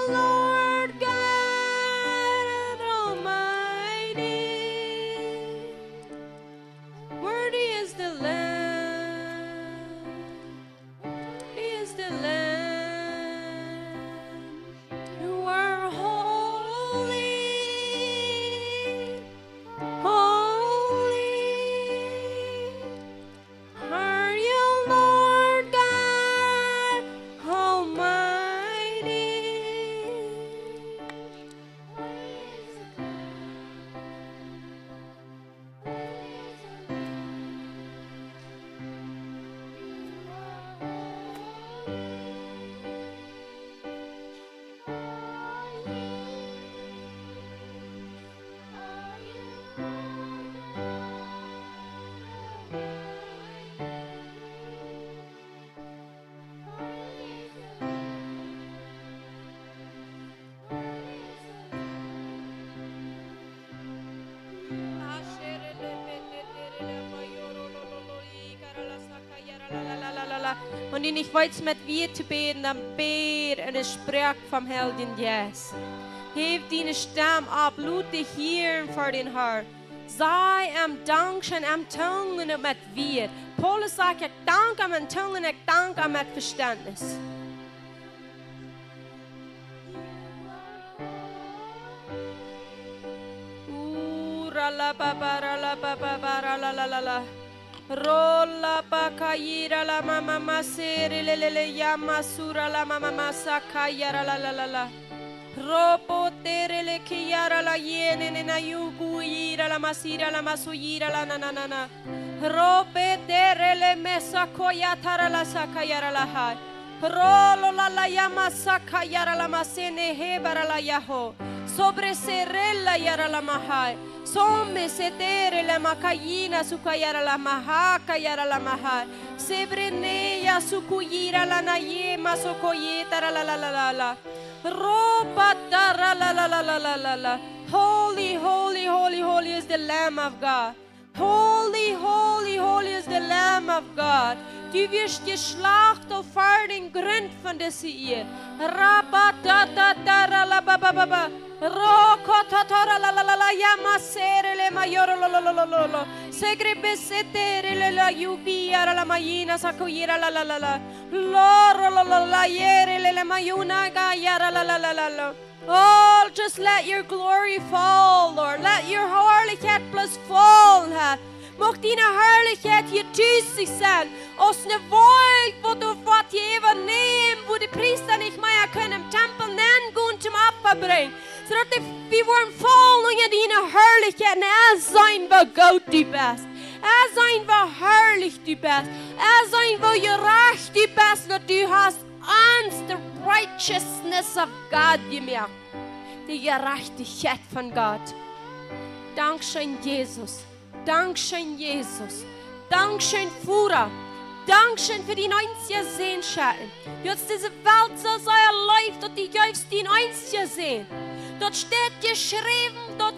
Lord. Und ich weiß mit wir zu beten, dann bet und es spricht vom Helden Jesus. Heb deine Stimme ab, lud dich hier vor den Herrn. Sei am Danken, am Tungen und mit wir. Paulus sagt, ich danke am Tungen, ich danke am mit Verständnis. Rola bakayira la mama masere lelele yama sura la mama masakayara la la la la. Ropo tere le kiyara la yene ne na yugu ira la masira la masuyira la na na na na. Rope tere le mesa koyatara la sakayara la hai. Rolo la la yama sakayara la masene hebara la yaho. Sobre serella yara la mahai. Some setere la makayina sukayara la mahaka yara la mahai. Sebreneya sukuyira la nayema sokoyetara la la la la la. Ropa tara la la la la la la la. Holy, holy, holy, holy is the Lamb of God. Holy, holy, holy is the Lamb of God. Du wirst geschlacht auf den Grund von dieser Ehe. Rabatatara la ba ba ba ba. Rokotatara la la la la yama sere le mayoro lo lo lo lo lo lo. Segrebe setere le la yubiara la mayina sakoyira la la la la. Loro lo lo la yere le mayuna gayara la la la la la. Oh, just let your glory fall, Lord. Let your herrlichheid plus fall. Mocht die herrlichheid hier tüßig sein. Aus ne Wolk, wo du fort jever nehmen, wo die Priester nicht mehr können im Tempel nennen, gut zum Opfer bringen. Zodat wir wollen voll in die herrlichheid. En zijn we goed die best. Zijn we herrlich die best. Zijn we gerecht die best. Dat du hast uns the righteousness of God gemerkt. Die Gerechtigkeit von Gott. Dankeschön, Jesus. Dankeschön, Jesus. Dankeschön, Führer. Dankeschön für die 90 Sehenschatten. Jetzt diese Welt so sei erlebt, dass die Jäufst die 90 sehen. Dort steht geschrieben, dort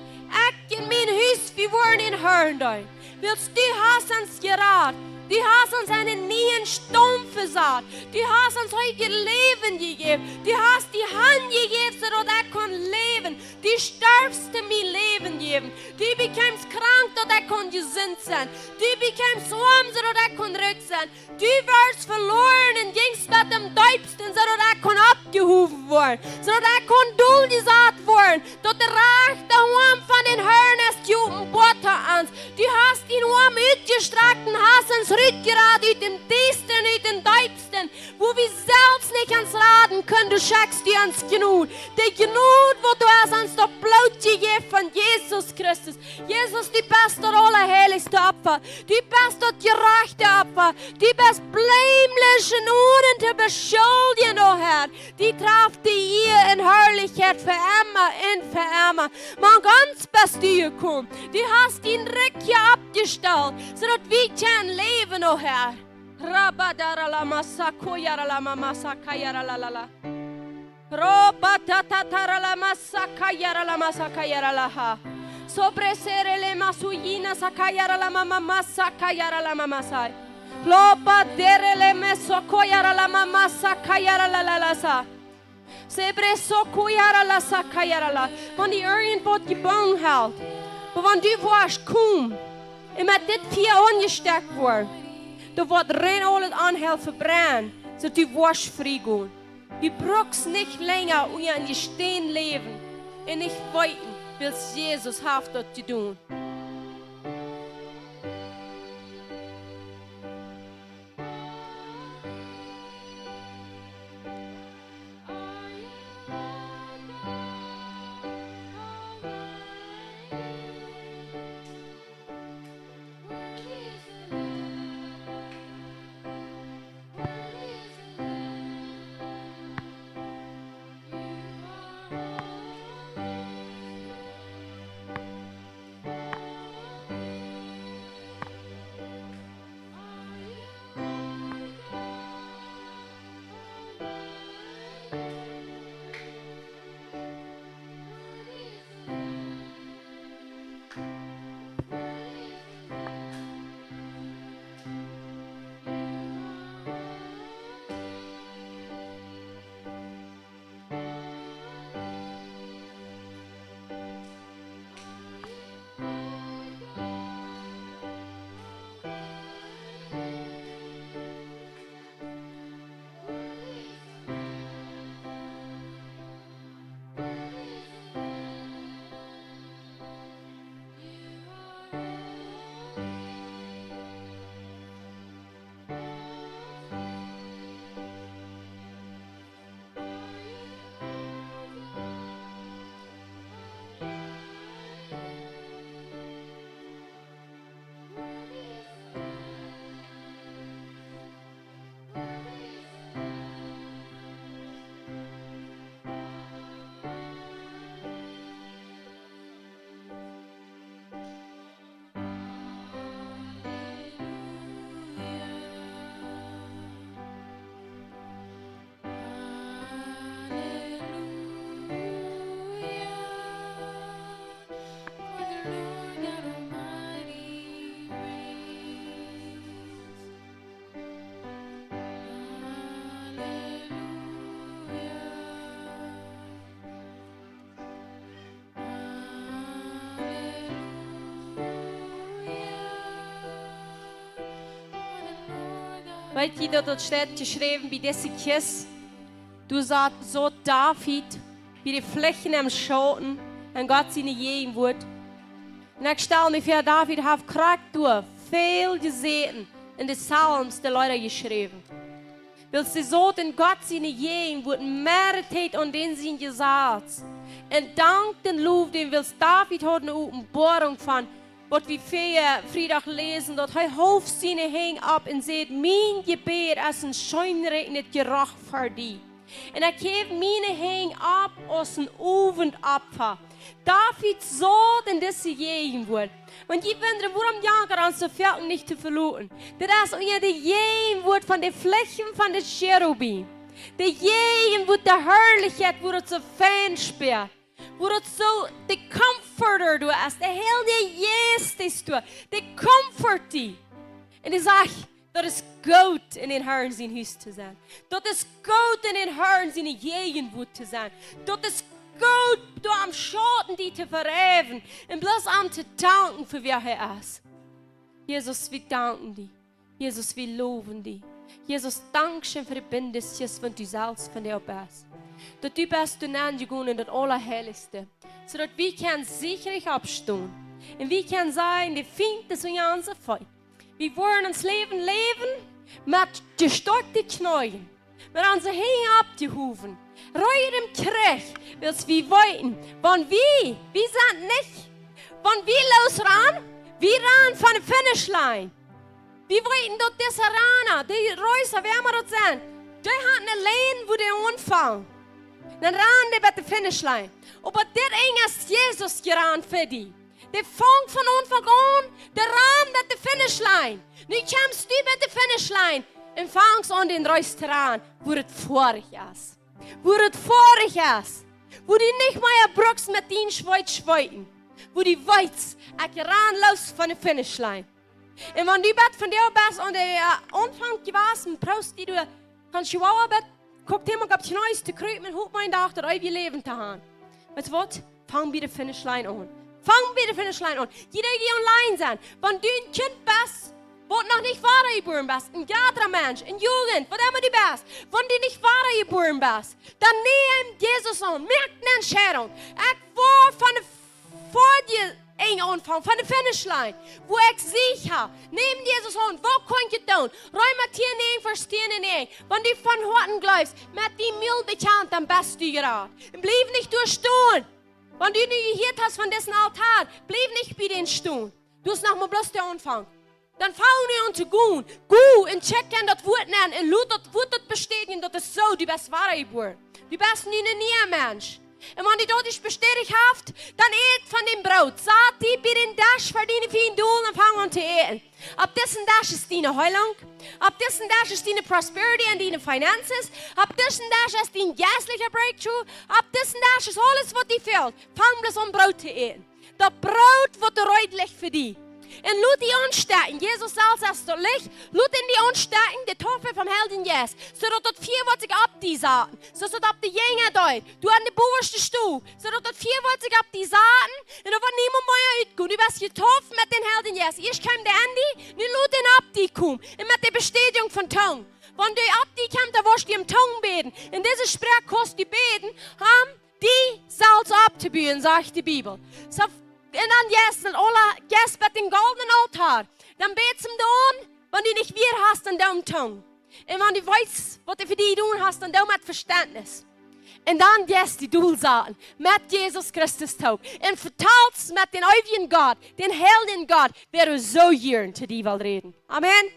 ich in mein Haus, wir wollen in Hörndein. Willst du hast uns geraten. Du hast uns einen Nien stumpfe Saat. Du hast uns heute Leben gegeben. Du hast die Hand gegeben, so dass ich kann leben. Du starbst mir Leben geben. Du bekämst krank, so dass ich kann gesund sein. Du bekämst arm, so dass ich kann ruhig sein. Du warst verloren und gingst mit dem Täubsten, so dass ich kann abgehoben werden. So dass ich kann duldsat werden. Dort reicht der Arm von den Herrn ist jungen Butter ans. Du hast den Arm ausgestreckt und hast uns rückgrat uit den Diensten, uit den Deibsten, wo wir selbst nicht ans Raden können, du schenkst dir ans Genut. Die Genut, wo du hast ans der Blut gegeben von Jesus Christus. Jesus, die beste Rolle, heiligste Opfer. Die beste gerechte Opfer. Die best blameless und ohne zu beschuldigen, oh Herr. Die traf die ihr in Herrlichkeit für immer und für immer. Man ganz best dir kommt. Die hast ihn Rückkehr abgestellt, so dass wir können leben, oh Herr. Rabadara la masakoyara la mamasakayara la la la. Robatatara la masakayara la masakayara la ha. Sobresere le masuyina sakayara la mamamasakayara la mamasai. Lobadere le mesokoyara la mamasakayara la la la sa. Sebresokoyara la sakayara la. Wanneer die irgendwo gebouwd houdt. Maar wanneer du warst kom. En met dit 4 angestekt wordt. Dan wordt rein alles aanhel verbrannt. Zodat du warst frei gaan. Du brauchst nicht länger in die stehen leben. Und nicht weiten, willst Jesus hat dort zu tun. Weet je dat het staat geschreven bij deze kist? Du sagt so David, wie die Flächen am Schoten, en Gott seine Jehen wordt. En ik stel me voor, David heeft krak door veel gezeten in de Psalms der Leute geschreven. Weil sie so den Gott seine Jehen wurden mehr Zeit an den sie gesagt. Und dank den Lob, den will David hat eine Offenbarung von, was wir Freitag lesen, dass er hof seine Hänge ab und sagt, mein Gebet ist ein schönregnet Gerach für dich. Und er geeft meine Hänge ab aus dem Ofenopfer. David so denn diese Jehen wird. Und ich wundere, warum jagen uns so viel nicht zu verloren. Das ist ja die Jehen wird von den Flächen von den Cherubim. Die Jehen wird der Herrlichkeit, wo es so fein spielt. Wo es so der Comforter du ist. Der Held, der Jesus du. Der Comfort die. Und ich sage, dat is goed in den Herrn zijn huis te zijn. Dat is goed in den Herrn zijn Jegenwoed te zijn. Dat is goed door am Schatten die te verheven. En bloß am te danken für wer er ist. Jesus, wir danken dir. Jesus, wir loben dich. Jesus, Dankeschön für die Bindestjes von du selbst, von der bist. Dat du bist du nangegaan in das Allerheiligste. Zodat wir können sicherlich abstehen. Und wir können sagen, die Feind ist unser Feind. Wir wollen uns leben mit gestärkten Knien, mit unseren Hängen abgehoben, Reut im Krieg, weil wir wollten, wenn wir sind nicht, wenn wir losrennen, wir rennen von der Finishline. Wir wollten dort diese Renner, die Reuser, wer wir dort sind, die hatten eine Lane, wo die anfangen. Dann rennen die bei der Finishline. Aber der Eng ist Jesus gerannt für die. Der fängt von Anfang an, der Rahmen mit der Finishline. Nu kommst du mit der Finishline und fängst an den Restaurant, wo es vorig ist. Wo es vorig ist. Wo die nicht mehr brauchst mit den Schweiten. Wo die weißt, ich ran los von der Finishline. Und wenn du von dir bist und der Anfang gewesen, brauchst du, kannst du auch guck dir mal, ob du Neues zu kriegen, und hab mein Tag, dass wir leben zu haben. Weißt du was? Fang bei der Finishline an. Fang bei der Finishline an. Jeder, die online sind, wenn du ein Kind bist, wo noch nicht geboren bist, ein älterer Mensch, ein Jugend, was immer du bist, wenn du nicht geboren bist, dann nimm Jesus an, merk eine Entscheidung. Ich war vor dir anfangen, von der Finishline, wo ich sicher, nimm Jesus an, wo kann ich tun? Räum mit dir nicht, verstehen nicht. Wenn du von Horten glaubst, mit dem Müll bekannt, dann bist du gerade. Bleib nicht durchstehen. Wenn du nicht gehört hast von diesem Altar, bleib nicht bei den Stuhl. Du hast noch mal bloß den Anfang. Dann fangen wir an zu gehen. Geh und checken das Wort an und lass das Wort bestätigen, dass es so, du bist wahrer geboren. Du bist nicht ein Mensch. Und wenn du das bestätigt hast, dann isst von dem Brot. Saat die bei den Dash für deine vielen Dullen und fang an zu essen. Ab dessen Dash ist deine Heilung. Ab dessen Dash ist deine Prosperity und deine Finances. Ab dessen Dash ist dein geistlicher Breakthrough. Ab dessen Dash ist alles, was dir fehlt. Fang bloß an Brot zu essen. Das Brot wird reutlich für dich. Und lass die anstecken. Jesus sagt, das ist Licht. Lass in die anstecken, die Tafel vom Helden Jesus. So dass das 4 Worte ab die Saaten. So dass ab die Jünger dort. Du an der bovenste Stuhl. So dass das 4 Worte ab die Saaten. Und da wird niemand mehr uitgehen. Du bist getauft mit den Helden Jesus. Erst kam der Andi. Nu lass den ab die kommen. Und mit der Bestätigung von Tongue. Wenn du ab die kommt, dann wirst du im Tongue beten. In dieser Sprache kannst du beten, haben die Salz abzubühen, sagt die Bibel. So, und dann jetzt, alle Gäste mit dem goldenen Altar. Dann betest du an, wenn du nicht wir hast, dann deinem Tongue. Und wenn du weißt, was du für dich tun hast, dann mit Verständnis. Und dann gehst du durchsagen, mit Jesus Christus Tag. Und vertalst mit den ewigen Gott, den Helden Gott, wer du so hier zu dir will reden. Amen.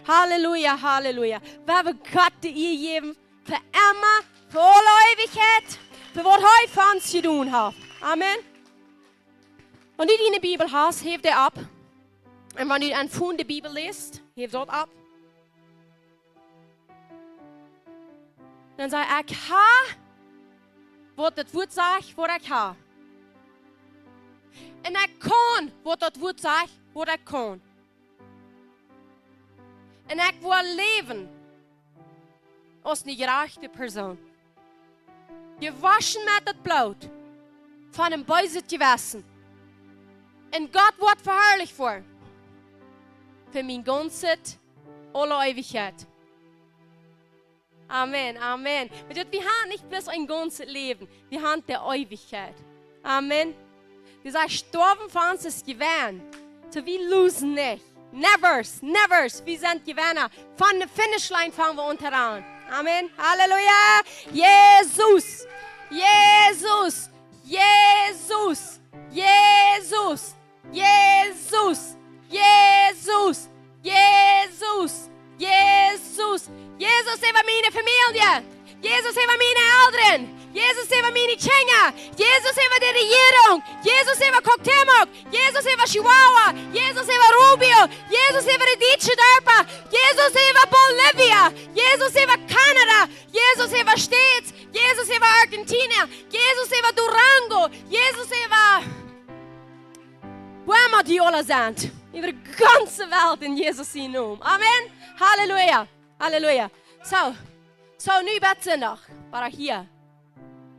Halleluja, Halleluja. Wir haben Gott dir gegeben, für immer, für alle Ewigkeit, für was heute für uns zu tun hat. Amen. Wenn du deine Bibel hast, heb die ab. Und wenn du eine funde Bibel liest, heb dort ab. Dann sag ich habe, was das Wort sagt, was ich habe. Und ich kann, was das Wort sagt, was ich kann. Und ich will leben als eine gerechte Person. Gewaschen mit dem Blut von einem bösen Gewissen. Und Gott wird verherrlicht vor. Für mein ganzes alle Ewigkeit. Amen, Amen. Wir haben nicht bloß ein ganzes Leben, wir haben die Ewigkeit. Amen. Wir sind gestorben für uns ist gewähnt. So wir losen nicht. Nevers. Wir sind Gewinner. Von der Finishline fangen wir unter an. Amen. Halleluja. Jesus. Jesus over meine Familie. Jesus over meine Eltern. Jesus over meine Kinder. Jesus over die Regierung. Jesus over Cuauhtémoc. Jesus over Chihuahua. Jesus over Rubio. Jesus over die deutsche Dörfer. Jesus over Bolivia. Jesus over Kanada. Jesus over States. Jesus over Argentinien. Jesus over Durango. Jesus over wo immer die alle sind. Über die ganze Welt in Jesus' Namen. Amen. Halleluja. Halleluja. So, nu beten nog. Bara hier.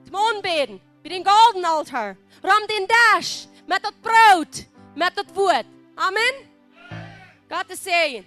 Het månbeden. Bij den golden altar. Ram den dash. Met dat brood. Met dat woord. Amen. God te zeggen.